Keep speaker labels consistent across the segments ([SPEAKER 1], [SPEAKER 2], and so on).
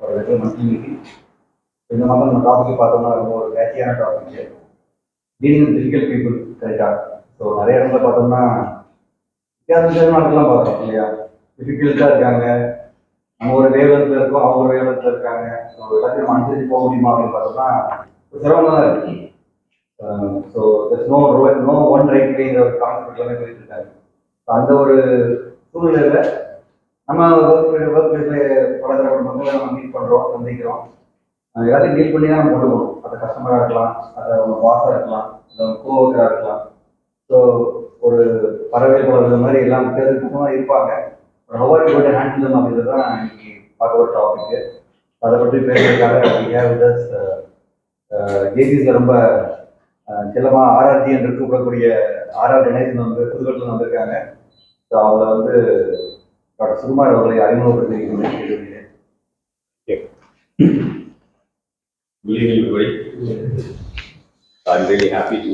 [SPEAKER 1] ஒரு regular monthly meeting. இந்த மாதிரி நம்ம டாபிக் பார்த்தோம்னா ரொம்ப ஒரு கேட்சியான topic, dealing with difficult people. கரெக்டாக. ஸோ நிறைய இடத்துல பார்த்தோம்னா வித்தியாசம் பார்க்குறோம் இல்லையா, டிஃபிகல்ட்டாக இருக்காங்க, நம்ம ஒரு வேவலத்தில் இருக்கோம், அவங்க ஒரு வேவலத்தில் இருக்காங்க. ஸோ எல்லாத்தையும் நம்ம அனுசரித்து போக முடியுமா அப்படின்னு பார்த்தோம்னா சிரமமாக தான் இருக்கு. ஸோ நோ ஒன் ரைட் வேங்கிற ஒரு கான்செப்ட் எல்லாமே போயிட்டு இருக்காங்க. அந்த ஒரு சூழ்நிலையில் நம்ம ஒர்க் பிளேஸில் பல தரப்பட்ட மக்களை நம்ம மீட் பண்ணுறோம், சந்திக்கிறோம். எல்லாத்தையும் டீல் பண்ணி தான் நம்ம கொண்டு போகணும். அது கஸ்டமராக இருக்கலாம், அது அவங்க பாஸாக இருக்கலாம், அது அவங்க கோவர்க்கராக இருக்கலாம். ஸோ ஒரு பறவைகள் மாதிரி எல்லாம் வித்தியாசமாக இருப்பாங்க. ஹவர் யூ கோட் ஹேண்டில் தம் அப்படின்றது தான் இன்னைக்கு பார்க்க ஒரு டாபிக். அதை பற்றி பேசுறதுக்காக ஜேசிஸில் ரொம்ப செல்லமாக ஆர்ஆர்டி என்று கூப்பிடக்கூடிய ஆர்ஆர் கணேசன் வந்து புதுக்கோட்டையில் வந்திருக்காங்க. ஸோ அவங்கள வந்து டாக்டர் சுகுமார் அவர்களை அறிமுகப்படுத்திருக்கிறேன்.
[SPEAKER 2] Good evening, everybody. I'm really happy to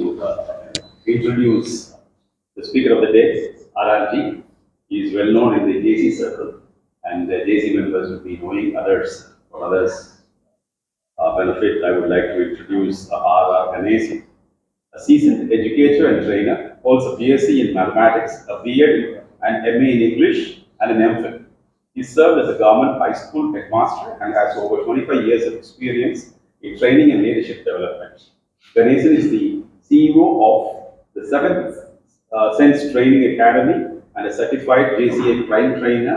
[SPEAKER 2] introduce the speaker of the day, RRG. He is well known in the JC circle, and the JC members will be knowing others for others' benefit. I would like to introduce R.R. Ganesan, a seasoned educator and trainer, holds a BSc in mathematics, a B.Ed and MA in English, and an MPhil. He served as a government high school headmaster and has over 25 years of experience in training and leadership development. Ganesan is the CEO of the 7th Sense Training Academy and a certified JCA Prime Trainer,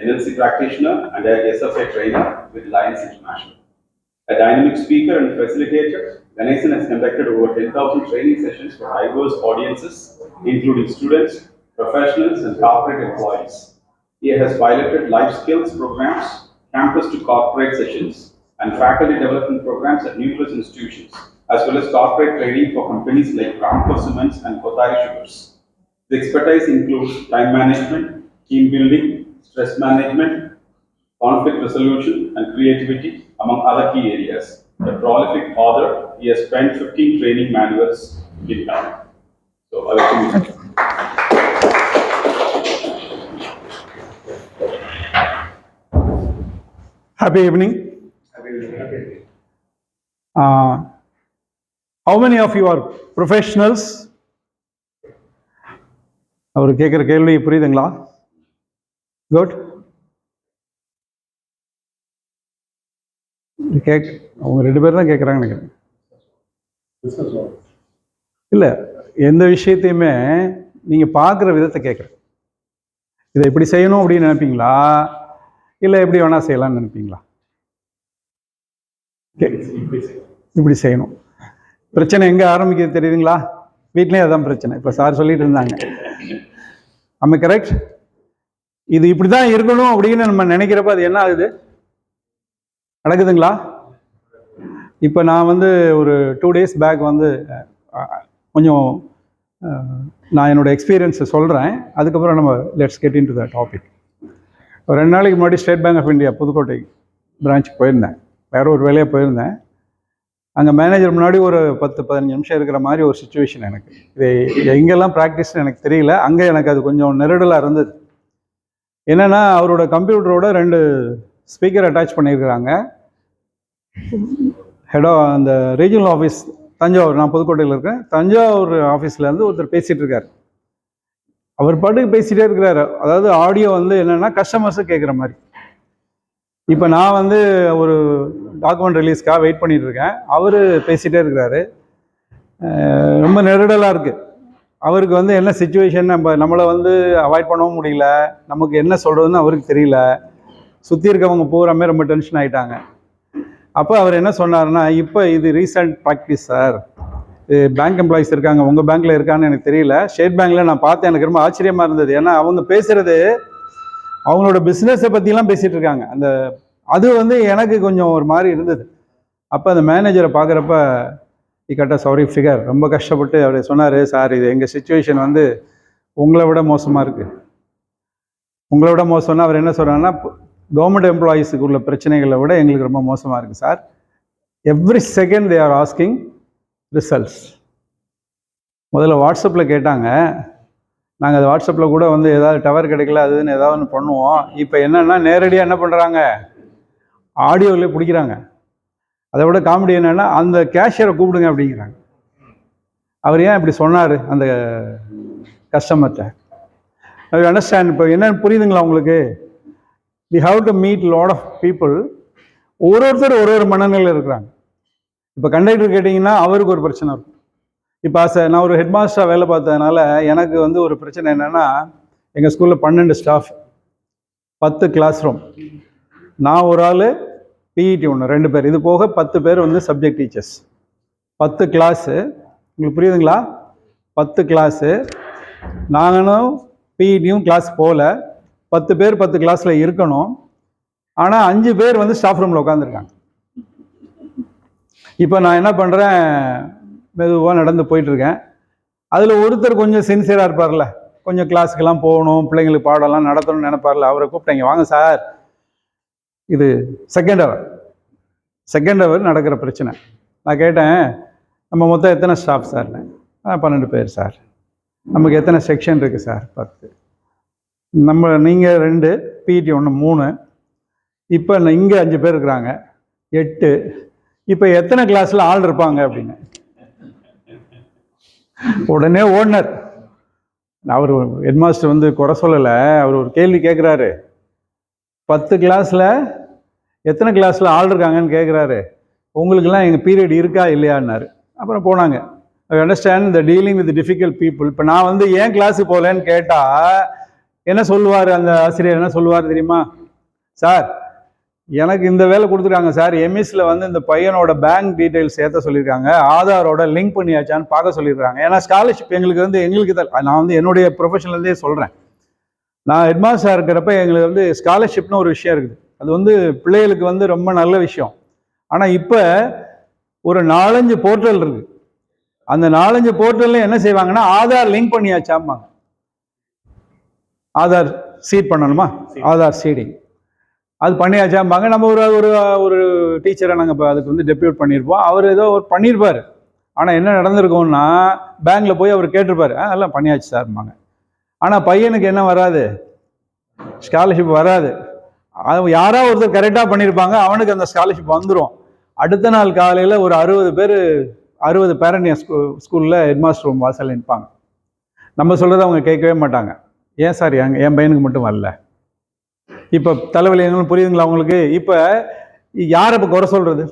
[SPEAKER 2] NLC practitioner, and a SFA trainer with Lions International. A dynamic speaker and facilitator, Ganesan has conducted over 10,000 training sessions for diverse audiences, including students, professionals, and corporate employees. He has piloted life skills programs, campus to corporate sessions, and faculty development programs at numerous institutions, as well as corporate training for companies like Ramco Cements and Kothari Sugars. The expertise includes time management, team building, stress management, conflict resolution, and creativity, among other key areas. A prolific author, he has penned 15 training manuals in time. So, I will finish.
[SPEAKER 3] Happy evening. How many of you are professionals? அவர் கேட்குற கேள்வி புரியுதுங்களா? Good. அவங்க 2 பேர் தான் கேட்குறாங்க நினைக்கிறேன். இல்லை, எந்த விஷயத்தையுமே நீங்கள் பார்க்குற விதத்தை கேட்குறேன். இதை இப்படி செய்யணும் அப்படின்னு நினைப்பீங்களா, இல்லை எப்படி வேணால் செய்யலாம்னு நினைப்பீங்களா? இப்படி செய்யணும். பிரச்சனை எங்கே ஆரம்பிக்கிறது தெரியுதுங்களா? வீட்லேயும் அதான் பிரச்சனை. இப்போ சார் சொல்லிட்டு இருந்தாங்க, ஆமாம் கரெக்ட். இது இப்படி தான் இருக்கணும் அப்படின்னு நம்ம நினைக்கிறப்ப அது என்ன ஆகுது, நடக்குதுங்களா? இப்போ நான் வந்து ஒரு 2 days பேக் வந்து கொஞ்சம் நான் என்னோடய எக்ஸ்பீரியன்ஸை சொல்கிறேன், அதுக்கப்புறம் நம்ம let's get in to the topic. ஒரு 2 நாளைக்கு முன்னாடி ஸ்டேட் பேங்க் ஆஃப் இந்தியா புதுக்கோட்டை பிரான்ச்சுக்கு போயிருந்தேன். வேற ஒரு வேலையாக போயிருந்தேன். அங்கே மேனேஜர் முன்னாடி ஒரு 10-15 நிமிஷம் இருக்கிற மாதிரி ஒரு சுச்சுவேஷன். எனக்கு இது எங்கெல்லாம் ப்ராக்டிஸ்னு எனக்கு தெரியல. அங்கே எனக்கு அது கொஞ்சம் நெருடலாக இருந்தது. என்னென்னா, அவரோட கம்ப்யூட்டரோட 2 ஸ்பீக்கர் அட்டாச் பண்ணியிருக்கிறாங்க. அந்த ரீஜனல் ஆஃபீஸ் தஞ்சாவூர், நான் புதுக்கோட்டையில் இருக்கேன், தஞ்சாவூர் ஆஃபீஸ்லேருந்து ஒருத்தர் பேசிகிட்டு இருக்கார். அவர் பாட்டுக்கு பேசிகிட்டே இருக்கிறாரு. அதாவது ஆடியோ வந்து என்னென்னா கஸ்டமர்ஸு கேட்குற மாதிரி. இப்போ நான் வந்து ஒரு டாக்குமெண்ட் ரிலீஸ்க்காக வெயிட் பண்ணிகிட்டு இருக்கேன். அவர் பேசிகிட்டே இருக்கிறாரு. ரொம்ப நெருடலாக இருக்குது. அவருக்கு வந்து என்ன சுச்சுவேஷன், நம்மளை வந்து அவாய்ட் பண்ணவும் முடியல, நமக்கு என்ன சொல்கிறதுன்னு அவருக்கு தெரியல. சுற்றி இருக்கவங்க பூராமே ரொம்ப டென்ஷன் ஆகிட்டாங்க. அப்போ அவர் என்ன சொன்னார்னா, இப்போ இது recent practice sir, bank employees இருக்காங்க, உங்கள் பேங்க்கில் இருக்கான்னு எனக்கு தெரியல, ஸ்டேட் பேங்க்கில் நான் பார்த்தேன், எனக்கு ரொம்ப ஆச்சரியமாக இருந்தது. ஏன்னா அவங்க பேசுகிறது அவங்களோட பிஸ்னஸை பற்றிலாம் பேசிகிட்டு இருக்காங்க. அது வந்து எனக்கு கொஞ்சம் ஒரு மாதிரி இருந்தது. அப்போ அந்த மேனேஜரை பார்க்குறப்ப கரெக்டாக சாரி ஃபிகர் ரொம்ப கஷ்டப்பட்டு அவர் சொன்னார், சார் இது எங்கள் சுச்சுவேஷன் வந்து உங்களை விட மோசமாக இருக்குது. உங்களை விட மோசம்னா அவர் என்ன சொல்கிறாருன்னா, கவர்மெண்ட் எம்ப்ளாயீஸுக்கு உள்ள பிரச்சனைகளை விட எங்களுக்கு ரொம்ப மோசமாக இருக்குது sir. Every second they are asking results. முதல்ல வாட்ஸ்அப்பில் கேட்டாங்க, நாங்கள் அது வாட்ஸ்அப்பில் கூட வந்து ஏதாவது டவர் கிடைக்கல அதுன்னு ஏதாவது ஒன்று பண்ணுவோம். இப்போ என்னென்னா நேரடியாக என்ன பண்ணுறாங்க, ஆடியோவிலே பிடிக்கிறாங்க. அதை விட காமெடி என்னென்னா அந்த கேஷியரை கூப்பிடுங்க அப்படிங்கிறாங்க. அவர் ஏன் இப்படி சொன்னார் அந்த கஸ்டமர்கிட்ட? I understand. இப்போ என்னன்னு புரியுதுங்களா உங்களுக்கு? We have to meet lot of people. ஒருத்தர் ஒரு மனநிலையில் இருக்கிறாங்க. இப்போ கண்டக்டர் கேட்டிங்கன்னா அவருக்கு ஒரு பிரச்சனை இருக்கும். இப்போ நான் ஒரு ஹெட் மாஸ்டராக வேலை பார்த்ததுனால எனக்கு வந்து ஒரு பிரச்சனை என்னென்னா, எங்கள் ஸ்கூலில் 12 ஸ்டாஃப், 10 கிளாஸ் ரூம், நான் ஒரு ஆள், பிஇடி ஒன்று 2 பேர், இது போக 10 பேர் வந்து சப்ஜெக்ட் டீச்சர்ஸ். 10 கிளாஸு, உங்களுக்கு புரியுதுங்களா? 10 கிளாஸு, நாங்களும் பிஇடியும் கிளாஸ் போகல, 10 பேர் 10 கிளாஸில் இருக்கணும். ஆனால் 5 பேர் வந்து ஸ்டாஃப் ரூமில் உட்காந்துருக்காங்க. இப்போ நான் என்ன பண்ணுறேன், மெதுவாக நடந்து போயிட்டுருக்கேன். அதில் ஒருத்தர் கொஞ்சம் சின்சியராக இருப்பார்ல, கொஞ்சம் கிளாஸுக்கெல்லாம் போகணும், பிள்ளைங்களுக்கு பாடம்லாம் நடத்தணும்னு நினைப்பார்ல, அவரை கூப்பிட்டேங்க, வாங்க சார், இது செகண்ட் ஹவர் நடக்கிற பிரச்சனை. நான் கேட்டேன், நம்ம மொத்தம் எத்தனை ஸ்டாஃப் சார்னு? 12 பேர் சார். நமக்கு எத்தனை செக்ஷன் இருக்குது சார்? 10. நீங்கள் 2, பிஇடி 1, 3. இப்போ இங்கே 5 பேர் இருக்கிறாங்க, 8. இப்போ எத்தனை கிளாஸில் ஆள் இருப்பாங்க அப்படின்னு. உடனே ஓனர், அவர் ஹெட் மாஸ்டர் வந்து குறை சொல்லலை, அவர் ஒரு கேள்வி கேட்குறாரு, 10 கிளாஸில் எத்தனை கிளாஸில் ஆள் இருக்காங்கன்னு கேட்குறாரு, உங்களுக்கெல்லாம் எங்கள் பீரியட் இருக்கா இல்லையான்னாரு. அப்புறம் போனாங்க. I understand the dealing with difficult people. இப்போ நான் வந்து ஏன் கிளாஸுக்கு போகலன்னு கேட்டால் என்ன சொல்லுவார் அந்த ஆசிரியர்? என்ன சொல்லுவார் தெரியுமா? சார், எனக்கு இந்த வேலை கொடுத்துருக்காங்க சார், எம்எஸ்சில் வந்து இந்த பையனோட பேங்க் டீட்டெயில்ஸ் ஏற்ற சொல்லியிருக்காங்க, ஆதாரோட லிங்க் பண்ணியாச்சான்னு பார்க்க சொல்லியிருக்காங்க. ஏன்னா ஸ்காலர்ஷிப் எங்களுக்கு தான், நான் வந்து என்னுடைய ப்ரொஃபஷன்லேருந்தே சொல்கிறேன், நான் ஹெட்மாஸ்டராக இருக்கிறப்ப எங்களுக்கு வந்து ஸ்காலர்ஷிப்னு ஒரு விஷயம் இருக்குது. அது வந்து பிள்ளைகளுக்கு வந்து ரொம்ப நல்ல விஷயம். ஆனால் இப்போ ஒரு 4-5 போர்ட்டல் இருக்குது. அந்த 4-5 போர்ட்டலில் என்ன செய்வாங்கன்னா, ஆதார் லிங்க் பண்ணியாச்சாம்பாங்க. ஆதார் சீட் பண்ணணுமா, ஆதார் சீடிங் அது பண்ணியாச்சாம்பாங்க. நம்ம ஒரு டீச்சரை நாங்கள் இப்போ அதுக்கு வந்து டெப்யூட் பண்ணியிருப்போம், அவர் ஏதோ ஒரு பண்ணியிருப்பார். ஆனால் என்ன நடந்திருக்கோம்னா, பேங்க்கில் போய் அவர் கேட்டிருப்பார், எல்லாம் பண்ணியாச்சு சார்பாங்க. ஆனால் பையனுக்கு என்ன வராது, ஸ்காலர்ஷிப் வராது. யாராவது ஒருத்தர் கரெக்டாக பண்ணியிருப்பாங்க, அவனுக்கு அந்த ஸ்காலர்ஷிப் வந்துடும். அடுத்த நாள் காலையில் ஒரு 60 பேரண்ட் என் ஸ்கூலில் ஹெட்மாஸ்டர் ரூம் வாசல் நிற்பாங்க. நம்ம சொல்கிறத அவங்க கேட்கவே மாட்டாங்க. ஏன் சார் என் பையனுக்கு மட்டும் வரல? இப்போ தலைவலி எங்களுக்கு புரியுதுங்களா உங்களுக்கு? இப்போ யாரை இப்போ குறை சொல்கிறது?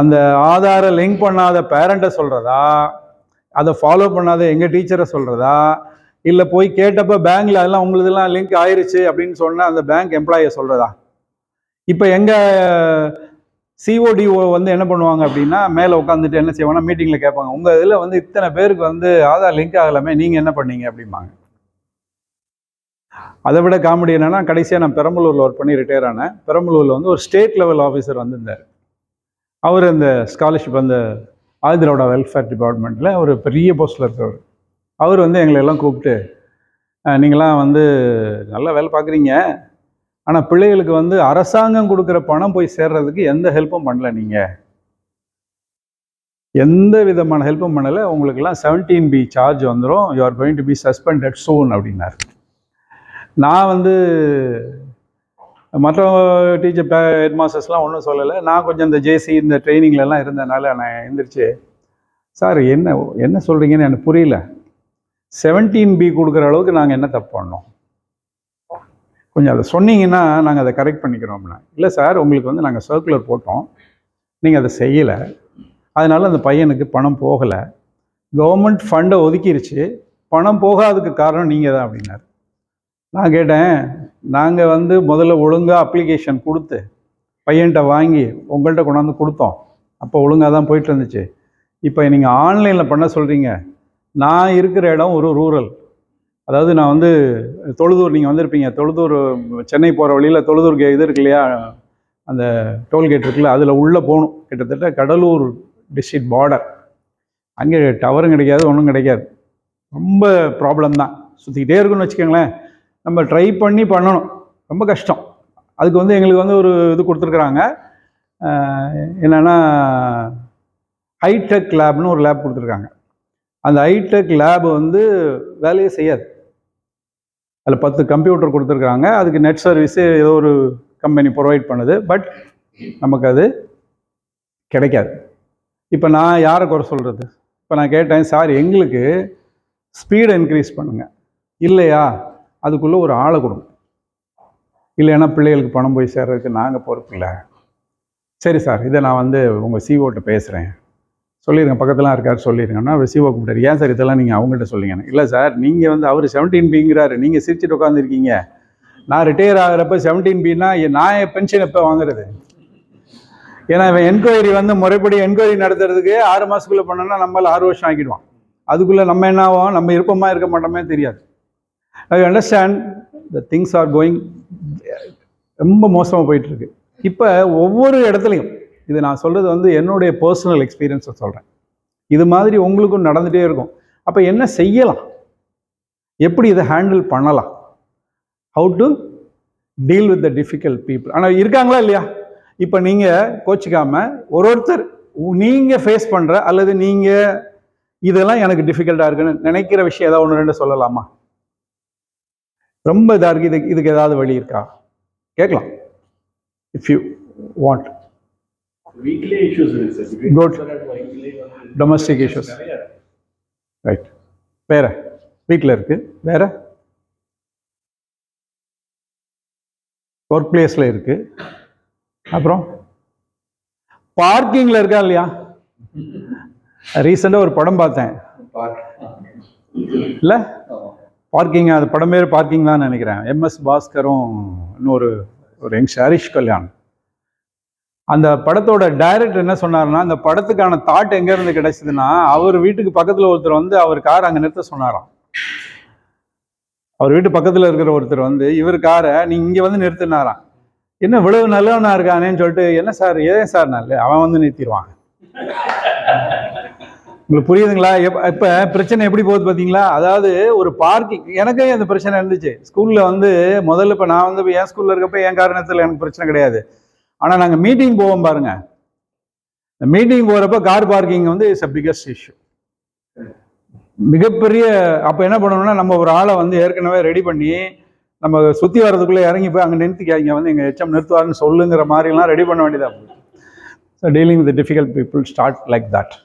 [SPEAKER 3] அந்த ஆதாரை லிங்க் பண்ணாத பேரண்ட்டை சொல்கிறதா, அதை ஃபாலோ பண்ணாத எங்கள் டீச்சரை சொல்கிறதா, இல்லை போய் கேட்டப்போ பேங்க்கில் அதெல்லாம் உங்களுதெல்லாம் லிங்க் ஆயிடுச்சு அப்படின்னு சொன்னால் அந்த பேங்க் எம்ப்ளாயை சொல்கிறதா? இப்போ எங்கள் சிஓடிஓ வந்து என்ன பண்ணுவாங்க அப்படின்னா, மேலே உட்காந்துட்டு என்ன செய்வாங்கன்னா, மீட்டிங்கில் கேட்பாங்க, உங்கள் இதில் வந்து இத்தனை பேருக்கு வந்து ஆதார் லிங்க் ஆகலாமே, நீங்கள் என்ன பண்ணீங்க அப்படிம்பாங்க. அதை விட காமெடி என்னென்னா, கடைசியாக நான் பெரம்பலூரில் ஒர்க் பண்ணி ரிட்டையர் ஆனேன். பெரம்பலூரில் வந்து ஒரு ஸ்டேட் லெவல் ஆஃபீஸர் வந்திருந்தார். அவர் இந்த ஸ்காலர்ஷிப் அந்த ஆதிரோட வெல்ஃபேர் டிபார்ட்மெண்ட்டில் ஒரு பெரிய போஸ்ட்டில் இருக்கிறவர். அவர் வந்து எங்களை எல்லாம் கூப்பிட்டு, நீங்களாம் வந்து நல்லா வேலை பார்க்குறீங்க, ஆனால் பிள்ளைகளுக்கு வந்து அரசாங்கம் கொடுக்குற பணம் போய் சேர்றதுக்கு எந்த ஹெல்ப்பும் பண்ணல, நீங்கள் எந்த விதமான ஹெல்ப்பும் பண்ணலை, உங்களுக்கெல்லாம் 17B சார்ஜ் வந்துடும், you are going to be suspended soon அப்படின்னார். நான் வந்து மற்ற டீச்சர் ஹெட் மாஸ்டர்ஸ்லாம் ஒன்றும் சொல்லலை. நான் கொஞ்சம் இந்த ஜேசி இந்த ட்ரைனிங்லலாம் இருந்ததுனால நான் எழுந்திரிச்சு, சார் என்ன சொல்கிறீங்கன்னு எனக்கு புரியல, 17B கொடுக்குற அளவுக்கு நாங்கள் என்ன தப்பு பண்ணோம், கொஞ்சம் அதை சொன்னீங்கன்னா நாங்கள் அதை கரெக்ட் பண்ணிக்கிறோம்னா. இல்லை சார், உங்களுக்கு வந்து நாங்கள் சர்க்குலர் போட்டோம், நீங்கள் அதை செய்யலை, அதனால் அந்த பையனுக்கு பணம் போகலை, கவர்மெண்ட் ஃபண்டை ஒதுக்கிருச்சு, பணம் போகாததுக்கு காரணம் நீங்கள் தான் அப்படின்னாரு. நான் கேட்டேன், நாங்கள் வந்து முதல்ல ஒழுங்காக அப்ளிகேஷன் கொடுத்து பையன்கிட்ட வாங்கி உங்கள்கிட்ட கொண்டாந்து கொடுத்தோம், அப்போ ஒழுங்காக தான் போயிட்டு இருந்துச்சு. இப்போ நீங்கள் ஆன்லைனில் பண்ண சொல்கிறீங்க. நான் இருக்கிற இடம் ஒரு ரூரல், அதாவது நான் வந்து தொழுதூர், நீங்கள் வந்திருப்பீங்க, தொழுதூர் சென்னை போகிற வழியில் தொழுதூர் இது இருக்கு இல்லையா, அந்த டோல்கேட் இருக்குல்ல, அதில் உள்ளே போகணும். கிட்டத்தட்ட கடலூர் டிஸ்ட்ரிக்ட் பார்டர். அங்கே டவரும் கிடைக்காது, ஒன்றும் கிடைக்காது, ரொம்ப ப்ராப்ளம் தான். சுற்றிக்கிட்டே இருக்குன்னு வச்சுக்கோங்களேன். நம்ம ட்ரை பண்ணி பண்ணணும், ரொம்ப கஷ்டம். அதுக்கு வந்து எங்களுக்கு வந்து ஒரு இது கொடுத்துருக்குறாங்க, என்னென்னா ஹைடெக் லேப்னு ஒரு லேப் கொடுத்துருக்காங்க. அந்த ஹைடெக் லேப் வந்து வேலையே செய்யாது. அதில் 10 கம்ப்யூட்டர் கொடுத்துருக்காங்க. அதுக்கு நெட் சர்வீஸு ஏதோ ஒரு கம்பெனி ப்ரொவைட் பண்ணுது. பட் நமக்கு அது கிடைக்காது. இப்போ நான் யாரை குறை சொல்கிறது? இப்போ நான் கேட்டேன், சார் எங்களுக்கு ஸ்பீடை இன்க்ரீஸ் பண்ணுங்க, இல்லையா அதுக்குள்ளே ஒரு ஆளை கொடுங்க, இல்லைன்னா பிள்ளைகளுக்கு பணம் போய் சேர்றதுக்கு நாங்கள் பொறுப்பு இல்லை. சரி சார், இதை நான் வந்து உங்கள் சிஓட்ட பேசுகிறேன், சொல்லிடுங்க, பக்கத்துலாம் இருக்காரு சொல்லிடுங்கன்னா அவர் சிஓ கூப்பிட்டாரு. ஏன் சார் இதெல்லாம் நீங்கள் அவங்ககிட்ட சொல்லிங்க? இல்லை சார், நீங்கள் வந்து அவர் 17B நீங்கள் சிரிச்சுட்டு உட்காந்துருக்கீங்க. நான் ரிட்டையர் ஆகிறப்ப 17B நான் என் பென்ஷன் எப்போ வாங்குறது? ஏன்னா இவன் என்கொயரி வந்து முறைப்படி என்கொயரி நடத்துறதுக்கு 6 மாதத்துக்குள்ளே பண்ணோன்னா நம்மளால் 6 வருஷம் ஆக்கிடுவான். அதுக்குள்ளே நம்ம என்ன ஆகும், நம்ம இருப்போமா இருக்க மாட்டோமே தெரியாது. I understand the things are going, ரொம்ப மோசமாக போயிட்டுருக்கு. இப்போ ஒவ்வொரு இடத்துலையும் இது நான் சொல்கிறது வந்து என்னுடைய பர்சனல் எக்ஸ்பீரியன்ஸை சொல்கிறேன். இது மாதிரி உங்களுக்கும் நடந்துகிட்டே இருக்கும். அப்போ என்ன செய்யலாம், எப்படி இதை ஹேண்டில் பண்ணலாம், how to deal with the difficult people. ஆனால் இருக்காங்களா இல்லையா? இப்போ நீங்கள் கோச்சிக்காமல் ஒருத்தர் நீங்கள் ஃபேஸ் பண்ணுற அல்லது நீங்கள் இதெல்லாம் எனக்கு டிஃபிகல்ட்டாக இருக்குன்னு நினைக்கிற விஷயம் ஏதாவது 1 2 சொல்லலாமா? ரொம்ப இதாக இருக்குது, இதுக்கு ஏதாவது வழி இருக்கா கேட்கலாம். If you want.
[SPEAKER 4] Weekly issues is sir.
[SPEAKER 3] Good. Domestic issues. Right. வேற வீட்டில் இருக்கு, வேற ஒர்க் பிளேஸில் இருக்கு, அப்புறம் பார்க்கிங்கில் இருக்கா இல்லையா? ரீசெண்டாக ஒரு படம் பார்த்தேன், இல்லை பார்க்கிங், அது படம் பேர் பார்க்கிங் தான் நினைக்கிறேன். MS பாஸ்கரும் இன்னொரு யங்ஸ்டர் ஹரிஷ் கல்யாண். அந்த படத்தோட டைரக்டர் என்ன சொன்னார்னா, அந்த படத்துக்கான தாட் எங்கேருந்து கிடைச்சதுன்னா, அவர் வீட்டுக்கு பக்கத்தில் ஒருத்தர் வந்து அவர் கார் அங்கே நிறுத்த சொன்னாராம். அவர் வீட்டு பக்கத்தில் இருக்கிற ஒருத்தர் வந்து இவர் காரை நீங்கள் இங்கே வந்து நிறுத்தினாராம். என்ன இவ்வளவு நல்லவனா இருக்கானேன்னு சொல்லிட்டு, என்ன சார் ஏன் சார் நல்ல, அவன் வந்து நிறுத்திடுவான். உங்களுக்கு புரியுதுங்களா? இப்போ பிரச்சனை எப்படி போகுது பார்த்தீங்களா? அதாவது ஒரு பார்க்கிங், எனக்கே அந்த பிரச்சனை இருந்துச்சு ஸ்கூலில் வந்து. முதல்ல இப்போ நான் வந்து என் ஸ்கூலில் இருக்கப்போ என் காரணத்தில் எனக்கு பிரச்சனை கிடையாது. ஆனால் நாங்கள் மீட்டிங் போவோம் பாருங்க, இந்த மீட்டிங் போகிறப்ப கார் பார்க்கிங் வந்து இட்ஸ் அ பிகஸ்ட் இஷ்யூ, மிகப்பெரிய. அப்போ என்ன பண்ணணும்னா, நம்ம ஒரு ஆளை வந்து ஏற்கனவே ரெடி பண்ணி நம்ம சுற்றி வர்றதுக்குள்ளே இறங்கி போய் அங்கே நிறுத்திக்காங்க, வந்து எங்கள் HM நிறுத்துவாருன்னு சொல்லுங்கிற மாதிரிலாம் ரெடி பண்ண வேண்டியதாக போகுது. So dealing with difficult people start like that.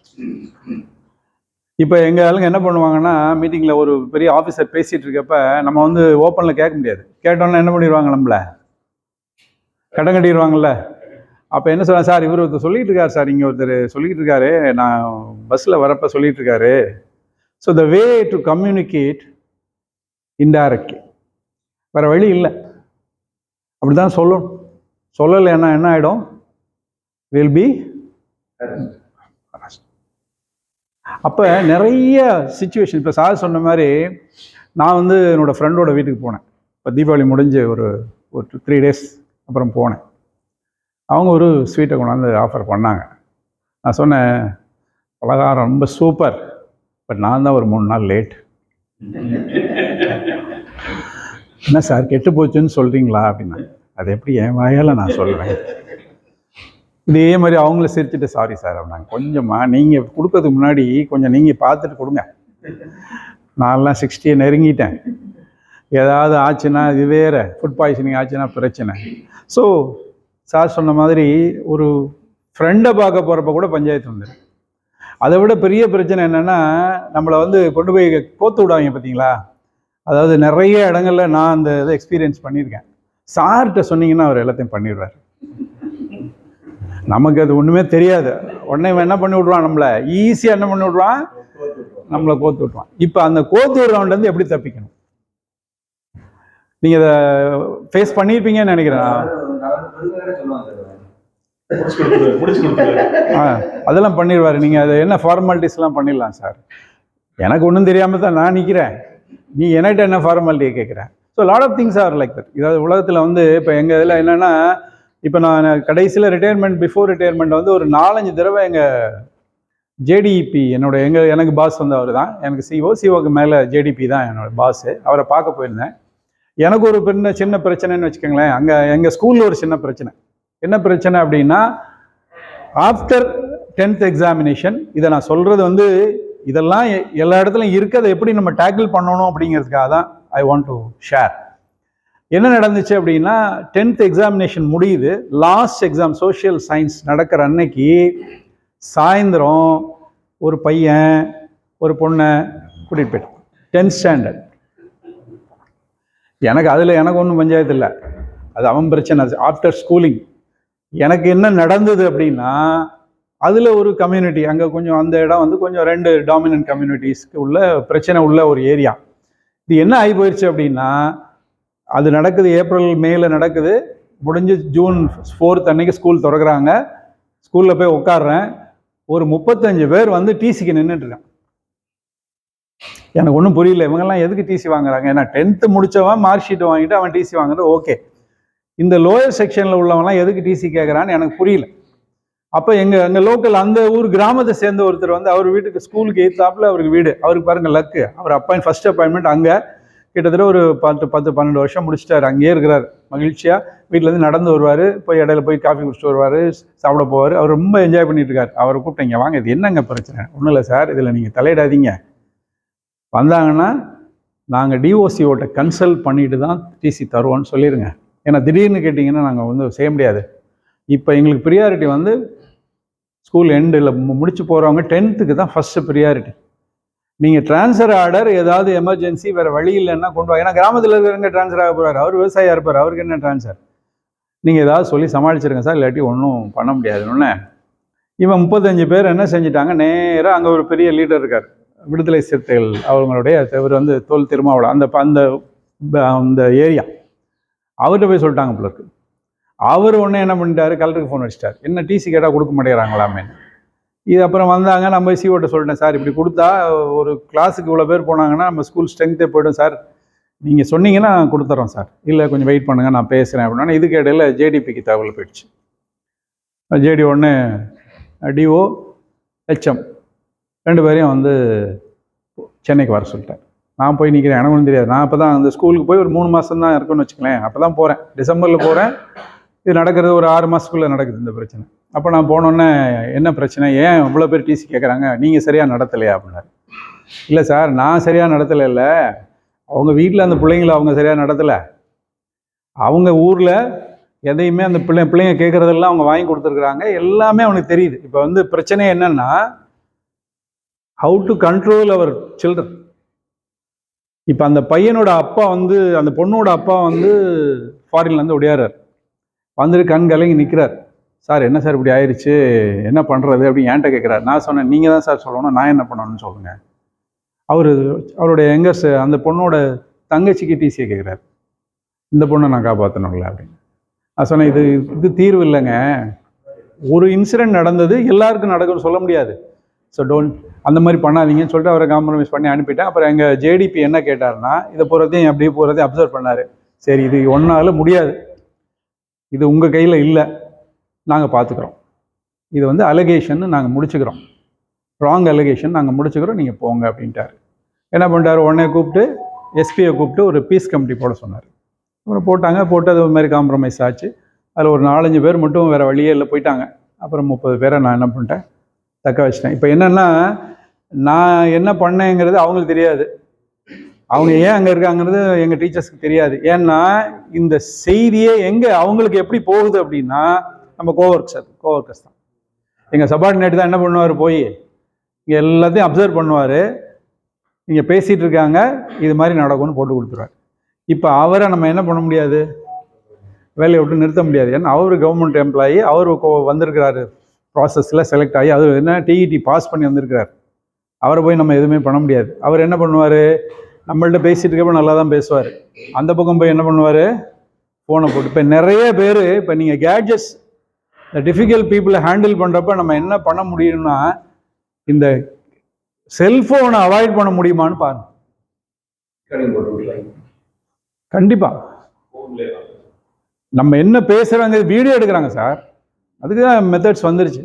[SPEAKER 3] இப்போ எங்கள் ஆளுங்க என்ன பண்ணுவாங்கன்னா, மீட்டிங்கில் ஒரு பெரிய ஆஃபீஸர் பேசிகிட்டு இருக்கப்ப நம்ம வந்து ஓப்பனில் கேட்க முடியாது. கேட்டோன்னா என்ன பண்ணிடுவாங்க, நம்மளை கடன் கட்டிடுவாங்கல்ல. அப்போ என்ன சொல்ல, சார் இவர் ஒருத்தர் சொல்லிட்டு இருக்காரு சார், இங்கே ஒருத்தர் சொல்லிட்டு இருக்காரு, நான் பஸ்ஸில் வரப்போ சொல்லிட்டு இருக்காரு. So the way to communicate indirectly, வேறு வழி இல்லை, அப்படி தான் சொல்லணும். சொல்லலைன்னா என்ன ஆகிடும், வில் பி. அப்போ நிறைய சுச்சுவேஷன், இப்போ சார் சொன்ன மாதிரி நான் வந்து என்னோடய ஃப்ரெண்டோட வீட்டுக்கு போனேன். இப்போ தீபாவளி முடிஞ்சு ஒரு 3 days அப்புறம் போனேன். அவங்க ஒரு ஸ்வீட்டை கொண்டாந்து ஆஃபர் பண்ணாங்க. நான் சொன்னேன், பலகாரம் ரொம்ப சூப்பர், பட் நான் தான் ஒரு 3 நாள் லேட். என்ன சார் கெட்டு போச்சுன்னு சொல்கிறீங்களா அப்படின்னா, அது எப்படி என் வாயால் நான் சொல்கிறேன். இதே மாதிரி அவங்கள சிரிச்சுட்டு, சாரி சார் அப்படின்னாங்க. கொஞ்சமாக நீங்கள் கொடுக்கறதுக்கு முன்னாடி கொஞ்சம் நீங்கள் பார்த்துட்டு கொடுங்க, நான்லாம் 60 நெருங்கிட்டேன், ஏதாவது ஆச்சுன்னா இது வேறு, ஃபுட் பாய்சனிங் ஆச்சுன்னா பிரச்சனை. ஸோ சார் சொன்ன மாதிரி ஒரு ஃப்ரெண்டை பார்க்க போகிறப்ப கூட பஞ்சாயத்து வந்துடும். அதை விட பெரிய பிரச்சனை என்னென்னா, நம்மளை வந்து கொண்டு போய் கோத்து விடுவாங்க பார்த்தீங்களா. அதாவது நிறைய இடங்கள்ல நான் அந்த இதை எக்ஸ்பீரியன்ஸ் பண்ணியிருக்கேன். சார்கிட்ட சொன்னீங்கன்னா அவர் எல்லாத்தையும் பண்ணிடுவார். நமக்கு அது ஒன்றுமே தெரியாது. உடனே என்ன பண்ணி விட்ருவான், நம்மளை ஈஸியாக என்ன பண்ணி விட்ருவான், நம்மளை கோத்து விட்ருவான். இப்போ அந்த கோத்து விடுறவன்லேருந்து எப்படி தப்பிக்கணும், நீங்கள் இதை ஃபேஸ் பண்ணியிருப்பீங்கன்னு நினைக்கிறேன். அதெல்லாம் பண்ணிடுவார். நீங்கள் அதை என்ன ஃபார்மாலிட்டிஸ்லாம் பண்ணிடலாம் சார். எனக்கு ஒன்றும் தெரியாமல் தான் நான் நிற்கிறேன், நீ என்கிட்ட என்ன ஃபார்மாலிட்டியை கேட்குறேன். So lot of things are like that. இதாவது உலகத்தில் வந்து இப்போ எங்கள் இதில் என்னென்னா, இப்போ நான் கடைசியில் ரிட்டையர்மெண்ட், பிஃபோர் ரிட்டையர்மெண்ட் வந்து ஒரு 4-5 தடவை எங்கள் JDP எனக்கு பாஸ் வந்து அவர் தான், எனக்கு சிஓக்கு மேலே JDP தான் என்னோட பாஸு. அவரை பார்க்க போயிருந்தேன். எனக்கு ஒரு சின்ன பிரச்சனைன்னு வச்சுக்கோங்களேன். அங்கே எங்கள் ஸ்கூலில் ஒரு சின்ன பிரச்சனை. என்ன பிரச்சனை அப்படின்னா, ஆஃப்டர் 10th எக்ஸாமினேஷன், இதை நான் சொல்கிறது வந்து இதெல்லாம் எல்லா இடத்துலையும் இருக்குது, அதை எப்படி நம்ம டேக்கிள் பண்ணணும் அப்படிங்கிறதுக்காக தான் ஐ வாண்ட் டு ஷேர். என்ன நடந்துச்சு அப்படின்னா 10th எக்ஸாமினேஷன் முடியுது, லாஸ்ட் எக்ஸாம் சோஷியல் சயின்ஸ் நடக்கிற அன்னைக்கு சாயந்தரம் ஒரு பையன் ஒரு பொண்ணை கூட்டிகிட்டு போயிட்டான் 10th ஸ்டாண்டர்ட். எனக்கு ஒன்றும் பஞ்சாயத்து இல்லை, அது அவன் பிரச்சனை. ஆஃப்டர் ஸ்கூலிங் எனக்கு என்ன நடந்தது அப்படின்னா, அதில் ஒரு கம்யூனிட்டி அங்கே கொஞ்சம், அந்த இடம் வந்து கொஞ்சம் 2 டாமினன்ட் கம்யூனிட்டிஸ்க்கு உள்ள பிரச்சனை உள்ள ஒரு ஏரியா. இது என்ன ஆகி போயிடுச்சு அப்படின்னா, அது நடக்குது ஏப்ரல் மேல நடக்குது, முடிஞ்சு ஜூன் 4th அன்னைக்கு ஸ்கூல் திறக்கிறாங்க. ஸ்கூலில் போய் உட்காடுறேன், ஒரு 35 பேர் வந்து டிசிக்கு நின்றுட்டு இருக்கான். எனக்கு ஒன்றும் புரியல, இவங்கெல்லாம் எதுக்கு டிசி வாங்குறாங்க? ஏன்னா 10th முடிச்சவன் மார்க் ஷீட் வாங்கிட்டு அவன் டிசி வாங்குறது ஓகே, இந்த லோயர் செக்ஷனில் உள்ளவங்கலாம் எதுக்கு டிசி கேட்குறான்னு எனக்கு புரியல. அப்போ எங்கள் லோக்கல் அந்த ஊர் கிராமத்தை சேர்ந்த ஒருத்தர் வந்து அவர் வீட்டுக்கு ஸ்கூலுக்கு எதிர்த்தாப்புல அவருக்கு வீடு, அவருக்கு பாருங்க லக்கு, அவர் ஃபர்ஸ்ட் அப்பாயின்மெண்ட் அங்கே கிட்டத்தட்ட ஒரு 10-12 வருஷம் முடிச்சிட்டாரு, அங்கேயே இருக்கிறார் மகிழ்ச்சியாக. வீட்டிலேருந்து நடந்து வருவார், போய் இடையில போய் காஃபி குடிச்சிட்டு வருவார், சாப்பிட போவார். அவர் ரொம்ப என்ஜாய் பண்ணிட்டு இருக்காரு. அவரை கூப்பிட்டீங்க, வாங்க இது என்னங்க பிரச்சனை? ஒன்றும் இல்லை சார், இதில் நீங்கள் தலையிடாதீங்க, வந்தாங்கன்னா நாங்கள் டிஓசியோட கன்சல்ட் பண்ணிட்டு தான் டிசி தருவோன்னு சொல்லிடுங்க. ஏன்னா திடீர்னு கேட்டிங்கன்னா நாங்கள் வந்து செய்ய முடியாது. இப்போ எங்களுக்கு ப்ரியாரிட்டி வந்து ஸ்கூல் எண்டில் முடிச்சு போகிறவங்க 10th தான் ஃபஸ்ட்டு ப்ரியாரிட்டி. நீங்கள் ட்ரான்ஸ்ஃபர் ஆர்டர் ஏதாவது எமர்ஜென்சி வேறு வழி இல்லைன்னா கொண்டு வா. ஏன்னா கிராமத்தில் இருக்கிறவங்க ட்ரான்ஸ்ஃபர் ஆக போகிறார், அவர் விவசாயியாக இருப்பார், அவருக்கு என்ன ட்ரான்ஸ்ஃபர்? நீங்கள் ஏதாவது சொல்லி சமாளிச்சிருங்க சார், இல்லாட்டி ஒன்றும் பண்ண முடியாதுன்னு. இவன் 35 பேர் என்ன செஞ்சிட்டாங்க, நேராக அங்கே ஒரு பெரிய லீடர் இருக்கார், விடுதலை சிறுத்தைகள் அவங்களுடைய, இவர் வந்து தோல் திருமாவளம், அந்த ஏரியா, அவர்கிட்ட போய் சொல்லிட்டாங்க போல இருக்கு. அவர் ஒன்று என்ன பண்ணிட்டாரு, கலெக்டருக்கு ஃபோன் வச்சிட்டார், என்ன டிசி கேட்டால் கொடுக்க மாட்டேங்கிறாங்களாமே. இது அப்புறம் வந்தாங்க, நம்ம சிஓட்ட சொல்லிட்டேன், சார் இப்படி கொடுத்தா ஒரு கிளாஸுக்கு இவ்வளோ பேர் போனாங்கன்னா நம்ம ஸ்கூல் ஸ்ட்ரென்த்தே போய்டும் சார், நீங்கள் சொன்னீங்கன்னா கொடுத்துட்றோம் சார், இல்லை கொஞ்சம் வெயிட் பண்ணுங்கள் நான் பேசுகிறேன் அப்படின்னா. இதுக்கு இடையில ஜேடிபிக்கு தகவல் போயிடுச்சு. ஜேடி ஒன்று டிஓ ஹெச்எம் 2 பேரையும் வந்து சென்னைக்கு வர சொல்லிட்டேன். நான் போய் நிற்கிறேன், எனக்கு ஒன்றும் தெரியாது. நான் அப்போ தான் அந்த ஸ்கூலுக்கு போய் ஒரு 3 மாதம் தான் இருக்குன்னு வச்சுக்கலேன். அப்போ தான் போகிறேன், டிசம்பரில் போகிறேன். இது நடக்கிறது ஒரு 6 மாதத்துக்குள்ளே நடக்குது இந்த பிரச்சனை. அப்போ நான் போனோன்னே, என்ன பிரச்சனை, ஏன் இவ்வளோ பேர் டிசி கேட்குறாங்க, நீங்கள் சரியாக நடத்தலையா அப்படின்னாரு. இல்லை சார், நான் சரியாக நடத்தலை, இல்லை அவங்க வீட்டில் அந்த பிள்ளைங்களை அவங்க சரியாக நடத்தலை, அவங்க ஊரில் எதையுமே அந்த பிள்ளைங்க கேட்குறதெல்லாம் அவங்க வாங்கி கொடுத்துருக்குறாங்க, எல்லாமே அவனுக்கு தெரியுது. இப்போ வந்து பிரச்சனை என்னன்னா, how to control our children. இப்போ அந்த பையனோட அப்பா வந்து, அந்த பொண்ணோட அப்பா வந்து ஃபாரின்லேருந்து ஒடியாரார், வந்துட்டு கண் கலங்கி நிற்கிறார். சார் என்ன சார் இப்படி ஆயிடுச்சு, என்ன பண்ணுறது அப்படின்னு என்கிட்ட கேட்குறாரு. நான் சொன்னேன், நீங்கள் தான் சார் சொல்லணும், நான் என்ன பண்ணணும்னு சொல்லுங்கள். அவருடைய எங்கர்ஸ் அந்த பொண்ணோட தங்கச்சிக்கு டிசியை கேட்குறாரு, இந்த பொண்ணை நான் காப்பாற்றணும்ல அப்படின்னு. நான் சொன்னேன், இது தீர்வு இல்லைங்க, ஒரு இன்சிடென்ட் நடந்தது, எல்லாருக்கும் நடக்கும்னு சொல்ல முடியாது. ஸோ அந்த மாதிரி பண்ணாதீங்கன்னு சொல்லிட்டு அவரை காம்ப்ரமைஸ் பண்ணி அனுப்பிட்டேன். அப்புறம் எங்கள் ஜேடிபி என்ன கேட்டார்னா, இதை போகிறதையும் அப்படியே போகிறதையும் அப்சர்வ் பண்ணார். சரி, இது ஒன்றால் முடியாது, இது உங்கள் கையில் இல்லை, நாங்கள் பார்த்துக்குறோம், இது வந்து அலிகேஷன் நாங்கள் முடிச்சுக்கிறோம், ராங் அலிகேஷன் நாங்கள் முடிச்சுக்கிறோம், நீங்கள் போங்க அப்படின்ட்டார். என்ன பண்ணிட்டார், உடனே கூப்பிட்டு எஸ்பியை கூப்பிட்டு ஒரு பீஸ் கமிட்டி போட சொன்னார். அப்புறம் போட்டு அது மாதிரி காம்ப்ரமைஸ் ஆச்சு. அதில் ஒரு 4-5 பேர் மட்டும் வேறு வழியே இல்லை போயிட்டாங்க. அப்புறம் 30 பேரை நான் என்ன பண்ணிட்டேன், தக்க வச்சிட்டேன். இப்போ என்னென்னா, நான் என்ன பண்ணேங்கிறது அவங்களுக்கு தெரியாது, அவங்க ஏன் அங்கே இருக்காங்கிறது எங்கள் டீச்சர்ஸ்க்கு தெரியாது. ஏன்னா இந்த செய்தியே எங்கே அவங்களுக்கு எப்படி போகுது அப்படின்னா, நம்ம கோவர்க்கர்ஸ் தான். எங்கள் சபார்டினேட் தான் என்ன பண்ணுவார், போய் இங்கே எல்லாத்தையும் அப்சர்வ் பண்ணுவார், இங்கே பேசிகிட்டு இருக்காங்க, இது மாதிரி நடக்கும்னு போட்டு கொடுத்துருவார். இப்போ அவரை நம்ம என்ன பண்ண முடியாது, வேலையை விட்டு நிறுத்த முடியாது. ஏன்னா அவர் கவர்மெண்ட் எம்ப்ளாயி, அவர் வந்திருக்கிறாரு ப்ராசஸில் செலக்ட் ஆகி, அது என்ன டிஇடி பாஸ் பண்ணி வந்திருக்கிறார், அவரை போய் நம்ம எதுவுமே பண்ண முடியாது. அவர் என்ன பண்ணுவார், நம்மள்ட்ட பேசிகிட்டு இருக்கப்போ நல்லா தான் பேசுவார், அந்த பக்கம் போய் என்ன பண்ணுவார், ஃபோனை போட்டு. இப்போ நிறைய பேர், இப்போ நீங்கள் கேட்ஜெட்ஸ், இந்த டிஃபிகல்ட் பீப்புளை ஹேண்டில் பண்ணுறப்ப நம்ம என்ன பண்ண முடியும்னா, இந்த செல்ஃபோனை அவாய்ட் பண்ண முடியுமான்னு பாருங்க. கண்டிப்பாக நம்ம என்ன பேசுகிறாங்க, வீடியோ எடுக்கிறாங்க சார், அதுக்கு தான் மெத்தட்ஸ் வந்துருச்சு.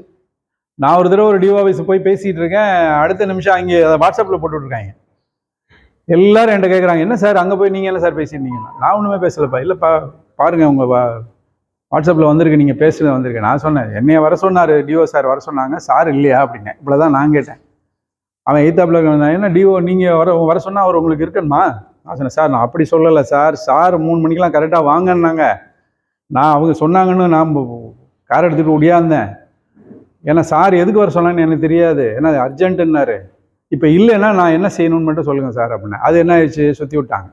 [SPEAKER 3] நான் ஒரு தடவை ஒரு டிஓ ஆஃபீஸ் போய் பேசிகிட்டு இருக்கேன், அடுத்த நிமிஷம் அங்கே அதை வாட்ஸ்அப்பில் போட்டுட்ருக்காங்க. எல்லாரும் என்கிட்ட கேட்குறாங்க, என்ன சார் அங்கே போய் நீங்கள் என்ன சார் பேசியிருந்தீங்கன்னா, நான் ஒன்றுமே பேசலைப்பா. இல்லைப்பா, பாருங்கள் உங்கள் வாட்ஸ்அப்பில் வந்திருக்கு, நீங்கள் பேசுகிறது வந்திருக்கு. நான் சொன்னேன், என்னைய வர சொன்னார் டிஓ சார், வர சொன்னாங்க சார், இல்லையா அப்படின்னேன். இவ்வளோ தான் நான் கேட்டேன். அவன் எய்த்தாப்பில் என்ன டிஓ நீங்கள் வர சொன்னால் அவர் உங்களுக்கு இருக்கணுமா, நான் சொன்னேன் சார் நான் அப்படி சொல்லலை சார் 3 மணிக்கெலாம் கரெக்டாக வாங்கன்னாங்க. நான் அவங்க சொன்னாங்கன்னு நான் கார் எடுத்துகிட்டு ஒடியாந்தேன். ஏன்னா சார் எதுக்கு வர சொன்னாங்கன்னு எனக்கு தெரியாது, ஏன்னா அர்ஜென்ட்டுன்னாரு. இப்போ இல்லைன்னா நான் என்ன செய்யணும்னு மட்டும் சொல்லுங்கள் சார் அப்படின்னேன். அது என்ன ஆயிடுச்சு, சுற்றி விட்டாங்க.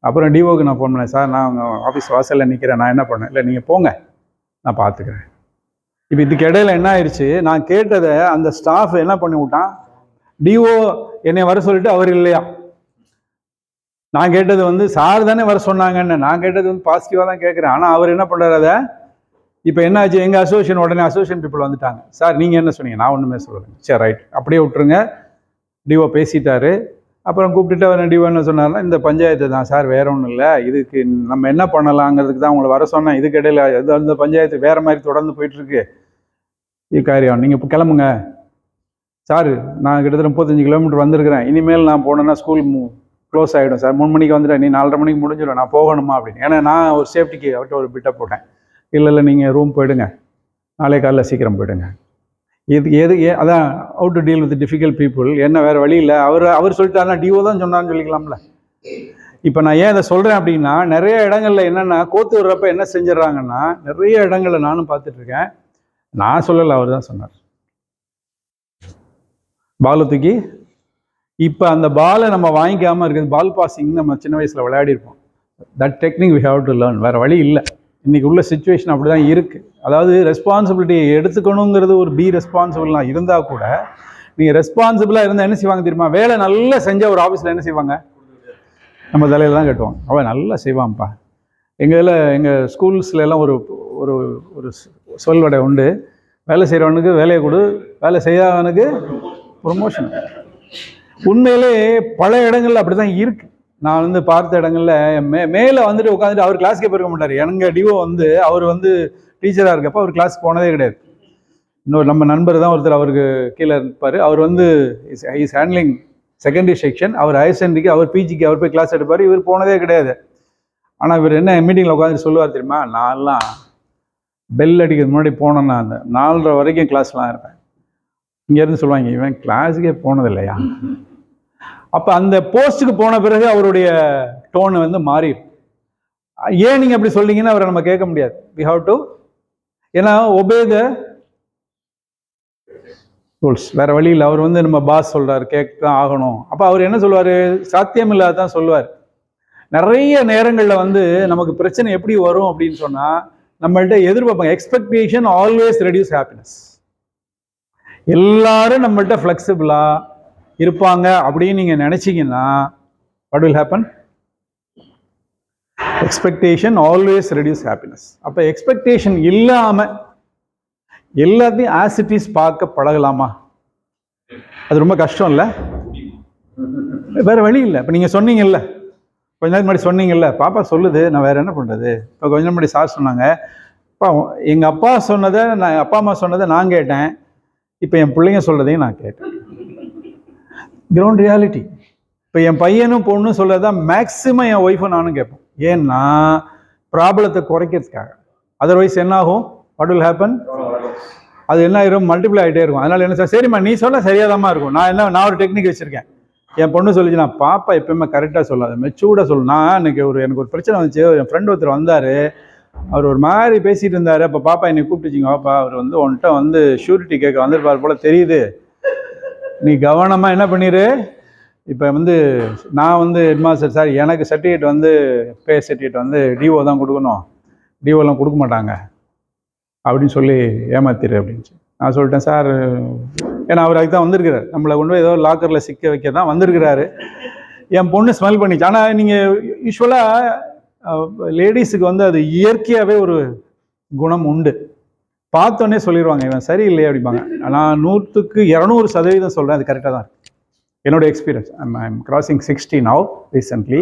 [SPEAKER 3] அப்புறம் டிஓக்கு நான் ஃபோன் பண்ணேன், சார் நான் உங்கள் ஆஃபீஸ் வாசலில் நிற்கிறேன், நான் என்ன பண்ணேன், இல்லை நீங்கள் போங்க நான் பார்த்துக்கிறேன். இப்போ இதுக்கு இடையில என்ன ஆயிடுச்சு, நான் கேட்டதை அந்த ஸ்டாஃப் என்ன பண்ணி விட்டான், டிஓ என்னை வர சொல்லிட்டு அவர் இல்லையா. நான் கேட்டது வந்து சார் தானே வர சொன்னாங்கன்னு, நான் கேட்டது வந்து பாசிட்டிவாக தான் கேட்குறேன். ஆனால் அவர் என்ன பண்ணுறாரு அதை. இப்போ என்ன ஆச்சு, எங்கள் அசோசியேஷன் உடனே அசோசியேஷன் பீப்புள் வந்துட்டாங்க. சார் நீங்கள் என்ன சொன்னீங்க, நான் ஒன்றுமே சொல்லுங்கள். சரி ரைட் அப்படியே விட்டுருங்க, டிஓ பேசிட்டாரு. அப்புறம் கூப்பிட்டுட்டு அவர் டிஓ என்ன சொன்னார்னா, இந்த பஞ்சாயத்து தான் சார், வேற ஒன்றும் இல்லை, இதுக்கு நம்ம என்ன பண்ணலாங்கிறதுக்கு தான் உங்களை வர சொன்னேன். இதுக்கு இடையில அந்த பஞ்சாயத்து வேறு மாதிரி தொடர்ந்து போயிட்டுருக்கு, இது காரியம் நீங்கள் இப்போ கிளம்புங்க. சார் நான் கிட்டத்தட்ட 35 கிலோமீட்டர் வந்திருக்கிறேன், இனிமேல் நான் போனேன்னா ஸ்கூல் க்ளோஸ் ஆகிடும் சார், 3 மணிக்கு வந்துட்டேன், நீ 4:30 மணிக்கு முடிஞ்சிடும், நான் போகணுமா அப்படின்னு. ஏன்னா நான் ஒரு சேஃப்டிக்கு அவர்கிட்ட ஒரு பிட்டப் போட்டேன். இல்லை நீங்கள் ரூம் போயிடுங்க, நாளை காலையில் சீக்கிரம் போயிடுங்க. அதான் how to deal with difficult people. என்ன வேறு வழி இல்லை, அவர் சொல்லிட்டாருன்னா டிஓ தான் சொன்னான்னு சொல்லிக்கலாம்ல. இப்போ நான் ஏன் இதை சொல்கிறேன் அப்படின்னா, நிறைய இடங்களில் என்னென்னா கோத்து வர்றப்ப என்ன செஞ்சிடறாங்கன்னா, நிறைய இடங்களில் நானும் பார்த்துட்ருக்கேன், நான் சொல்லலை அவர் தான் சொன்னார், பாலை தூக்கி. இப்போ அந்த பாலை நம்ம வாங்கிக்காமல் இருக்குது, பால் பாசிங் நம்ம சின்ன வயசில் விளையாடிருப்போம். That technique we have to learn, வேறு வழி இல்லை. இன்றைக்கி உள்ள சுச்சுவேஷன் அப்படி தான் இருக்குது. அதாவது ரெஸ்பான்சிபிலிட்டியை எடுத்துக்கணுங்கிறது ஒரு ரெஸ்பான்சிபிள்லாம் இருந்தால் கூட, நீங்கள் ரெஸ்பான்சிபிளாக இருந்தால் என்ன செய்வாங்க தெரியுமா, வேலை நல்லா செஞ்ச ஒரு ஆஃபீஸில் என்ன செய்வாங்க, நம்ம தலையில் தான் கட்டுவாங்க, அவன் நல்லா செய்வான்ப்பா. எங்கள் ஸ்கூல்ஸ்ல எல்லாம் ஒரு ஒரு ஒரு சொல்வடை உண்டு, வேலை செய்கிறவனுக்கு வேலையை கொடு, வேலை செய்யாதவனுக்கு ப்ரொமோஷன். உண்மையிலே பல இடங்கள்ல அப்படி தான் இருக்குது. நான் வந்து பார்த்த இடங்கள்ல மேலே வந்துட்டு உட்காந்துட்டு அவர் கிளாஸ்க்கே போயிருக்க மாட்டார். எங்கள் டிஓ வந்து அவர் வந்து டீச்சராக இருக்கப்போ அவர் கிளாஸ் போனதே கிடையாது. இன்னொரு நம்ம நண்பர் தான் ஒருத்தர் அவருக்கு கீழே இருப்பார், அவர் வந்து இஸ் ஹேண்ட்லிங் செகண்டரி செக்ஷன், அவர் ஹையர் செகண்டரிக்கு அவர் பிஜிக்கு அவர் போய் கிளாஸ் எடுப்பார், இவர் போனதே கிடையாது. ஆனால் இவர் என்ன மீட்டிங்கில் உட்காந்துட்டு சொல்லுவார் தெரியுமா, நான்லாம் பெல் அடிக்கிறது முன்னாடி போனேன்னா அந்த 4:30 வரைக்கும் கிளாஸ்லாம் இருப்பேன். இங்கேருந்து சொல்லுவாங்க, இவன் கிளாஸுக்கே போனதில்லையா. அப்போ அந்த போஸ்ட்டுக்கு போன பிறகு அவருடைய டோன் வந்து மாறிடும். ஏன் நீங்கள் அப்படி சொல்றீங்கன்னு அவரை நம்ம கேட்க முடியாது. வி ஹாவ் டு, ஏன்னா ஒபே த ரூல்ஸ், வேற வழி இல்லை. அவர் வந்து நம்ம பாஸ் சொல்றாரு, கேட்க தான் ஆகணும். அப்போ அவர் என்ன சொல்லுவார், சாத்தியம் இல்லாதான் சொல்லுவார். நிறைய நேரங்களில் வந்து நமக்கு பிரச்சனை எப்படி வரும் அப்படின்னு சொன்னால், நம்மள்ட்ட எதிர்பார்ப்பாங்க, எக்ஸ்பெக்டேஷன் ஆல்வேஸ் ரெடியூஸ் ஹாப்பினஸ். எல்லாரும் நம்மள்ட்ட ஃப்ளெக்சிபிளா இருப்பாங்க அப்படின்னு நீங்க நினைச்சீங்கன்னா, what will happen? Expectation always reduce happiness. அப்ப எக்ஸ்பெக்டேஷன் இல்லாம எல்லாத்தையும் ஆஸ் இட் இஸ் பார்க்க பழகலாமா? அது ரொம்ப கஷ்டம் இல்லை, வேற வழி இல்லை. இப்போ நீங்க சொன்னீங்கல்ல, கொஞ்ச நேரம் முன்னாடி சொன்னீங்கல்ல, பாப்பா சொல்லுது, நான் வேற என்ன பண்றது. இப்போ கொஞ்ச நேரம் முன்னாடி சார் சொன்னாங்க, எங்க அப்பா சொன்னதை அப்பா அம்மா சொன்னதை நான் கேட்டேன், இப்போ என் பிள்ளைங்க சொல்றதையும் நான் கேட்டேன். Ground reality. இப்போ என் பையனும் பொண்ணும் சொல்றதான் மேக்சிமம் என் ஒய்ஃபும் நானும் கேட்போம். ஏன்னா ப்ராப்ளத்தை குறைக்கிறதுக்காக. அதர்வைஸ் என்ன ஆகும், வாட் வில் ஹேப்பன், அது என்ன ஆயிரும், மல்டிப்ளை ஆகிட்டே இருக்கும். அதனால என்ன சார், சரிம்மா நீ சொல்ல சரியாதாம்மா இருக்கும். நான் ஒரு டெக்னிக் வச்சிருக்கேன். என் பொண்ணு சொல்லிச்சு, நான் பாப்பா எப்பயுமே கரெக்டாக சொல்லாது, மெச்சூர்டாக சொல்லணும். நான் இன்னைக்கு எனக்கு ஒரு பிரச்சனை வந்துச்சு, என் ஃப்ரெண்ட் ஒருத்தர் வந்தார், அவர் ஒரு மாதிரி பேசிட்டு இருந்தார். அப்போ பாப்பா என்னை கூப்பிட்டுச்சிங்க, பாப்பா அவர் வந்து உன்கிட்ட வந்து ஷூரிட்டி கேட்க வந்திருப்பார் போல தெரியுது, நீ கவனமாக என்ன பண்ணிடு. இப்போ வந்து நான் வந்து ஹெட்மாஸ்டர் சார், எனக்கு சர்டிஃபிகேட் வந்து பே சர்டிஃபிகேட் வந்து டிஓ தான் கொடுக்கணும், டிஓலாம் கொடுக்க மாட்டாங்க அப்படின்னு சொல்லி ஏமாத்திரு அப்படின்ச்சு. நான் சொல்லிட்டேன் சார், ஏன்னா அவர் அதுக்கு தான் வந்திருக்கிறார், நம்மளை கொண்டு போய் ஏதோ லாக்கரில் சிக்க வைக்க தான் வந்திருக்கிறாரு. என் பொண்ணு ஸ்மெல் பண்ணிச்சு. ஆனால் நீங்கள் யூஸ்வலாக லேடிஸுக்கு வந்து அது இயற்கையாகவே ஒரு குணம் உண்டு, பார்த்தோன்னே சொல்லிடுவாங்க இவன் சரியில்லையே அப்படிம்பாங்க. நான் 100க்கு 200% சொல்கிறேன், அது கரெக்டாக தான் இருக்குது. என்னோட experience, I'm crossing 60 now recently.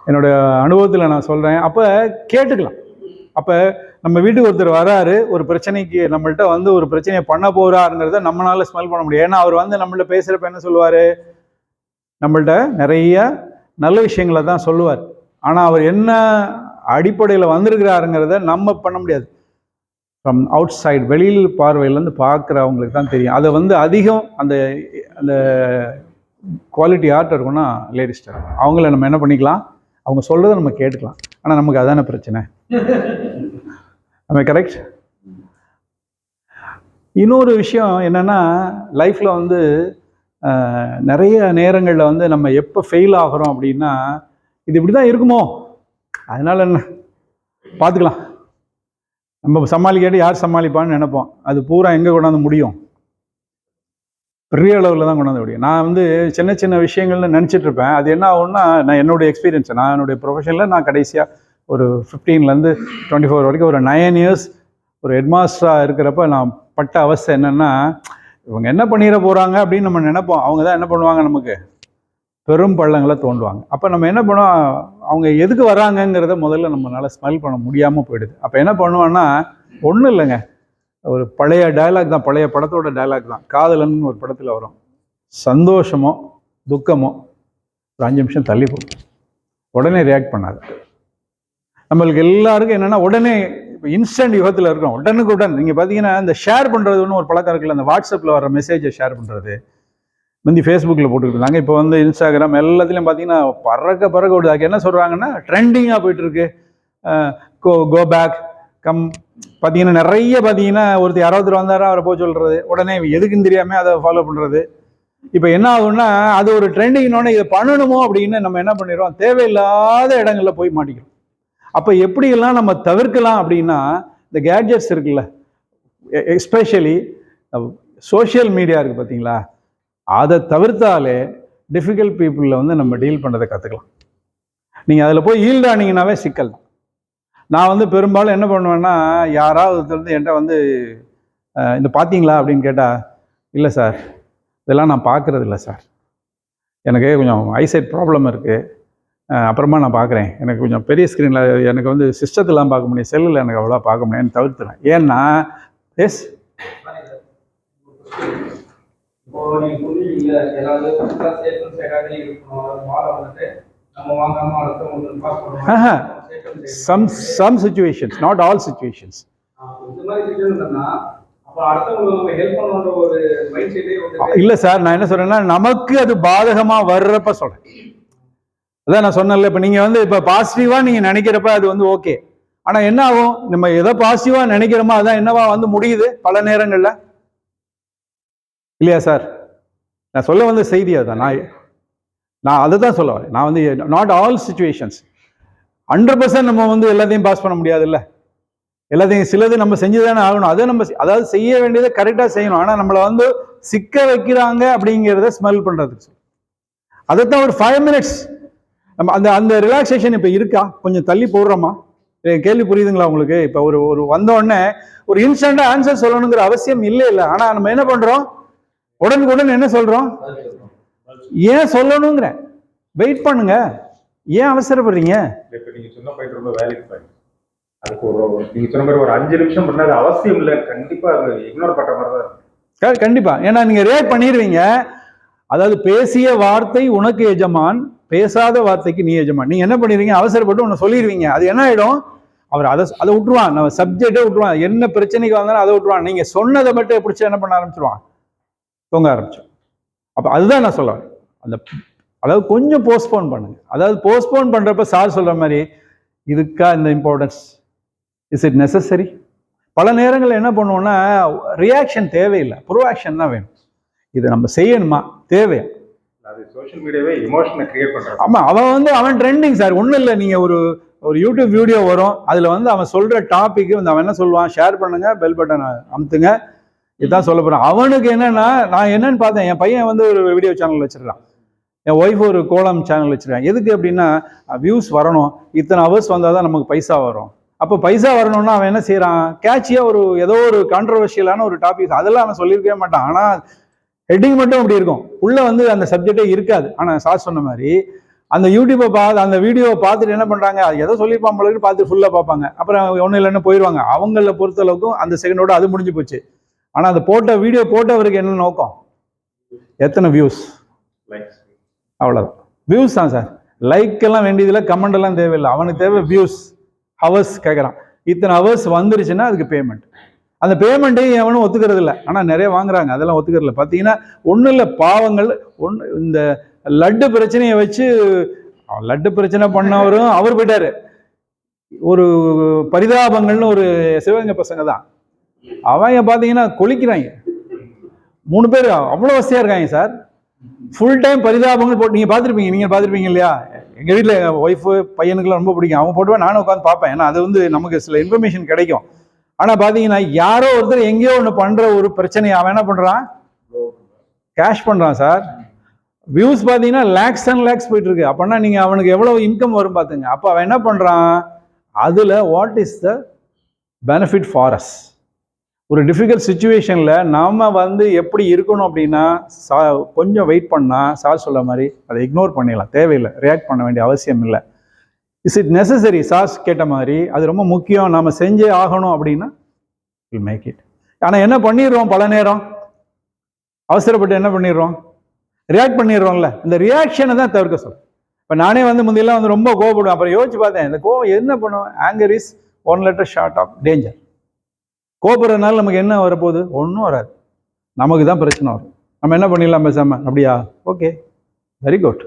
[SPEAKER 3] என்னோட அனுபவத்தில் நான் சொல்கிறேன். அப்போ கேட்டுக்கலாம். அப்போ நம்ம வீட்டுக்கு ஒருத்தர் வராரு, ஒரு பிரச்சனைக்கு நம்மள்ட்ட வந்து ஒரு பிரச்சனையை பண்ண போகிறாருங்கிறத நம்மளால ஸ்மெல் பண்ண முடியும். ஏன்னா அவர் வந்து நம்மள்ட்ட பேசுகிறப்ப என்ன சொல்லுவார், நம்மள்ட்ட நிறைய நல்ல விஷயங்களை தான் சொல்லுவார். ஆனால் அவர் என்ன அடிப்படையில் வந்திருக்கிறாருங்கிறத நம்ம பண்ண முடியாது. ஃப்ரம் அவுட் சைடு, வெளியில் பார்வையிலேருந்து பார்க்குறவங்களுக்கு தான் தெரியும். அதை வந்து அதிகம் அந்த அந்த குவாலிட்டி ஆர்ட் இருக்குன்னா லேடி ஸ்டார். அவங்கள நம்ம என்ன பண்ணிக்கலாம், அவங்க சொல்கிறத நம்ம கேட்டுக்கலாம். ஆனால் நமக்கு அதான பிரச்சனை. கரெக்ட். இன்னொரு விஷயம் என்னென்னா, லைஃப்பில் வந்து நிறைய நேரங்களில் வந்து நம்ம எப்போ ஃபெயில் ஆகிறோம் அப்படின்னா, இது இப்படி தான் இருக்குமோ, அதனால் என்ன பார்த்துக்கலாம், நம்ம சமாளிக்காட்டி யார் சமாளிப்பான்னு நினைப்போம். அது பூரா எங்கே கொண்டாந்து முடியும், பெரிய அளவில் தான் கொண்டாந்து முடியும். நான் வந்து சின்ன சின்ன விஷயங்கள்னு நினச்சிட்டு இருப்பேன். அது என்ன ஆகும்னா, நான் என்னுடைய எக்ஸ்பீரியன்ஸ், நான் என்னுடைய ப்ரொஃபஷனில் நான் கடைசியாக ஒரு 15லேருந்து 24 வரைக்கும் ஒரு 9 இயர்ஸ் ஒரு ஹெட்மாஸ்டராக இருக்கிறப்ப நான் பட்ட அவஸ்தை என்னென்னா, இவங்க என்ன பண்ணிட போகிறாங்க அப்படின்னு நம்ம நினைப்போம். அவங்க தான் என்ன பண்ணுவாங்க, நமக்கு பெரும் பள்ளங்களை தோண்டுவாங்க. அப்போ நம்ம என்ன பண்ணுவோம், அவங்க எதுக்கு வராங்கங்கிறத முதல்ல நம்மளால் ஸ்மெல் பண்ண முடியாமல் போயிடுது. அப்போ என்ன பண்ணுவோன்னா, ஒன்றும் இல்லைங்க, ஒரு பழைய டயலாக் தான், பழைய படத்தோட டயலாக் தான். காதலன் ஒரு படத்தில் வரும், சந்தோஷமோ துக்கமோ ஒரு 5 நிமிஷம் தள்ளி போகும், உடனே ரியாக்ட் பண்ணாது. நம்மளுக்கு எல்லாருக்கும் என்னென்னா, உடனே இப்போ இன்ஸ்டன்ட் யுகத்தில் இருக்கிறோம், உடனுக்குடன். நீங்கள் பார்த்தீங்கன்னா, இந்த ஷேர் பண்ணுறதுன்னு ஒரு பழக்கம் இருக்குல்ல, அந்த வாட்ஸ்அப்பில் வர மெசேஜை ஷேர் பண்ணுறது. முந்தி ஃபேஸ்புக்கில் போட்டுக்கிட்டு இருந்தாங்க, இப்போ வந்து இன்ஸ்டாகிராம் எல்லாத்துலேயும் பார்த்தீங்கன்னா பறக்க விடுது. அதுக்கு என்ன சொல்கிறாங்கன்னா, ட்ரெண்டிங்காக போயிட்டுருக்கு, கோ பேக் கம். பார்த்தீங்கன்னா நிறைய பார்த்தீங்கன்னா, ஒருத்தர் யாராவது வந்தாரா அவரை போய் சொல்கிறது, உடனே எதுக்குன்னு தெரியாமல் அதை ஃபாலோ பண்ணுறது. இப்போ என்ன ஆகும்னா, அது ஒரு ட்ரெண்டிங்னோடனே இதை பண்ணணுமோ அப்படின்னு நம்ம என்ன பண்ணிடுறோம், தேவையில்லாத இடங்களில் போய் மாட்டிக்கிறோம். அப்போ எப்படியெல்லாம் நம்ம தவிர்க்கலாம் அப்படின்னா, இந்த கேட்ஜெட்ஸ் இருக்குல்ல, எஸ்பெஷலி சோஷியல் மீடியா இருக்குது பார்த்தீங்களா, அதை தவிர்த்தாலே டிஃபிகல்ட் பீப்புளில் வந்து நம்ம டீல் பண்ணுறதை கற்றுக்கலாம். நீங்கள் அதில் போய் ஈல்டானீங்கன்னாவே சிக்கல் தான். நான் வந்து பெரும்பாலும் என்ன பண்ணுவேன்னா, யாராவது வந்து என்கிட்ட வந்து இந்த பார்த்தீங்களா அப்படின்னு கேட்டால், இல்லை சார் இதெல்லாம் நான் பார்க்குறது இல்லை சார், எனக்கு கொஞ்சம் ஐசைட் ப்ராப்ளம் இருக்குது, அப்புறமா நான் பார்க்குறேன், எனக்கு கொஞ்சம் பெரிய ஸ்க்ரீனில் எனக்கு வந்து சிஸ்டத்திலாம் பார்க்க முடியும், செல்லில் எனக்கு அவ்வளோ பார்க்க முடியும்னு தவிர்த்துறேன். ஏன்னா as some situations, not all situations. இல்லை சார், நான் என்ன சொல்றேன்னா, நமக்கு அது பாதகமாக வர்றப்ப சொல்கிறேன். அதான் நான் சொன்னேன்ல, இப்போ நீங்கள் வந்து இப்போ பாசிட்டிவாக நீங்கள் நினைக்கிறப்ப அது வந்து ஓகே. ஆனால் என்ன ஆகும், நம்ம எதை பாசிட்டிவாக நினைக்கிறோமோ அதான் என்னவா வந்து முடியுது பல நேரங்களில், இல்லையா சார்? நான் சொல்ல வந்த செய்தி அதுதான். நான் அதை தான் சொல்ல வரேன். நான் வந்து நாட் ஆல் சிச்சுவேஷன்ஸ் 100% நம்ம வந்து எல்லாத்தையும் பாஸ் பண்ண முடியாது இல்லை, எல்லாத்தையும் சிலது நம்ம செஞ்சு தானே ஆகணும். அதை நம்ம அதாவது செய்ய வேண்டியதை கரெக்டாக செய்யணும். ஆனால் நம்மளை வந்து சிக்க வைக்கிறாங்க அப்படிங்கிறத ஸ்மெல் பண்ணுறதுக்கு அதைத்தான் ஒரு 5 minutes நம்ம அந்த ரிலாக்ஸேஷன் இப்போ இருக்கா, கொஞ்சம் தள்ளி போடுறோமா? கேள்வி புரியுதுங்களா உங்களுக்கு? இப்போ ஒரு வந்தோடனே ஒரு இன்ஸ்டன்டாக ஆன்சர் சொல்லணுங்கிற அவசியம் இல்லை. ஆனால் நம்ம என்ன பண்ணுறோம், உடனுக்குடன் என்ன சொல்கிறோம், ஏன் சொல்லணுங்கிற வெயிட் பண்ணுங்க, ஏன் அவசரப்படுறீங்க?
[SPEAKER 5] இப்போ நீங்கள் சொன்ன பாயிண்ட் ரொம்ப வேலிட் பாயிண்ட். அதுக்கு நீங்கள் சொன்ன மாதிரி ஒரு 5 நிமிஷம் பண்ணாது அவசியம் இல்லை, கண்டிப்பாக அது இக்னோர் பண்ணுற மாதிரி தான் இருக்கும்.
[SPEAKER 3] கண்டிப்பாக. ஏன்னா நீங்கள் ரியாக்ட் பண்ணிடுவீங்க. அதாவது பேசிய வார்த்தை உனக்கு எஜமான், பேசாத வார்த்தைக்கு நீ எஜமான். நீங்கள் என்ன பண்ணிடுவீங்க, அவசரப்பட்டு ஒன்று சொல்லிடுவீங்க. அது என்ன ஆகிடும், அவர் அதை விட்டுருவான், நம்ம சப்ஜெக்டே விட்டுருவான், என்ன பிரச்சனைக்கு வந்தாலும் அதை விட்டுருவான். நீங்கள் சொன்னதை மட்டும் பிடிச்சி என்ன பண்ண ஆரம்பிச்சிருவான், தூங்க ஆரம்பிச்சோம். அப்போ அதுதான் நான் சொல்லுவேன். அதாவது கொஞ்சம் போஸ்ட்போன் பண்ணுங்க. அதாவது போஸ்ட்போன் பண்ணுறப்ப சார் சொல்கிற மாதிரி, இதுக்கா இந்த இம்பார்ட்டன்ஸ், இஸ் இட் நெசசரி? பல நேரங்களில் என்ன பண்ணுவோம்னா, ரியாக்ஷன் தேவையில்லை, ப்ரோஆக்ஷன் தான் வேணும். இதை நம்ம செய்யணுமா, தேவையா?
[SPEAKER 5] அது சோஷியல் மீடியாவே எமோஷனை கிரியேட் பண்ணுறான்.
[SPEAKER 3] ஆமாம், அவன் ட்ரெண்டிங் சார். ஒன்றும் இல்லை, நீங்கள் ஒரு யூடியூப் வீடியோ வரும், அதில் வந்து அவன் சொல்கிற டாபிக் வந்து அவன் என்ன சொல்லுவான், ஷேர் பண்ணுங்க, பெல் பட்டனை அமுத்துங்க, இதுதான் சொல்ல போகிறேன். அவனுக்கு என்னென்னா, நான் என்னன்னு பார்த்தேன், என் பையன் வந்து ஒரு வீடியோ சேனல் வச்சிருக்கான், என் ஒய்ஃப் ஒரு கோலம் சேனல் வச்சுருக்காங்க. எதுக்கு அப்படின்னா, வியூஸ் வரணும், இத்தனை ஹவர்ஸ் வந்தால் தான் நமக்கு பைசா வரும். அப்போ பைசா வரணும்னா அவன் என்ன செய்கிறான், கேட்சியாக ஏதோ ஒரு கான்ட்ரவர்ஷியலான ஒரு டாபிக், அதெல்லாம் அவன் சொல்லியிருக்கவே மாட்டான். ஆனால் ஹெட்டிங் மட்டும் அப்படி இருக்கும், உள்ளே வந்து அந்த சப்ஜெக்டே இருக்காது. ஆனால் சார் சொன்ன மாதிரி அந்த யூடியூப்பை அந்த வீடியோவை பார்த்துட்டு என்ன பண்ணுறாங்க, அது எதோ சொல்லியிருப்பான் போல பார்த்து ஃபுல்லாக பார்ப்பாங்க, அப்புறம் ஒன்றும் இல்லைன்னு போயிடுவாங்க. அவங்கள பொறுத்தளவுக்கும் அந்த செகண்டோட அது முடிஞ்சு போச்சு. ஆனால் அந்த வீடியோ போட்டவருக்கு என்ன நோக்கம், எத்தனை வியூஸ், அவ்வளோதான். வியூஸ் தான் சார். லைக் எல்லாம் வேண்டியதில்லை, கமெண்ட் எல்லாம் தேவையில்லை, அவனுக்கு தேவை வியூஸ், ஹவர்ஸ் கேட்குறான். இத்தனை ஹவர்ஸ் வந்துருச்சுன்னா அதுக்கு பேமெண்ட். அந்த பேமெண்ட்டையும் எவனும் ஒத்துக்கிறது இல்லை. ஆனால் நிறைய வாங்குறாங்க, அதெல்லாம் ஒத்துக்கிறது இல்லை. பார்த்தீங்கன்னா ஒன்றும் இல்லை, பாவங்கள் ஒன்று. இந்த லட்டு பிரச்சனையை வச்சு லட்டு பிரச்சனை பண்ணவரும் அவர் போயிட்டாரு. ஒரு பரிதாபங்கள்னு ஒரு சிவகங்கை பசங்க தான், அவங்க பார்த்தீங்கன்னா கொலிக்கிறாங்க. 3 பேர் அவ்வளோ வசதியாக இருக்காங்க சார். ஃபுல் டைம் பரிதாபங்கள் போட்டு நீங்கள் பார்த்துருப்பீங்க இல்லையா? எங்கள் வீட்டில் எங்கள் ஒய்ஃபு பையனுக்குலாம் ரொம்ப பிடிக்கும். அவங்க போட்டுவேன், நானும் உட்காந்து பார்ப்பேன். ஏன்னா அது வந்து நமக்கு சில இன்ஃபர்மேஷன் கிடைக்கும். ஆனால் பார்த்தீங்கன்னா யாரோ ஒருத்தர் எங்கேயோ ஒன்று பண்ணுற ஒரு பிரச்சனையை அவன் என்ன பண்ணுறான், கேஷ் பண்ணுறான் சார். வியூஸ் பார்த்தீங்கன்னா லேக்ஸ் அண்ட் லேக்ஸ் போயிட்டு இருக்கு. அப்படின்னா நீங்கள் அவனுக்கு எவ்வளோ இன்கம் வரும் பார்த்துங்க. அப்போ அவன் என்ன பண்ணுறான், அதில் what is the benefit for us? ஒரு டிஃபிகல்ட் சுச்சுவேஷனில் நாம் வந்து எப்படி இருக்கணும் அப்படின்னா, கொஞ்சம் வெயிட் பண்ணால் சார் சொல்ல மாதிரி அதை இக்னோர் பண்ணிடலாம், தேவையில்லை, ரியாக்ட் பண்ண வேண்டிய அவசியம் இல்லை. Is it necessary? சார்ஸ் கேட்ட மாதிரி அது ரொம்ப முக்கியம், நாம் செஞ்சே ஆகணும் அப்படின்னா வில் மேக் இட். ஆனால் என்ன பண்ணிடுறோம், பல நேரம் அவசரப்பட்டு என்ன பண்ணிடுறோம், ரியாக்ட் பண்ணிடுறோம்ல. இந்த ரியாக்ஷனை தான் தவிர்க்க சொல்ல. இப்போ நானே வந்து முந்தையெல்லாம் வந்து ரொம்ப கோவப்படுவேன். அப்புறம் யோசிச்சு பார்த்தேன், இந்த கோவம் என்ன பண்ணும்? Anger is 1 letter short of danger. கோபுறதுனால நமக்கு என்ன வரப்போகுது? ஒன்றும் வராது, நமக்கு தான் பிரச்சனை வரும். நம்ம என்ன பண்ணிடலாம் பேசாமல், அப்படியா, ஓகே, வெரி குட்.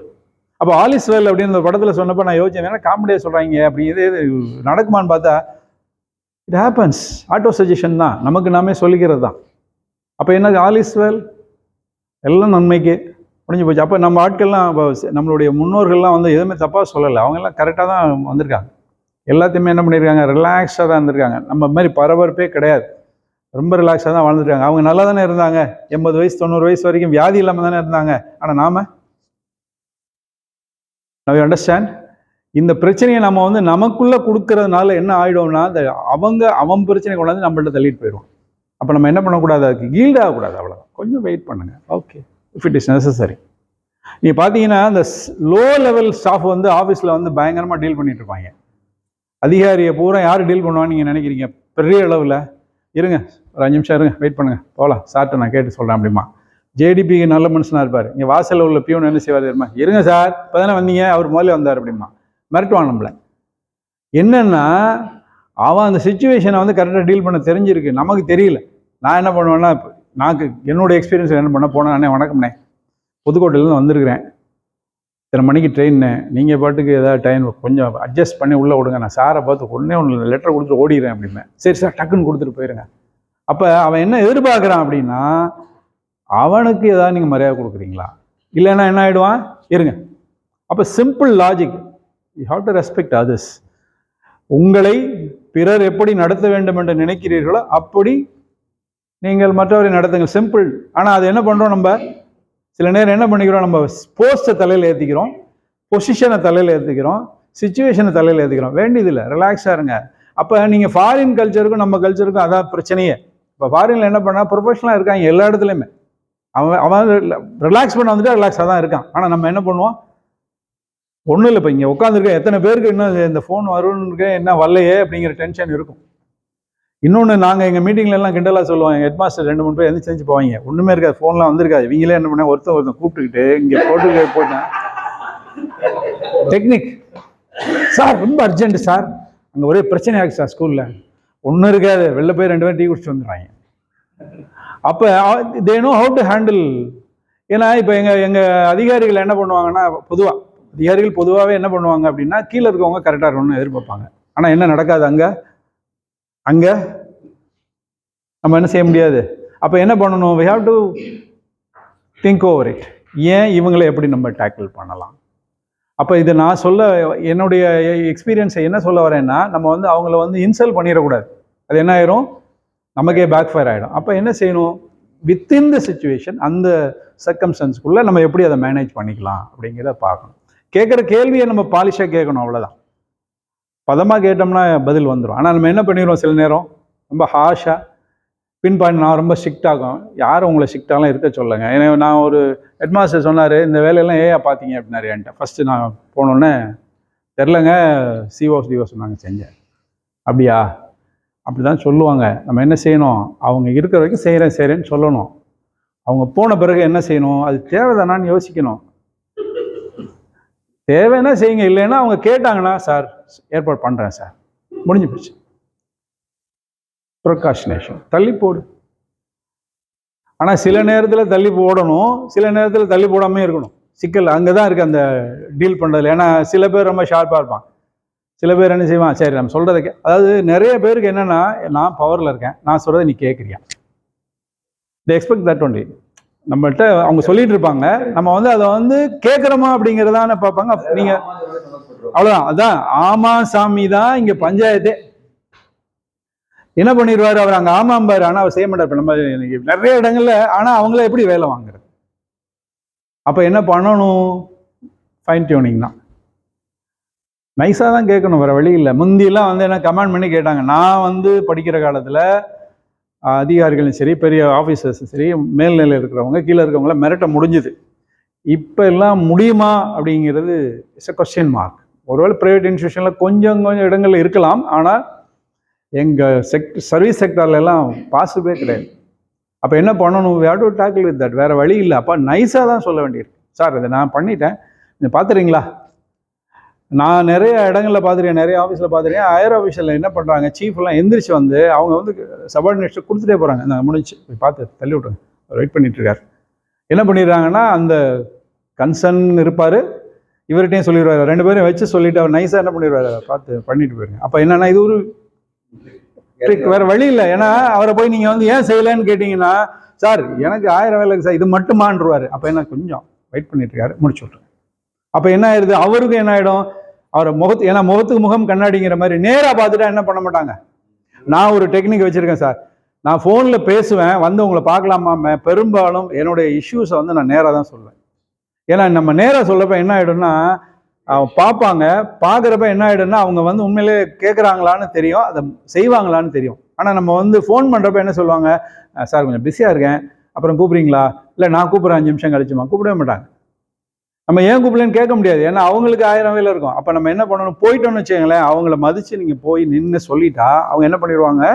[SPEAKER 3] அப்போ ஆல் இஸ் வெல் அப்படின்னு இந்த படத்தில் சொன்னப்போ நான் யோசிச்சேன், ஏன்னா காமெடியாக சொல்கிறாங்க அப்படி இது நடக்குமான்னு பார்த்தா இட் ஹேப்பன்ஸ். ஆட்டோ சஜஷன் தான், நமக்கு நாமே சொல்லிக்கிறது தான். அப்போ என்ன, ஆல் இஸ் வெல், எல்லாம் நன்மைக்கு முடிஞ்சு போச்சு. அப்போ நம்ம ஆட்கள்லாம், நம்மளுடைய முன்னோர்கள்லாம் வந்து எதுவுமே தப்பாக சொல்லலை, அவங்கெல்லாம் கரெக்டாக தான் வந்திருக்காங்க. எல்லாத்தையுமே என்ன பண்ணியிருக்காங்க, ரிலாக்ஸாக தான் இருந்திருக்காங்க. நம்ம மாதிரி பரபரப்பே கிடையாது, ரொம்ப ரிலாக்ஸாக தான் வாழ்ந்துருக்காங்க. அவங்க நல்லா தானே இருந்தாங்க, 80 வயசு 90 வயசு வரைக்கும் வியாதி இல்லாமல் தானே இருந்தாங்க. ஆனால் நாம் யூ அண்டர்ஸ்டாண்ட், இந்த பிரச்சனையை நம்ம வந்து நமக்குள்ளே கொடுக்கறதுனால என்ன ஆகிடும்னா, அவன் பிரச்சனை கொண்டாந்து நம்மள்ட்ட தள்ளிட்டு போயிடுவோம். அப்போ நம்ம என்ன பண்ணக்கூடாது, அதுக்கு ஈல்ட் ஆகக்கூடாது, அவ்வளோதான். கொஞ்சம் வெயிட் பண்ணுங்க, okay, if it is necessary. நீங்கள் பார்த்தீங்கன்னா இந்த லோ லெவல் ஸ்டாஃப் வந்து ஆஃபீஸில் வந்து பயங்கரமாக டீல் பண்ணிட்டு இருப்பாங்க. அதிகாரியை பூரா யார் டீல் பண்ணுவான்னு நீங்கள் நினைக்கிறீங்க? பெரிய அளவில் இருங்க, ஒரு 5 நிமிஷம் இருங்க, வெயிட் பண்ணுங்கள், போகலாம், சார்ட்ட நான் கேட்டு சொல்கிறேன் அப்படிமா. ஜேடிபிக்கு நல்ல மனுஷனாக இருப்பார். இங்கே வாசலில் உள்ள பியூன் என்ன செய்வார் தெரியுமா, இருங்க சார், இப்போ தானே வந்தீங்க, அவர் முதல்ல வந்தார் அப்படிமா, மிரட்டுவான் நம்மளை. என்னென்னா அவன் அந்த சுச்சுவேஷனை வந்து கரெக்டாக டீல் பண்ண தெரிஞ்சிருக்கு, நமக்கு தெரியல. நான் என்ன பண்ணுவேன்னா, நான் என்னோடய எக்ஸ்பீரியன்ஸ் என்ன பண்ண போனேன், அண்ணே வணக்கம்ண்ணே, புதுக்கோட்டையிலேருந்து வந்திருக்கிறேன், இத்தனை மணிக்கு ட்ரெயின்னு, நீங்கள் பாட்டுக்கு ஏதாவது டைம் கொஞ்சம் அட்ஜஸ்ட் பண்ணி உள்ளே விடுங்க, நான் சாரை பார்த்து ஒன்று லெட்டர் கொடுத்துட்டு ஓடிடுறேன் அப்படிமே. சரி சார், டக்குன்னு கொடுத்துட்டு போயிருங்க. அப்போ அவன் என்ன எதிர்பார்க்குறான் அப்படின்னா, அவனுக்கு ஏதாவது நீங்கள் மரியாதை கொடுக்குறீங்களா, இல்லைன்னா என்ன ஆகிடுவான், இருங்க. அப்போ simple logic, you have to respect others. உங்களை பிறர் எப்படி நடத்த வேண்டும் என்று நினைக்கிறீர்களோ அப்படி நீங்கள் மற்றவரை நடத்துங்கள், சிம்பிள். ஆனால் அது என்ன பண்ணுறோம், நம்ம சில நேரம் என்ன பண்ணிக்கிறோம், நம்ம போஸ்ட்டை தலையில் ஏற்றிக்கிறோம், பொசிஷனை தலையில் ஏற்றிக்கிறோம், சுச்சுவேஷனை தலையில் ஏற்றிக்கிறோம். வேண்டியதில்லை, ரிலாக்ஸாக இருங்க. அப்போ நீங்கள் ஃபாரின் கல்ச்சருக்கும் நம்ம கல்ச்சருக்கும் அதான் பிரச்சனையே. இப்போ ஃபாரினில் என்ன பண்ணால் ப்ரொஃபஷனலாக இருக்காங்க எல்லா இடத்துலையுமே, அவன் ரிலாக்ஸ் பண்ண வந்துட்டு ரிலாக்ஸாக தான் இருக்கான். ஆனால் நம்ம என்ன பண்ணுவோம், ஒன்றும் இல்லை, இப்போ இங்கே உட்காந்துருக்கேன், எத்தனை பேருக்கு இன்னும் இந்த ஃபோன் வரும்னு என்ன வரலையே அப்படிங்கிற டென்ஷன் இருக்கும். இன்னொன்று, நாங்கள் எங்கள் மீட்டிங்லாம் கிண்டலாக சொல்லுவோம், எங்கள் ஹெட்மாஸ்டர் 2-3 பேர் எந்த செஞ்சு போவாங்க, ஒன்றுமே இருக்காது, ஃபோன்லாம் வந்திருக்காது. இவங்களே என்ன பண்ண, ஒருத்தன் கூப்பிட்டுக்கிட்டு இங்கே போட்டேன் டெக்னிக், சார் ரொம்ப அர்ஜென்ட் சார், அங்கே ஒரே பிரச்சனை ஆகுது சார் ஸ்கூலில், ஒன்றும் இருக்காது, வெளில போய் 2 பேரும் டீ குடிச்சிட்டு வந்துடுவாங்க. அப்போ they know how to handle. ஏன்னா இப்போ எங்கள் அதிகாரிகள் என்ன பண்ணுவாங்கன்னா, அதிகாரிகள் பொதுவாகவே என்ன பண்ணுவாங்க அப்படின்னா, கீழே இருக்கவங்க கரெக்டாக இருக்கணும்னு எதிர்பார்ப்பாங்க. ஆனால் என்ன நடக்காது, அங்கே நம்ம என்ன செய்ய முடியாது. அப்போ என்ன பண்ணணும், we have to think over it. ஏன் இவங்களை எப்படி நம்ம டேக்கிள் பண்ணலாம். அப்போ இதை நான் என்னுடைய எக்ஸ்பீரியன்ஸை என்ன சொல்ல வரேன்னா, நம்ம வந்து அவங்கள வந்து இன்சல்ட் பண்ணிடக்கூடாது. அது என்ன ஆயிரும், நமக்கே பேக் ஃபயர் ஆகிடும். அப்போ என்ன செய்யணும், வித்தின் த சிச்சுவேஷன், அந்த சர்க்கம்ஸ்டன்ஸ்க்குள்ளே நம்ம எப்படி அதை மேனேஜ் பண்ணிக்கலாம் அப்படிங்கிறத பார்க்கணும். கேட்குற கேள்வியை நம்ம பாலிஷாக கேட்கணும், அவ்வளோதான். பதமாக கேட்டோம்னா பதில் வந்துடும். ஆனால் நம்ம என்ன பண்ணிடுவோம், சில நேரம் ரொம்ப ஹாஷாக பின் பாயிண்ட், நான் ரொம்ப ஸ்ட்ரிக்டாகும். யாரும் உங்களை ஸ்ட்ரிக்டாலாம் இருக்க சொல்லுங்க. ஏன்னா நான் ஒரு ஹெட்மாஸ்டர் சொன்னார், இந்த வேலையெல்லாம் ஏன் பார்த்தீங்க அப்படின்னாரு என்கிட்ட. ஃபஸ்ட்டு நான் போனோடனே, தெரிலங்க, சிஓ சொன்னாங்க, செஞ்சேன். அப்படியா, அப்படி தான் சொல்லுவாங்க. நம்ம என்ன செய்யணும், அவங்க இருக்கிற வரைக்கும் செய்கிறேன்னு சொல்லணும். அவங்க போன பிறகு என்ன செய்யணும், அது தேவைதானான்னு யோசிக்கணும். தேவைன்னா செய்யுங்க, இல்லைன்னா அவங்க கேட்டாங்கன்னா, சார் ஏற்பாடு பண்ணுறேன் சார், முடிஞ்சு போச்சு. ப்ரொகாஷினேஷன், தள்ளி போடு. ஆனால் சில நேரத்தில் தள்ளி போடணும், சில நேரத்தில் தள்ளி போடாமே இருக்கணும். சிக்கல் அங்கே தான் இருக்குது அந்த டீல் பண்ணுறதுல. ஏன்னா சில பேர் ரொம்ப ஷார்ப்பாக இருப்பான், சில பேர் என்ன செய்வான், சரி நம்ம சொல்கிறத அதாவது நிறைய பேருக்கு என்னென்னா, நான் பவரில் இருக்கேன், நான் சொல்கிறத நீ கேட்குறியா, they expect that only. நம்மள்கிட்ட அவங்க சொல்லிட்டு இருப்பாங்க, நம்ம வந்து அதை வந்து கேட்குறோமா அப்படிங்கிறதான பார்ப்பாங்க. நீங்கள் அவ்வளோதான், அதான் ஆமா சாமி தான் இங்கே பஞ்சாயத்தே. என்ன பண்ணிடுவார் அவர் அங்கே ஆமாம்பார், ஆனால் அவர் செய்ய மாட்டார். நம்ம நிறைய இடங்கள்ல ஆனால் அவங்கள எப்படி வேலை வாங்குறது? அப்போ என்ன பண்ணணும்? ஃபைன் டியூனிங் தான், நைஸாக தான் கேட்கணும், வேறு வழி இல்லை. முந்தியெல்லாம் வந்து என்ன கமெண்ட் பண்ணி கேட்டாங்க. நான் வந்து படிக்கிற காலத்தில் அதிகாரிகளும் சரி, பெரிய ஆஃபீஸர்ஸும் சரி, மேல்நிலையில் இருக்கிறவங்க கீழே இருக்கிறவங்கள மிரட்ட முடிஞ்சுது. இப்போ எல்லாம் முடியுமா அப்படிங்கிறது இட்ஸ் எ கொஸ்டின் மார்க். ஒருவேளை ப்ரைவேட் இன்ஸ்டியூஷனில் கொஞ்சம் கொஞ்சம் இடங்கள்ல இருக்கலாம், ஆனால் எங்கள் சர்வீஸ் செக்டர்ல எல்லாம் பாசிபிளே கிடையாது. அப்போ என்ன பண்ணணும்? we have to tackle with that. வேறு வழி இல்லை. அப்போ நைஸாக தான் சொல்ல வேண்டியிருக்கு. சார் இதை நான் பண்ணிட்டேன், நீங்கள் பார்த்துறீங்களா? நான் நிறைய இடங்களில் பார்த்துருக்கேன், நிறைய ஆஃபீஸில் பார்த்துருக்கேன். ஹையர் ஆஃபீஸில் என்ன பண்ணுறாங்க, சீஃப்லாம் எந்திரிச்சு வந்து அவங்க வந்து சபார்டினேட்ஸ் கொடுத்துட்டே போகிறாங்க. நான் முடிஞ்சு போய் பார்த்து தள்ளி விட்ருங்க, வெயிட் பண்ணிட்டுருக்காரு. என்ன பண்ணிடுறாங்கன்னா, அந்த கன்சர்ன் இருப்பார், இவர்கிட்டையும் சொல்லிடுவார், ரெண்டு பேரும் வச்சு சொல்லிவிட்டு அவர் நைஸாக என்ன பண்ணிடுவார், பார்த்து பண்ணிட்டு போயிருங்க. அப்போ என்னென்னா இது ஒரு வேறு வழி இல்லை. ஏன்னா அவரை போய் நீங்கள் வந்து ஏன் செய்யலைன்னு கேட்டிங்கன்னா, சார் எனக்கு 1000 வேலை சார், இது மட்டுமான்றுவார். அப்போ என்ன கொஞ்சம் வெயிட் பண்ணிட்டுருக்காரு, முடிச்சு விட்ருங்க. அப்போ என்ன ஆயிடுது, அவருக்கு என்ன ஆகிடும், அவரை ஏன்னா முகத்துக்கு முகம் கண்ணாடிங்கிற மாதிரி நேராக பார்த்துட்டா என்ன பண்ண மாட்டாங்க. நான் ஒரு டெக்னிக் வச்சுருக்கேன் சார், நான் ஃபோனில் பேசுவேன், வந்து உங்களை பார்க்கலாமா, பெரும்பாலும் என்னுடைய இஷ்யூஸை வந்து நான் நேராக தான் சொல்லுவேன். ஏன்னா நம்ம நேராக சொல்லப்போ என்ன ஆகிடும்னா, பார்ப்பாங்க, பார்க்குறப்ப என்ன ஆகிடும்னா அவங்க வந்து உண்மையிலே கேட்குறாங்களான்னு தெரியும், அதை செய்வாங்களான்னு தெரியும். ஆனால் நம்ம வந்து ஃபோன் பண்ணுறப்ப என்ன சொல்லுவாங்க, சார் கொஞ்சம் பிஸியாக இருக்கேன், அப்புறம் கூப்பிட்றீங்களா, இல்லை நான் கூப்பிட்றேன் 5 நிமிஷம் கழிச்சுமா, கூப்பிடவே மாட்டாங்க. நம்ம ஏன் கூப்பிடலன்னு கேட்க முடியாது, ஏன்னா அவங்களுக்கு 1000 வேலை இருக்கும். அப்போ நம்ம என்ன பண்ணணும், போயிட்டோன்னு வச்சுக்கோங்களேன், அவங்கள மதித்து நீங்கள் போய் நின்று சொல்லிட்டா அவங்க என்ன பண்ணிடுவாங்க,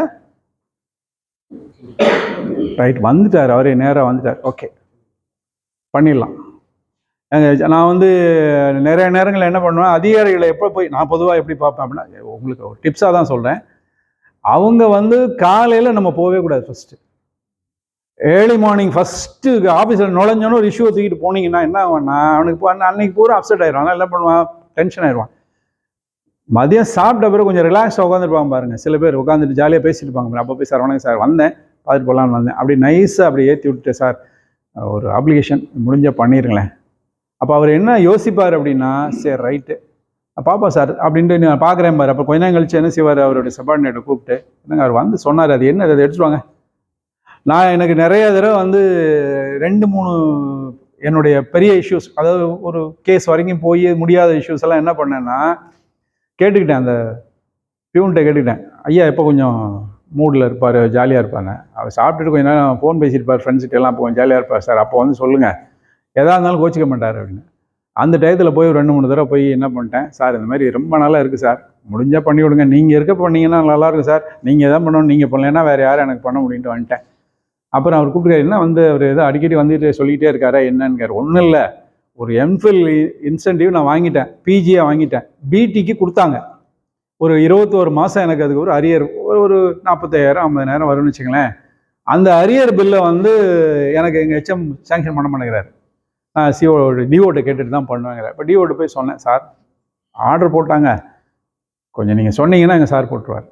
[SPEAKER 3] ரைட் வந்துட்டார், அவரே நேராக வந்துட்டார், ஓகே பண்ணிடலாம். நான் வந்து நிறைய நேரங்களில் என்ன பண்ணுவேன், அதிகாரிகளை எப்போ போய் நான் பொதுவாக எப்படி பார்ப்பேன் அப்படின்னா, உங்களுக்கு ஒரு டிப்ஸாக தான் சொல்கிறேன். அவங்க வந்து காலையில் நம்ம போகவே கூடாது. ஃபஸ்ட்டு ஏர்லி மார்னிங் ஃபஸ்ட்டு ஆஃபீஸில் நுழைஞ்சோன்னு ஒரு இஷ்யூவை தூக்கிட்டு போனீங்கன்னா என்ன ஆகும்னா, அவனுக்கு அன்னைக்கு பூரா அப்செட் ஆயிடுவான். அதனால் என்ன பண்ணுவான், டென்ஷன் ஆயிடுவான். மதியம் சாப்பிட்ட பிறகு கொஞ்சம் ரிலாக்ஸாக உட்காந்துருப்பாங்க பாருங்கள், சில பேர் உட்காந்துட்டு ஜாலியாக பேசிட்டு இருப்பாங்க. அப்போ போய் சார் வணக்கம் சார், வந்தேன் பார்த்துட்டு போகலான்னு வந்தேன், அப்படி நைஸாக அப்படி ஏற்றி விட்டுட்டு, சார் ஒரு அப்ளிகேஷன் முடிஞ்சால் பண்ணிடுங்களேன். அப்போ அவர் என்ன யோசிப்பார் அப்படின்னா, சரி ரைட்டு பாப்பா சார் அப்படின்ட்டு நான் பார்க்குறேன் பாரு. அப்போ கொஞ்ச நேரம் கழிச்சு என்ன செய்வார், அவருடைய சபார்டினேட்டை கூப்பிட்டு, என்னங்க அவர் வந்து சொன்னார், அது என்ன, அதை எடுத்துருவாங்க. நான் எனக்கு நிறைய தடவை வந்து 2-3 என்னுடைய பெரிய இஷ்யூஸ், அதாவது ஒரு கேஸ் வரைக்கும் போய் முடியாத இஷ்யூஸ் எல்லாம் என்ன பண்ணேன்னா, கேட்டுக்கிட்டேன், அந்த பியூன்கிட்ட கேட்டுக்கிட்டேன், ஐயா எப்போ கொஞ்சம் மூடில் இருப்பார், ஜாலியாக இருப்பாங்க, அவர் சாப்பிட்டுட்டு கொஞ்சம் நேரம் ஃபோன் பேசியிருப்பார் ஃப்ரெண்ட்ஸ்கிட்ட எல்லாம், அப்போ கொஞ்சம் ஜாலியாக இருப்பார் சார், அப்போ வந்து சொல்லுங்கள், எதாக இருந்தாலும் கோச்சிக்க மாட்டார் அப்படின்னு. அந்த டயத்தில் போய் 2-3 தடவை போய் என்ன பண்ணிட்டேன், சார் இந்த மாதிரி ரொம்ப நாளாக இருக்குது சார், முடிஞ்சால் பண்ணி விடுங்க, நீங்கள் இருக்க பண்ணிங்கன்னா நல்லாயிருக்கும் சார், நீங்கள் எதாவது பண்ணணும், நீங்கள் பண்ணலைன்னா வேறு யாரும் எனக்கு பண்ண முடியுன்ட்டு வந்துட்டேன். அப்புறம் அவர் கூப்பிட்டு என்ன வந்து அவர் ஏதோ அடிக்கடி வந்துட்டு சொல்லிகிட்டே இருக்காரா என்னன்னு கேட்க, ஒன்றும் இல்லை, ஒரு எம்ஃபில் இன்சென்டிவ் நான் வாங்கிட்டேன், பிஜியை வாங்கிட்டேன், பிடிக்கு கொடுத்தாங்க, ஒரு 21 மாதம் எனக்கு அதுக்கு ஒரு அரியர் ஒரு 40,000-50,000 வரும்னு வச்சுங்களேன். அந்த அரியர் பில்லை வந்து எனக்கு எங்கள் ஹெச்எம் சேங்ஷன் பண்ண மாட்டேங்கிறாரு. டிஓட்ட கேட்டுட்டு தான் பண்ணுவேங்கிற. இப்போ டிஓட்ட போய் சொன்னேன், சார் ஆர்டர் போட்டாங்க, கொஞ்சம் நீங்கள் சொன்னீங்கன்னா எங்கள் சார் போட்டுருவார்.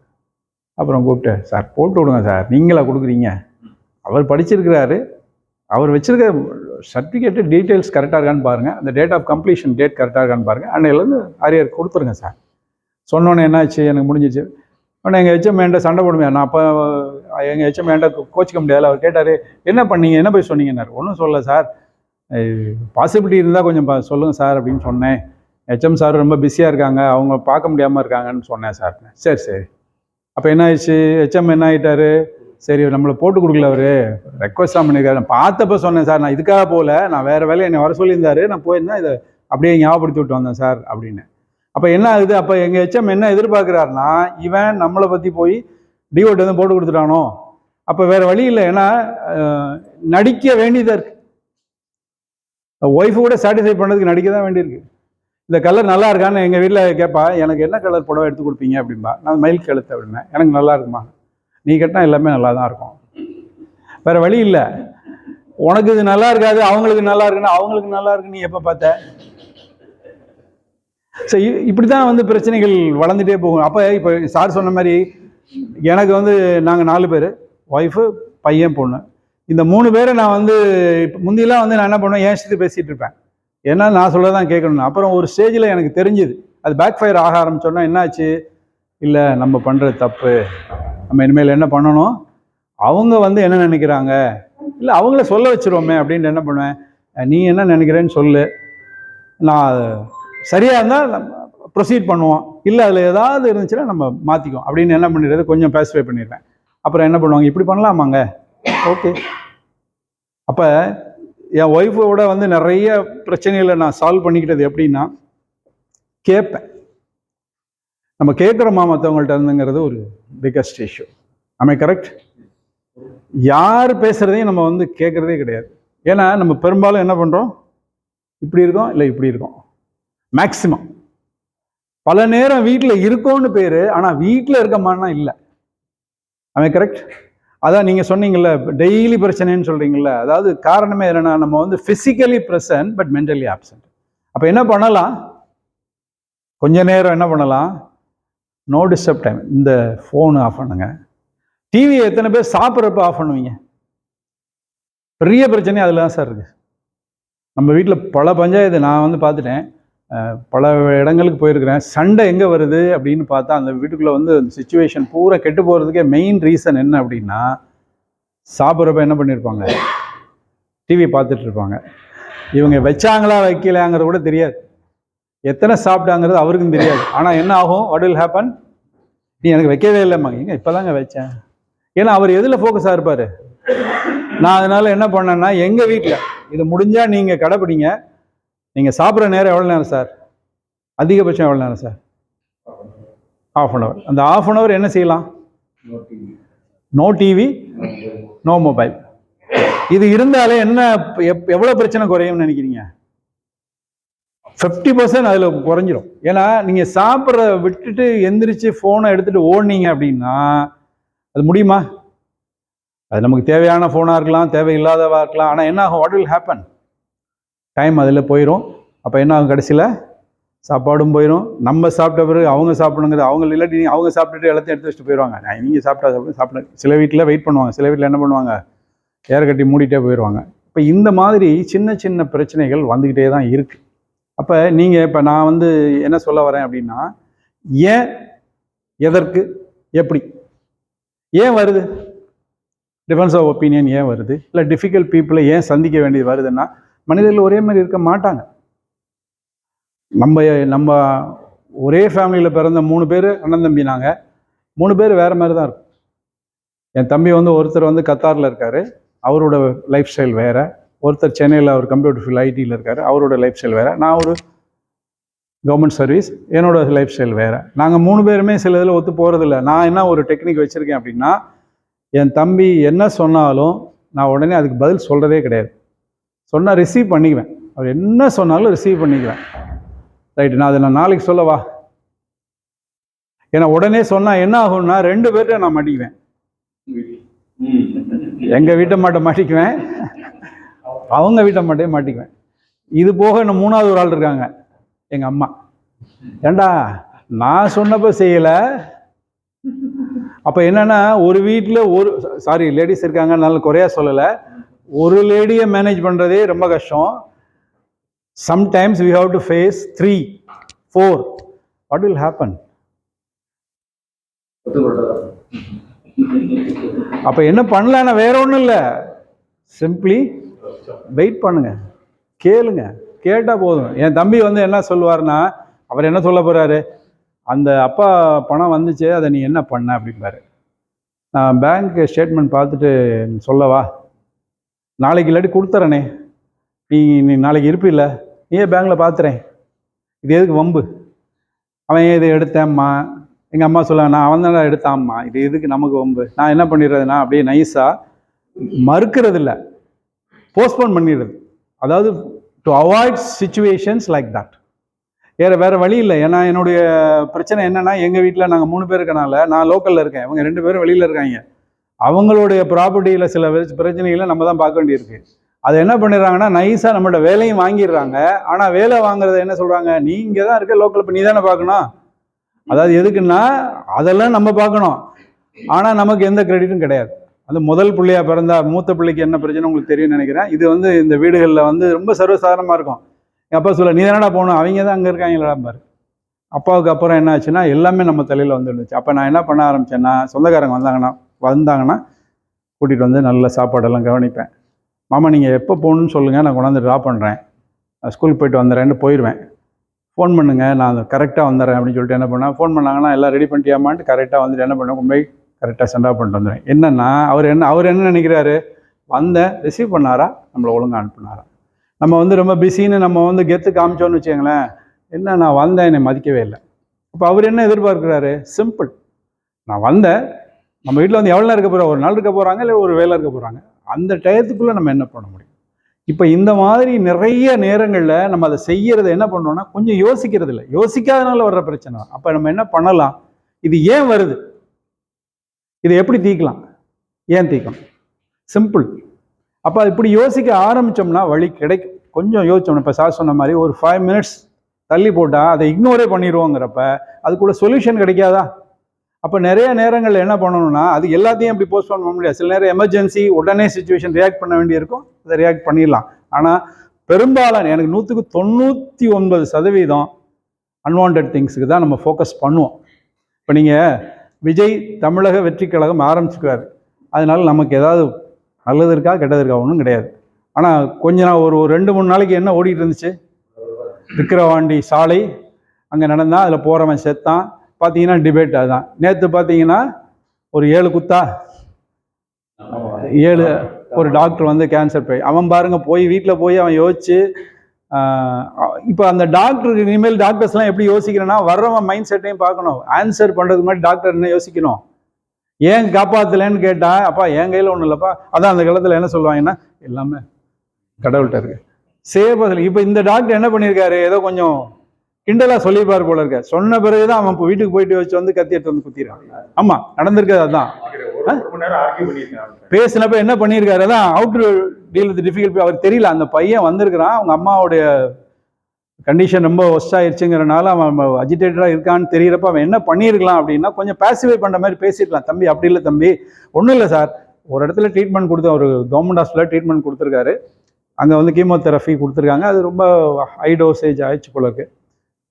[SPEAKER 3] அப்புறம் கூப்பிட்டு, சார் போட்டு விடுங்க சார், நீங்களா கொடுக்குறீங்க, அவர் படிச்சிருக்கிறாரு, அவர் வச்சுருக்க சர்டிஃபிகேட்டு டீட்டெயில்ஸ் கரெக்டாக இருக்கான்னு பாருங்கள், அந்த டேட் ஆஃப் கம்ப்ளீஷன் டேட் கரெக்டாக இருக்கான்னு பாருங்கள், அன்னையிலேருந்து அரியர் கொடுத்துருங்க சார். சொன்னோன்னே என்னாச்சு, எனக்கு முடிஞ்சிச்சு. ஆனால் எங்கள் ஹெச்எம் என்கிட்ட சண்டை போடுமே, நான் அப்போ எங்கள் ஹெச்எம் என்கிட்ட கோச்சிக்க முடியாது. அவர் கேட்டார், என்ன பண்ணீங்க, என்ன போய் சொன்னீங்கன்னாரு. ஒன்றும் சொல்லலை சார், பாசிபிலிட்டி இருந்தால் கொஞ்சம் சொல்லுங்கள் சார் அப்படின்னு சொன்னேன். ஹெச்எம் சார் ரொம்ப பிஸியாக இருக்காங்க, அவங்க பார்க்க முடியாமல் இருக்காங்கன்னு சொன்னேன் சார். சரி சரி. அப்போ என்ன ஆயிடுச்சு, ஹெச்எம் என்ன ஆகிட்டாரு, சரி நம்மளை போட்டு கொடுக்கல, அவர் ரெக்வஸ்ட் தான் பண்ணியிருக்காரு. நான் பார்த்தப்போ சொன்னேன் சார், நான் இதுக்காக போகல, நான் வேறு வேலையை என்னை வர சொல்லியிருந்தாரு, நான் போயிருந்தேன், இதை அப்படியே ஞாபகப்படுத்தி விட்டு வந்தேன் சார் அப்படின்னு. அப்போ என்ன ஆகுது, அப்போ எங்கள் ஹெச்எம் என்ன எதிர்பார்க்குறாருன்னா, இவன் நம்மளை பற்றி போய் டிஓட்டு வந்து போட்டு கொடுத்துட்டானோ. அப்போ வேறு வழி இல்லை, ஏன்னா நடிக்க வேண்டியதாக இருக்குது. ஒய்ஃபு கூட சாட்டிஸ்ஃபை பண்ணுறதுக்கு நடிக்க தான் வேண்டியிருக்கு. இந்த கலர் நல்லா இருக்கான்னு எங்கள் வீட்டில் கேட்பா, எனக்கு என்ன கலர் புடவை எடுத்து கொடுப்பீங்க அப்படின்பா. நான் மயில் கழுத்து அப்படின்னா, எனக்கு நல்லா இருக்குமா. நீ கட்டினா எல்லாமே நல்லா தான் இருக்கும். வேற வழி இல்லை. உனக்கு இது நல்லா இருக்காது, அவங்களுக்கு நல்லா இருக்குன்னா அவங்களுக்கு நல்லா இருக்கு நீ எப்போ பார்த்த? ஸோ இப்படி தான் வந்து பிரச்சனைகள் வளர்ந்துட்டே போகும். அப்போ இப்போ சார் சொன்ன மாதிரி எனக்கு வந்து நாங்கள் 4 பேர், ஒய்ஃபு, பையன், பொண்ணு. இந்த 3 பேரை நான் வந்து இப்போ முந்தியெல்லாம் வந்து நான் என்ன பண்ணுவேன், ஏன் இஷ்டத்துக்கு பேசிகிட்டு இருப்பேன், ஏன்னா நான் சொல்ல தான் கேட்கணும். அப்புறம் ஒரு ஸ்டேஜில் எனக்கு தெரிஞ்சுது அது பேக் ஃபயர் ஆக ஆரம்பிச்சோன்னா என்னாச்சு, இல்லை நம்ம பண்ணுறது தப்பு, நம்ம இனிமேல் என்ன பண்ணணும், அவங்க வந்து என்ன நினைக்கிறாங்க, இல்லை அவங்கள சொல்ல வச்சுருவோமே அப்படின்ட்டு என்ன பண்ணுவேன், நீ என்ன நினைக்கிறேன்னு சொல்லு, நான் சரியாக இருந்தால் ப்ரொசீட் பண்ணுவோம், இல்லை அதில் ஏதாவது இருந்துச்சுன்னா நம்ம மாற்றிக்குவோம் அப்படின்னு என்ன பண்ணிடுறது, கொஞ்சம் பேசிஃபை பண்ணிடுவேன். அப்புறம் என்ன பண்ணுவாங்க, இப்படி பண்ணலாமாங்க, ஓகே. அப்போ என் ஒய்ஃபோட வந்து நிறைய பிரச்சனைகளை நான் சால்வ் பண்ணிக்கிட்டது எப்படின்னா, கேட்பேன். நம்ம கேட்குறோமா மற்றவங்கள்ட்ட இருந்துங்கிறது ஒரு பிக்கஸ்ட் இஷ்யூ. ஆமே கரெக்ட்? யார் பேசுகிறதையும் நம்ம வந்து கேட்குறதே கிடையாது. ஏன்னா நம்ம பெரும்பாலும் என்ன பண்ணுறோம், இப்படி இருக்கோம் இல்லை இப்படி இருக்கோம். மேக்சிமம் பல நேரம் வீட்டில் இருக்கோன்னு பேர், ஆனால் வீட்டில் இருக்கமானா இல்லை. ஆமே கரெக்ட்? அதான் நீங்கள் சொன்னீங்கல்ல, டெய்லி பிரச்சனைன்னு சொல்கிறீங்கல்ல, அதாவது காரணமே என்னென்னா நம்ம வந்து physically present but mentally absent. அப்போ என்ன பண்ணலாம், கொஞ்ச நேரம் என்ன பண்ணலாம், நோ டிஸ்டர்ப் டைம், இந்த ஃபோனு ஆஃப் பண்ணுங்க. டிவியை எத்தனை பேர் சாப்பிட்றப்ப ஆஃப் பண்ணுவீங்க? பெரிய பிரச்சனை அதில் தான் சார் இருக்குது. நம்ம வீட்டில் பல பஞ்சாயத்து நான் வந்து பார்த்துட்டேன், பல இடங்களுக்கு போயிருக்கிறேன். சண்டை எங்கே வருது அப்படின்னு பார்த்தா அந்த வீட்டுக்குள்ளே வந்து அந்த சுச்சுவேஷன் பூரா கெட்டு போகிறதுக்கே மெயின் ரீசன் என்ன அப்படின்னா, சாப்பிட்றப்ப என்ன பண்ணியிருப்பாங்க, டிவி பார்த்துட்டு இருப்பாங்க. இவங்க வச்சாங்களா வைக்கலாங்கிறது கூட தெரியாது, எத்தனை சாப்பிட்டாங்கிறது அவருக்கும் தெரியாது. ஆனால் என்ன ஆகும், வாட் வில் ஹேப்பன், நீ எனக்கு வைக்கவே இல்லைம்மா, எங்க இப்போ தாங்க வச்சேன். ஏன்னா அவர் எதில் ஃபோக்கஸாக இருப்பார். நான் அதனால் என்ன பண்ணேன்னா, எங்கள் வீட்டில் இது முடிஞ்சால் நீங்கள் கடைப்பிடிங்க, நீங்கள் சாப்பிட்ற நேரம் எவ்வளோ நேரம் சார், அதிகபட்சம் எவ்வளோ நேரம் சார், ½ அன் ஹவர். அந்த ½ அன் ஹவர் என்ன செய்யலாம், நோ டிவி, நோ மொபைல். இது இருந்தாலே என்ன எவ்வளோ பிரச்சனை குறையும்னு நினைக்கிறீங்க? 50% அதில் குறைஞ்சிரும். ஏன்னா நீங்கள் சாப்பிட்ற விட்டுட்டு எந்திரிச்சு ஃபோனை எடுத்துகிட்டு ஓடினீங்க அப்படின்னா அது முடியுமா? அது நமக்கு தேவையான ஃபோனாக இருக்கலாம், தேவையில்லாதவா இருக்கலாம். ஆனால் என்ன ஆகும், வாட் வில் ஹேப்பன், டைம் அதில் போயிடும். அப்போ என்ன ஆகும், கடைசியில் சாப்பாடும் போயிடும். நம்ம சாப்பிட்ட பிறகு அவங்க சாப்பிடணுங்கிறது, அவங்க இல்லாட்டி அவங்க சாப்பிட்டுட்டு எல்லாத்தையும் எடுத்து வச்சுட்டு போயிடுவாங்க. நீங்கள் சாப்பிட சில வீட்டில் வெயிட் பண்ணுவாங்க, சில வீட்டில் என்ன பண்ணுவாங்க, ஏற கட்டி மூடிட்டே போயிடுவாங்க. இப்போ இந்த மாதிரி சின்ன சின்ன பிரச்சனைகள் வந்துக்கிட்டே தான் இருக்குது. அப்போ நீங்கள் இப்போ நான் வந்து என்ன சொல்ல வரேன் அப்படின்னா, ஏன், எதற்கு, எப்படி, ஏன் வருது டிஃபரன்ஸ் ஆஃப் ஒப்பீனியன், ஏன் வருது, இல்லை டிஃபிகல்ட் பீப்புளை ஏன் சந்திக்க வேண்டியது வருதுன்னா, மனிதர்கள் ஒரே மாதிரி இருக்க மாட்டாங்க. நம்ம ஒரே ஃபேமிலியில் பிறந்த 3 பேர் அண்ணன் தம்பி, நாங்கள் 3 பேர் வேறு மாதிரி தான் இருக்கும். என் தம்பி வந்து ஒருத்தர் வந்து கத்தாரில் இருக்கார், அவரோட லைஃப் ஸ்டைல் வேறு. ஒருத்தர் சென்னையில் அவர் கம்ப்யூட்டர் ஃபீல்ட் ஐடியில் இருக்கார், அவரோட லைஃப் ஸ்டைல் வேறு. நான் ஒரு கவர்மெண்ட் சர்வீஸ், என்னோட லைஃப் ஸ்டைல் வேறு. நாங்கள் 3 பேருமே சில இதில் ஒத்து போகிறதில்ல. நான் என்ன ஒரு டெக்னிக் வச்சுருக்கேன் அப்படின்னா, என் தம்பி என்ன சொன்னாலும் நான் உடனே அதுக்கு பதில் சொல்கிறதே கிடையாது. சொன்னால் ரிசீவ் பண்ணிக்குவேன், அவர் என்ன சொன்னாலும் ரிசீவ் பண்ணிக்குவேன். ரைட்டு, நான் அதை நாளைக்கு சொல்லவா, ஏன்னா உடனே சொன்னால் என்ன ஆகும்னா 2 பேர்கிட்ட நான் மாட்டிக்குவேன். எங்கள் வீட்டை மட்டும் மாட்டிக்குவேன், அவங்க வீட்டை மட்டும் மாட்டிக்குவேன். இது போக இன்னும் 3வது ஒரு ஆள் இருக்காங்க, எங்கள் அம்மா. ஏண்டா நான் சொன்னப்போ செய்யலை. அப்போ என்னென்னா, ஒரு வீட்டில் சாரி லேடிஸ் இருக்காங்க, நல்ல குறையா சொல்லலை, ஒரு லேடியை மேனேஜ் பண்ணுறதே ரொம்ப கஷ்டம். Sometimes we have to face 3, 4. what will happen? அப்போ என்ன பண்ணலான்னா வேற ஒன்றும் இல்லை, சிம்பிளி வெயிட் பண்ணுங்க, கேளுங்க, கேட்டால் போதும். என் தம்பி வந்து என்ன சொல்லுவார்னா, அவர் என்ன சொல்ல போகிறாரு, அந்த அப்பா பணம் வந்துச்சு, அதை நீ என்ன பண்ண அப்படிம்பாரு. நான் பேங்க் ஸ்டேட்மெண்ட் பார்த்துட்டு சொல்லவா, நாளைக்கு இல்லாட்டி கொடுத்துறனே, நீ நாளைக்கு இருப்பில்ல, நீயே பேங்க்கில் பார்த்துறேன், இது எதுக்கு வம்பு, அவன் ஏன் இதை எடுத்தேம்மா, எங்கள் அம்மா சொல்லுவாங்க, நான் அவன் தானே எடுத்தாம்மா, இது எதுக்கு நமக்கு வம்பு. நான் என்ன பண்ணிடுறதுனா அப்படியே நைஸாக மறுக்கிறது இல்லை, போஸ்ட்போன் பண்ணிடுறது. அதாவது to avoid situations like that. வேறு வழி இல்லை. ஏன்னா என்னுடைய பிரச்சனை என்னென்னா, எங்கள் வீட்டில் நாங்கள் 3 பேர் இருக்கனால, நான் லோக்கலில் இருக்கேன், இவங்க 2 பேரும் வெளியில் இருக்காங்க. அவங்களுடைய ப்ராப்பர்ட்டியில் சில பிரச்சனைகளை நம்ம தான் பார்க்க வேண்டியிருக்கு. அதை என்ன பண்ணிடுறாங்கன்னா நைஸாக நம்மளோட வேலையும் வாங்கிடுறாங்க. ஆனால் வேலை வாங்குறத என்ன சொல்கிறாங்க, நீ இங்கே தான் இருக்க லோக்கல், இப்போ நீ தானே பார்க்கணும். அதாவது எதுக்குன்னா அதெல்லாம் நம்ம பார்க்கணும், ஆனால் நமக்கு எந்த கிரெடிட்டும் கிடையாது. அந்த முதல் பிள்ளையாக பிறந்தா மூத்த பிள்ளைக்கு என்ன பிரச்சனை உங்களுக்கு தெரியும்னு நினைக்கிறேன். இது வந்து இந்த வீடுகளில் வந்து ரொம்ப சர்வசாதாரணமாக இருக்கும். என் அப்பா சொல்ல, நீ தானடா போகணும், அவங்க தான் அங்கே இருக்காங்களா பாரு. அப்பாவுக்கு அப்புறம் என்ன ஆச்சுன்னா எல்லாமே நம்ம தலையில் வந்துருந்துச்சு. அப்போ நான் என்ன பண்ண ஆரம்பித்தேன்னா, சொந்தக்காரங்க வந்தாங்கன்னா கூட்டிகிட்டு வந்து நல்ல சாப்பாடெல்லாம் கவனிப்பேன். மாமா நீங்கள் எப்போ போகணுன்னு சொல்லுங்கள், நான் கொண்டாந்து ட்ராப் பண்ணுறேன், ஸ்கூலுக்கு போயிட்டு வந்துடுறேன்னு போயிடுவேன். ஃபோன் பண்ணுங்கள், நான் கரெக்டாக வந்துடுறேன் அப்படின்னு சொல்லிட்டு என்ன பண்ணேன், ஃபோன் பண்ணாங்கன்னா எல்லாம் ரெடி பண்ணிட்டியாமான்ட்டு கரெக்டாக வந்துட்டு என்ன பண்ணுவேன், கொண்டு போய் கரெக்டாக சென்ட் ஆஃப் பண்ணிட்டு வந்துடுறேன். என்னென்னா அவர் என்ன நினைக்கிறாரு, வந்தேன் ரிசீவ் பண்ணாரா, நம்மளை ஒழுங்காக அனுப்புனாரா. நம்ம வந்து ரொம்ப பிஸின்னு நம்ம வந்து கெத்து காமிச்சோன்னு வச்சுங்களேன், என்ன நான் வந்தேன் என்னை மதிக்கவே இல்லை. அப்போ அவர் என்ன எதிர்பார்க்குறாரு, சிம்பிள், நான் வந்தேன், நம்ம வீட்டில் வந்து எவ்வளோ நேரம் இருக்க போகிறோம், ஒரு நாள் இருக்க போகிறாங்க இல்லை ஒரு வேலை இருக்க போகிறாங்க, அந்த டயத்துக்குள்ளே நம்ம என்ன பண்ண முடியும். இப்போ இந்த மாதிரி நிறைய நேரங்களில் நம்ம அதை செய்யறதை என்ன பண்ணோம்னா கொஞ்சம் யோசிக்கிறது இல்லை, யோசிக்காதனால வர்ற பிரச்சனை. அப்போ நம்ம என்ன பண்ணலாம், இது ஏன் வருது, இதை எப்படி தீர்க்கலாம், ஏன் தீர்க்கணும், சிம்பிள். அப்போ இப்படி யோசிக்க ஆரம்பித்தோம்னா வழி கிடைக்கும். கொஞ்சம் யோசிச்சோம்னா, இப்போ சார் சொன்ன மாதிரி ஒரு 5 மினிட்ஸ் தள்ளி போட்டால் அதை இக்னோரே பண்ணிடுவோங்கிறப்ப அதுக்குள்ள சொல்யூஷன் கிடைக்காதா. அப்போ நிறைய நேரங்களில் என்ன பண்ணணும்னா, அது எல்லாத்தையும் அப்படி போஸ்ட்போன் பண்ண முடியாது. சில நேரம் எமர்ஜென்சி, உடனே சுச்சுவேஷன் ரியாக்ட் பண்ண வேண்டியிருக்கும், அதை ரியாக்ட் பண்ணிடலாம். ஆனால் பெரும்பாலான எனக்கு 99% அன்வான்ட் திங்ஸுக்கு தான் நம்ம ஃபோக்கஸ் பண்ணுவோம். இப்போ நீங்கள் விஜய் தமிழக வெற்றி கழகம் ஆரம்பிச்சுக்குவார், அதனால நமக்கு ஏதாவது நல்லது இருக்கா கெட்டது இருக்கா, ஒன்றும் கிடையாது. ஆனால் கொஞ்ச நாள் ஒரு 2-3 நாளைக்கு என்ன ஓடிட்டு இருந்துச்சு, விக்கிரவாண்டி சாலை அங்கே நடந்தால் அதில் போகிறவன் செத்தான், பார்த்தீங்கன்னா டிபேட். அதுதான் நேற்று பார்த்தீங்கன்னா ஒரு 7 குத்தா 7 ஒரு டாக்டர் வந்து கேன்சர் போய் அவன் பாருங்க போய் வீட்டில் போய் அவன் யோசிச்சு. இப்போ அந்த டாக்டருக்கு இனிமேல் டாக்டர்ஸ்லாம் எப்படி யோசிக்கிறேன்னா, வர்றவன் மைண்ட் செட்டையும் பார்க்கணும். ஆன்சர் பண்ணுறதுக்கு முன்னாடி டாக்டர் என்ன யோசிக்கணும், ஏன் காப்பாற்றலைன்னு கேட்டால், அப்பா என் கையில் ஒன்றும் இல்லைப்பா, அதான் அந்த காலத்தில் என்ன சொல்லுவாங்கன்னா எல்லாமே கடவுள்கிட்ட இருக்கு சேவதில். இப்போ இந்த டாக்டர் என்ன பண்ணியிருக்காரு, ஏதோ கொஞ்சம் கிண்டலா சொல்லிப்பாரு போல இருக்க, சொன்ன பிறகுதான் அவன் வீட்டுக்கு போயிட்டு வச்சு வந்து கத்தி எடுத்து வந்து குத்திடுறான். ஆமா நடந்திருக்காது. அதான் பேசினப்ப என்ன பண்ணியிருக்காரு, அதான் out to deal with difficult. அவர் தெரியல, அந்த பையன் வந்திருக்கிறான், அவங்க அம்மாவுடைய கண்டிஷன் ரொம்ப ஒஸ்ட் ஆயிடுச்சுங்கிறனால அவன் அஜிடேட்டடா இருக்கான்னு தெரியறப்ப அவன் என்ன பண்ணியிருக்கலாம் அப்படின்னா, கொஞ்சம் பேசிஃபை பண்ற மாதிரி பேசிருக்கலாம். தம்பி அப்படி இல்லை தம்பி, ஒன்றும் இல்லை சார், ஒரு இடத்துல ட்ரீட்மெண்ட் கொடுத்து, ஒரு கவர்மெண்ட் ஹாஸ்பிட்டலில் ட்ரீட்மெண்ட் கொடுத்துருக்காரு, அங்கே வந்து கீமோதெரபி கொடுத்துருக்காங்க, அது ரொம்ப ஹை டோசேஜ் ஆயிடுச்சு போல இருக்கு.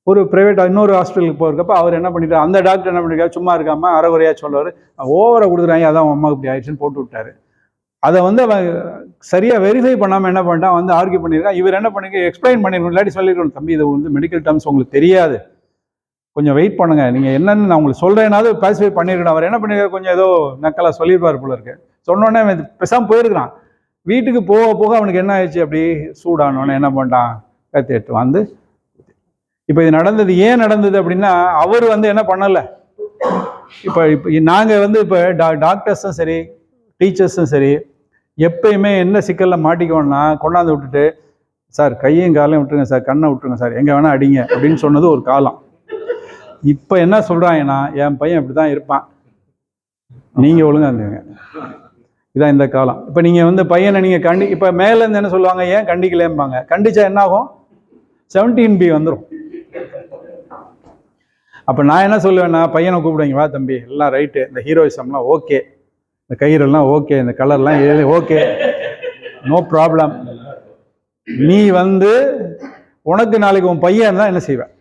[SPEAKER 3] ஒரு ப்ரைவேட் இன்னொரு ஹாஸ்பிட்டலுக்கு போகிறப்ப அவர் என்ன பண்ணிட்டார், அந்த டாக்டர் என்ன பண்ணிருக்காரு, சும்மா இருக்காம அறகுறையாக சொல்லுவார், ஓவராக கொடுக்குறாங்க, அதான் அம்மாவுக்கு இப்படி ஆயிடுச்சுன்னு போட்டு விட்டாரு. அதை வந்து அவன் சரியாக வெரிஃபை பண்ணாமல் என்ன பண்ணிட்டான், வந்து ஆர்கியூ பண்ணியிருக்கான். இவர் என்ன பண்ணிருக்க, எக்ஸ்பிளைன் பண்ணிருக்கணும், இல்லாட்டி சொல்லிருக்கணும், தம்பி இது வந்து மெடிக்கல் டேர்ம்ஸ் உங்களுக்கு தெரியாது, கொஞ்சம் வெயிட் பண்ணுங்க, நீங்கள் என்னன்னு நான் உங்களுக்கு சொல்கிறேன்னாவது பேசிஃபை பண்ணியிருக்கணும். அவர் என்ன பண்ணிருக்காரு, கொஞ்சம் ஏதோ நக்கலாக சொல்லியிருப்பார் போல இருக்கு. சொன்னோடனே பேசாமல் போயிருக்கிறான். வீட்டுக்கு போக போக அவனுக்கு என்ன ஆயிடுச்சு, அப்படி சூடானோன்னு என்ன பண்ணிட்டான், கத்தி எடுத்து வந்து. இப்போ இது நடந்தது ஏன் நடந்தது அப்படின்னா, அவர் வந்து என்ன பண்ணலை. இப்போ நாங்கள் வந்து இப்போ டாக்டர்ஸும் சரி டீச்சர்ஸும் சரி எப்பயுமே என்ன சிக்கலில் மாட்டிக்கோன்னா, கொண்டாந்து விட்டுட்டு சார் கையும் காலையும் விட்டுருங்க சார், கண்ணை விட்டுருங்க சார், எங்கே வேணால் அடிங்க அப்படின்னு சொன்னது ஒரு காலம். இப்போ என்ன சொல்கிறாங்கன்னா, என் பையன் இப்படி தான் இருப்பான், நீங்கள் ஒழுங்காக இருந்துங்க, இதான் இந்த காலம். இப்போ நீங்கள் வந்து பையனை நீங்கள் இப்போ மேலேருந்து என்ன சொல்லுவாங்க, ஏன் கண்டிக்கலேம்பாங்க. கண்டிச்சா என்ன ஆகும், 17B வந்துடும். அப்போ நான் என்ன சொல்லுவேன்னா, பையனை கூப்பிடுவீங்க, வா தம்பி எல்லாம் ரைட்டு, இந்த ஹீரோயிசம்லாம் ஓகே, இந்த கயிறெல்லாம் ஓகே, இந்த கலர்லாம் ஓகே, நோ ப்ராப்ளம். நீ வந்து உனக்கு நாளைக்கு உன் பையன் இருந்தால் என்ன செய்வேன்,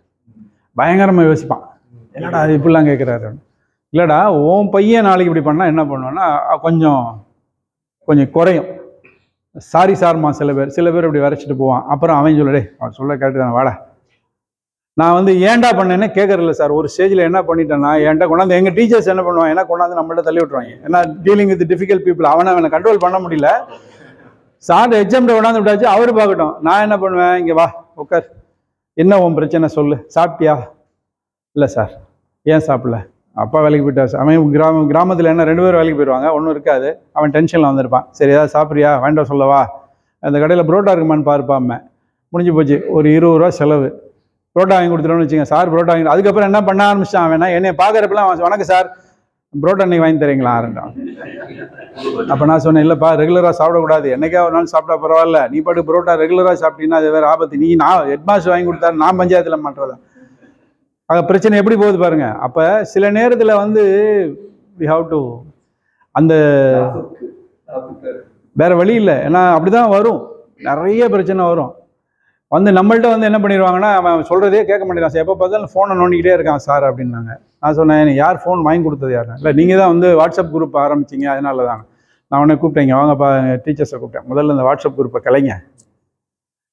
[SPEAKER 3] பயங்கரமாக யோசிப்பான், என்னடா இப்படிலாம் கேட்குறாரு. இல்லைடா உன் பையன் நாளைக்கு இப்படி பண்ணால் என்ன பண்ணுவேன்னா கொஞ்சம் குறையும். சாரி சார்மா சில பேர் இப்படி வரைச்சிட்டு போவான். அப்புறம் அவன் சொல்லடே, அவன் சொல்ல கேட்டு தானே வாடா, நான் வந்து ஏன்டா பண்ணேன்னு கேட்கறதில்ல சார். ஒரு ஸ்டேஜில் என்ன பண்ணிட்டேன்னா, என்கிட்ட கொண்டாந்து எங்கள் டீச்சர்ஸ் என்ன பண்ணுவாங்க, ஏன்னா கொண்டாந்து நம்மள்ட்ட தள்ளி விட்டுருவாங்க, ஏன்னா டீலிங் வித் டிஃபிகல்ட் பீப்புள், அவனை கண்ட்ரோல் பண்ண முடியல. சார் எக்ஸாம்ல கொண்டாந்து விட்டாச்சு, அவர் பார்க்கட்டும். நான் என்ன பண்ணுவேன், இங்கே வா உட்கார், என்ன உன் பிரச்சனை சொல்லு, சாப்பிட்டியா, இல்லை சார், ஏன் சாப்பிடல, அப்பா வேலைக்கு போயிட்டார் சார். அவன் கிராமத்தில் என்ன 2 பேர் வேலைக்கு போயிடுவாங்க, ஒன்றும் இருக்காது, அவன் டென்ஷனில் வந்திருப்பான். சரி ஏதாவது சாப்பிட்றியா, வேண்டாம் சொல்லவா, அந்த கடையில் புரோட்டா இருக்குமான்னு பாருப்பாம்ம, முடிஞ்சு போச்சு, ஒரு 20 ரூபா செலவு. புரோட்டா வாங்கி கொடுத்துட்டோன்னு வச்சுங்க, சார் புரோட்டா வாங்கி. அதுக்கப்புறம் என்ன பண்ண ஆரம்பிச்சான், அவன் என்னை பார்க்குறப்பெல்லாம் வணக்கம் சார், புரோட்டா அன்னைக்கு வாங்கி தரீங்களா ஆரண்டாம். அப்போ நான் சொன்னேன், இல்லைப்பா ரெகுலராக சாப்பிடக்கூடாது, என்னைக்கா ஒரு நாள் சாப்பிட்டா பரவாயில்ல, நீ பாட்டு புரோட்டா ரெகுலராக சாப்பிட்டீங்கன்னா அது வேறு ஆபத்து. நான் ஹெட் மாஸ்டர் வாங்கி கொடுத்தாரு, நான் பஞ்சாயத்தில் பண்ணுறதா. ஆக பிரச்சனை எப்படி போகுது பாருங்க. அப்போ சில நேரத்தில் வந்து வி ஹாவ் டு அந்த வேற வழி இல்லை. ஏன்னா அப்படிதான் வரும், நிறைய பிரச்சனை வரும். வந்து நம்மள்ட்ட வந்து என்ன பண்ணிடுவாங்கன்னா, அவன் சொல்கிறதே கேட்க மாட்டேங்கிறான் சார், எப்போ பார்த்தாலும் ஃபோனை நோண்டிக்கிட்டே இருக்கான் சார் அப்படின்னாங்க. நான் சொன்னேன், யார் ஃபோன் வாங்கி கொடுத்தது யாருன்னா, இல்லை நீங்கள் தான் வந்து வாட்ஸ்அப் குரூப் ஆரம்பிச்சிங்க, அதனால தான். நான் உடனே கூப்பிட்டேங்க, வாங்கப்பா டீச்சர்ஸை கூப்பிட்டேன், முதல்ல இந்த வாட்ஸ்அப் குரூப்பை கலைங்க.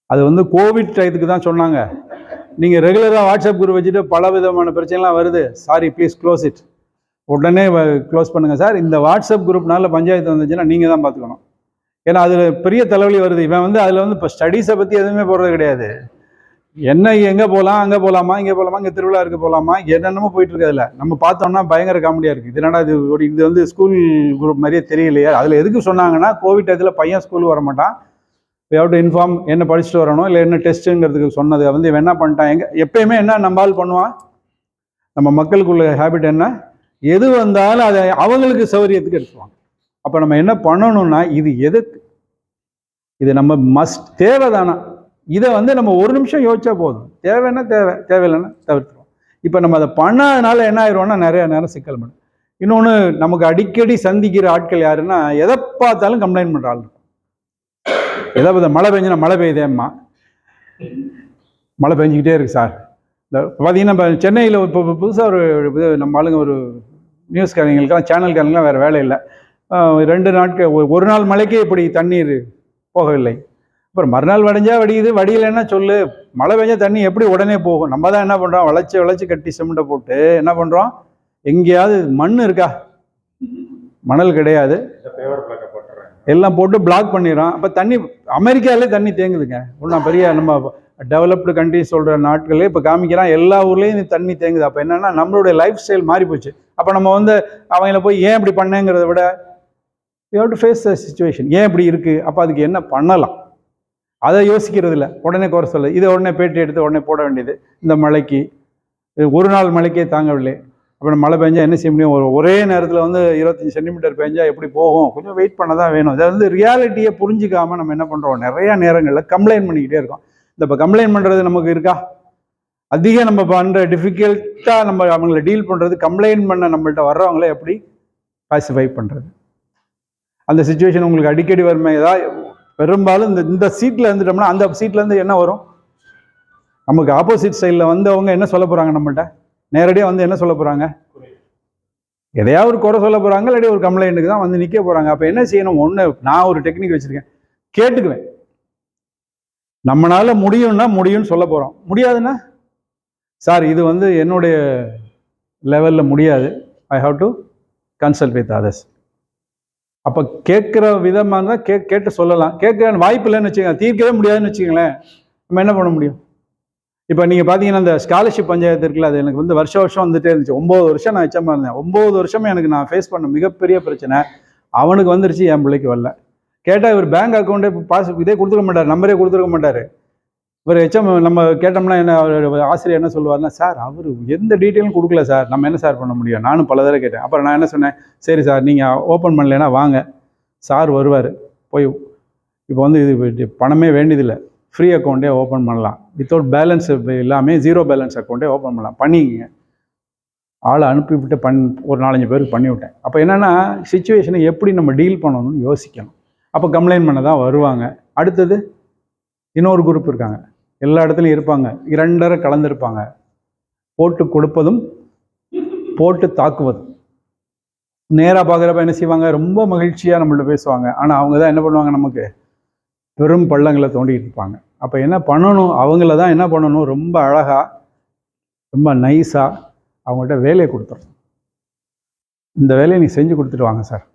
[SPEAKER 3] அது வந்து கோவிட் டயத்துக்கு தான் சொன்னாங்க. நீங்கள் ரெகுலராக வாட்ஸ்அப் குரூப் வச்சுட்டு பல விதமான பிரச்சனைலாம் வருது, சாரி ப்ளீஸ் க்ளோஸ் இட், உடனே க்ளோஸ் பண்ணுங்கள் சார். இந்த வாட்ஸ்அப் குரூப்னால பஞ்சாயத்து வந்துச்சுன்னா நீங்கள் தான் பார்த்துக்கணும். ஏன்னா அதில் பெரிய தலைவலி வருது. இவன் வந்து அதில் வந்து இப்போ ஸ்டடீஸை பற்றி எதுவுமே போடுறது கிடையாது. என்ன எங்கே போகலாம், அங்கே போகலாமா, இங்கே போகலாமா, இங்கே திருவிழா இருக்க போகலாமா, என்னென்னமோ போயிட்டு இருக்கு. அதில் நம்ம பார்த்தோம்னா பயங்கர காமெடியாக இருக்குது. இது என்னடா இது வந்து ஸ்கூல் குரூப் மாதிரியே தெரியலையா. அதில் எதுக்கு சொன்னாங்கன்னா, கோவிட் இதில் பையன் ஸ்கூலுக்கு வர மாட்டான், வி ஹவ் டு இன்ஃபார்ம், என்ன படிச்சுட்டு வரணும், இல்லை என்ன டெஸ்ட்டுங்கிறதுக்கு சொன்னது. வந்து இவன் என்ன பண்ணிட்டான், எப்பயுமே என்ன நம்பால் பண்ணுவான், நம்ம மக்களுக்குள்ள ஹேபிட் என்ன, எது வந்தாலும் அதை அவங்களுக்கு சௌகரியத்துக்கு எடுத்துவாங்க. அப்போ நம்ம என்ன பண்ணணும்னா, இது எதுக்கு, இது நம்ம மஸ்ட் தேவைதானா, இதை வந்து நம்ம ஒரு நிமிஷம் யோசிச்சா போதும். தேவைன்னா தேவை, தேவையில்லைன்னா தவிர்த்துருவோம். இப்போ நம்ம அதை பண்ணாதனால என்ன ஆயிடுவோம்னா, நிறைய நேரம் சிக்கல் பண்ணும். இன்னொன்று, நமக்கு அடிக்கடி சந்திக்கிற ஆட்கள் யாருன்னா, எதை பார்த்தாலும் கம்ப்ளைண்ட் பண்ணுற ஆள் இருக்கும். ஏதாவது மழை பெஞ்சுன்னா, மழை பெய்யுதேம்மா, மழை பெஞ்சிக்கிட்டே இருக்கு சார். இந்த பார்த்தீங்கன்னா இப்போ சென்னையில் இப்போ புதுசாக ஒரு நம்ம ஆளுங்க, ஒரு நியூஸ்காரங்களுக்கெல்லாம் சேனல்காரங்களாம் வேறு வேலை இல்லை, 2 நாட்கள் ஒரு நாள் மழைக்கே இப்படி தண்ணீர் போகவில்லை. அப்புறம் மறுநாள் வடிஞ்சா வடியுது, வடியலைன்னா சொல்லு, மழை பெஞ்சா தண்ணி எப்படி உடனே போகும். நம்ம தான் என்ன பண்ணுறோம், வளைச்சி கட்டி சிமெண்ட்டை போட்டு என்ன பண்ணுறோம், எங்கேயாவது மண் இருக்கா, மணல் கிடையாது, எல்லாம் போட்டு பிளாக் பண்ணிடுறோம். அப்போ தண்ணி அமெரிக்காவிலே தண்ணி தேங்குதுங்க. ஒன்றா பெரிய நம்ம டெவலப்டு கண்ட்ரிஸ் சொல்கிற நாட்களே இப்போ காமிக்கிறான், எல்லா ஊர்லேயும் தண்ணி தேங்குது. அப்போ என்னென்னா, நம்மளுடைய லைஃப் ஸ்டைல் மாறி போச்சு. அப்போ நம்ம வந்து அவங்கள போய் ஏன் இப்படி பண்ணேங்கிறத விட, you have to face the situation, ஏன் இப்படி இருக்குது, அப்போ அதுக்கு என்ன பண்ணலாம், அதை யோசிக்கிறது இல்லை. உடனே குறை சொல்ல, இதை உடனே பேட்டி எடுத்து உடனே போட வேண்டியது. இந்த மழைக்கு ஒரு நாள் மழைக்கே தாங்கவில்லை, அப்புறம் மழை பெஞ்சா என்ன செய்ய முடியும், ஒரே நேரத்தில் வந்து 25 சென்டிமீட்டர் பெஞ்சா எப்படி போகும், கொஞ்சம் வெயிட் பண்ண தான் வேணும். அதை வந்து ரியாலிட்டியை புரிஞ்சிக்காமல் நம்ம என்ன பண்ணுறோம், நிறையா நேரங்களில் கம்ப்ளைண்ட் பண்ணிக்கிட்டே இருக்கோம். இந்த இப்போ கம்ப்ளைண்ட் பண்ணுறது நமக்கு இருக்கா, அதிகம் நம்ம பண்ணுற டிஃபிகல்ட்டாக நம்ம அவங்கள டீல் பண்ணுறது, கம்ப்ளைண்ட் பண்ண நம்மள்கிட்ட வர்றவங்கள எப்படி பாசிஃபை பண்ணுறது. அந்த சுச்சுவேஷன் உங்களுக்கு அடிக்கடி வருமே. ஏதாவது பெரும்பாலும் இந்த சீட்டில் இருந்துட்டோம்னா, அந்த சீட்லேருந்து என்ன வரும், நமக்கு ஆப்போசிட் சைடில் வந்தவங்க என்ன சொல்ல போகிறாங்க, நம்மள்கிட்ட நேரடியாக வந்து என்ன சொல்ல போகிறாங்க, எதையாவது ஒரு குறை சொல்ல போகிறாங்க, இல்லாட்டி ஒரு கம்ப்ளைண்ட்டுக்கு தான் வந்து நிற்க போகிறாங்க. அப்போ என்ன செய்யணும், ஒன்று நான் ஒரு டெக்னிக் வச்சுருக்கேன், கேட்டுக்குவேன். நம்மளால முடியும்னு சொல்ல போகிறோம், முடியாதுன்னா சார் இது வந்து என்னுடைய லெவலில் முடியாது, I have to consult with others. அப்போ கேட்குற விதமாக இருந்தால் கேட்டு சொல்லலாம். கேட்க வாய்ப்பு இல்லைன்னு வச்சுக்கோங்க, தீர்க்கவே முடியாதுன்னு வச்சுக்கோங்களேன், நம்ம என்ன பண்ண முடியும். இப்போ நீங்கள் பார்த்தீங்கன்னா, இந்த ஸ்காலர்ஷிப் பஞ்சாயத்து இருக்குல்ல, அது எனக்கு வந்து வருஷம் வந்துட்டே இருந்துச்சு. 9 வருஷம் நான் எச்சமாக இருந்தேன். 9 வருஷமே எனக்கு நான் ஃபேஸ் பண்ண மிகப்பெரிய பிரச்சனை. அவனுக்கு வந்துருச்சு, என் பிள்ளைக்கு வரல. கேட்டால் இவர் பேங்க் அக்கௌண்ட்டே இதே கொடுத்துக்க மாட்டார், நம்பரே கொடுத்துருக்க மாட்டார். இவர் எச்சம் நம்ம கேட்டோம்னா என்ன, ஆசிரியர் என்ன சொல்லுவார்னா, சார் அவர் எந்த டீட்டெயிலும் கொடுக்கல சார், நம்ம என்ன சார் பண்ண முடியும். நானும் பல தடவை கேட்டேன். அப்புறம் நான் என்ன சொன்னேன், சரி சார் நீங்கள் ஓப்பன் பண்ணலைன்னா வாங்க, சார் வருவார், போய் இப்போ வந்து இது பணமே வேண்டியதில்லை, ஃப்ரீ அக்கௌண்ட்டே ஓப்பன் பண்ணலாம், வித்தவுட் பேலன்ஸ் எல்லாமே 0 பேலன்ஸ் அக்கௌண்ட்டே ஓப்பன் பண்ணலாம், பண்ணிக்கிங்க. ஆளை அனுப்பிவிட்டு ஒரு 4-5 பேருக்கு பண்ணிவிட்டேன். அப்போ என்னென்னா, சிச்சுவேஷனை எப்படி நம்ம டீல் பண்ணணும்னு யோசிக்கணும். அப்போ கம்ப்ளைண்ட் பண்ண தான் வருவாங்க. அடுத்தது இன்னொரு குரூப் இருக்காங்க, எல்லா இடத்துலையும் இருப்பாங்க, 2 கலந்துருப்பாங்க, போட்டு கொடுப்பதும் போட்டு தாக்குவதும். நேராக பார்க்குறப்ப என்ன செய்வாங்க, ரொம்ப மகிழ்ச்சியாக நம்மள்ட்ட பேசுவாங்க. ஆனால் அவங்க தான் என்ன பண்ணுவாங்க, நமக்கு பெரும் பள்ளங்களை தோண்டிகிட்டு இருப்பாங்க. அப்போ என்ன பண்ணணும், அவங்கள தான் என்ன பண்ணணும், ரொம்ப அழகாக ரொம்ப நைஸாக அவங்கள்ட்ட வேலையை கொடுத்துரும். இந்த வேலையை நீ செஞ்சு கொடுத்துட்டு வாங்க சார்,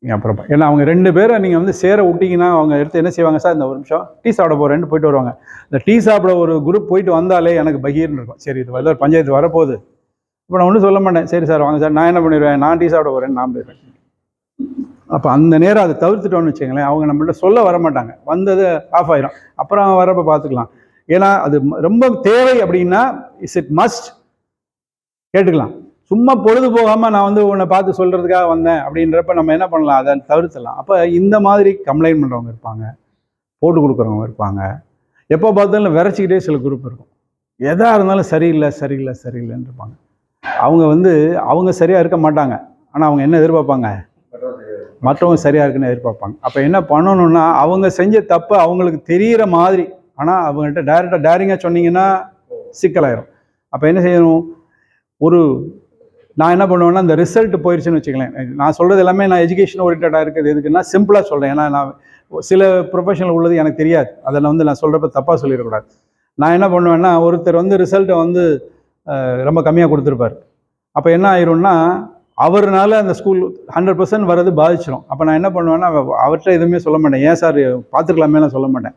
[SPEAKER 3] நீங்கள் அப்புறம். ஏன்னா அவங்க 2 பேரை நீங்கள் வந்து சேர விட்டிங்கன்னா, அவங்க எடுத்து என்ன செய்வாங்க, சார் இந்த ஒரு நிமிஷம் டீ சாப்பிட போகிறேன்னு போயிட்டு வருவாங்க. இந்த டீ சாப்பிட ஒரு குரூப் போயிட்டு வந்தாலே எனக்கு பகீர்னு இருக்கும். சரி இது ஒரு பஞ்சாயத்து வரப்போகுது, இப்போ நான் ஒன்றும் சொல்ல மாட்டேன், சரி சார் வாங்க சார், நான் என்ன பண்ணிடுவேன், நான் டீ சாப்பிட போகிறேன்னு நான் போயிடுவேன். அப்போ அந்த நேரம் அதை தவிர்த்துட்டோன்னு வச்சுங்களேன், அவங்க நம்மள்ட்ட சொல்ல வரமாட்டாங்க, வந்தது ஆஃப் ஆயிரும், அப்புறம் வரப்போ பார்த்துக்கலாம். ஏன்னா அது ரொம்ப தேவை அப்படின்னா, இஸ் இட் மஸ்ட் கேட்டுக்கலாம், சும்மா பொழுது போகாமல் நான் வந்து உன்னை பார்த்து சொல்கிறதுக்காக வந்தேன் அப்படின்றப்ப நம்ம என்ன பண்ணலாம், அதை தவிர்த்தலாம். அப்போ இந்த மாதிரி கம்ப்ளைண்ட் பண்ணுறவங்க இருப்பாங்க, போட்டு கொடுக்குறவங்க இருப்பாங்க, எப்போ பார்த்தாலும் விரைச்சிக்கிட்டே சில குரூப் இருக்கும். எதாக இருந்தாலும் சரியில்லை சரியில்லை சரியில்லைன்னு இருப்பாங்க. அவங்க வந்து அவங்க சரியாக இருக்க மாட்டாங்க, ஆனால் அவங்க என்ன எதிர்பார்ப்பாங்க, மற்றவங்க சரியாக இருக்குன்னு எதிர்பார்ப்பாங்க. அப்போ என்ன பண்ணணும்னா, அவங்க செஞ்ச தப்பு அவங்களுக்கு தெரிகிற மாதிரி, ஆனால் அவங்கள்ட்ட டேரிங்காக சொன்னீங்கன்னா சிக்கலாயிரும். அப்போ என்ன செய்யணும், நான் என்ன பண்ணுவேன்னா, இந்த ரிசல்ட் போயிடுச்சுன்னு வச்சுக்கலேன், நான் சொல்கிறது எல்லாமே நான் எஜுகேஷன் ஓரியன்டாக இருக்குது. எதுக்குன்னா சிம்பிளாக சொல்கிறேன், ஏன்னா நான் சில ப்ரொஃபஷனல் உள்ளது எனக்கு தெரியாது, அதில் வந்து நான் சொல்கிறப்ப தப்பாக சொல்லிடக்கூடாது. நான் என்ன பண்ணுவேன்னா, ஒருத்தர் வந்து ரிசல்ட்டை வந்து ரொம்ப கம்மியாக கொடுத்துருப்பார். அப்போ என்ன ஆயிரும்னா, அவர்னால அந்த ஸ்கூல் 100% வர்றது பாதிச்சிடும். அப்போ நான் என்ன பண்ணுவேன்னா, அவர்கிட்ட எதுவுமே சொல்ல மாட்டேன், ஏன் சார் பார்த்துக்கலாமே நான் சொல்ல மாட்டேன்.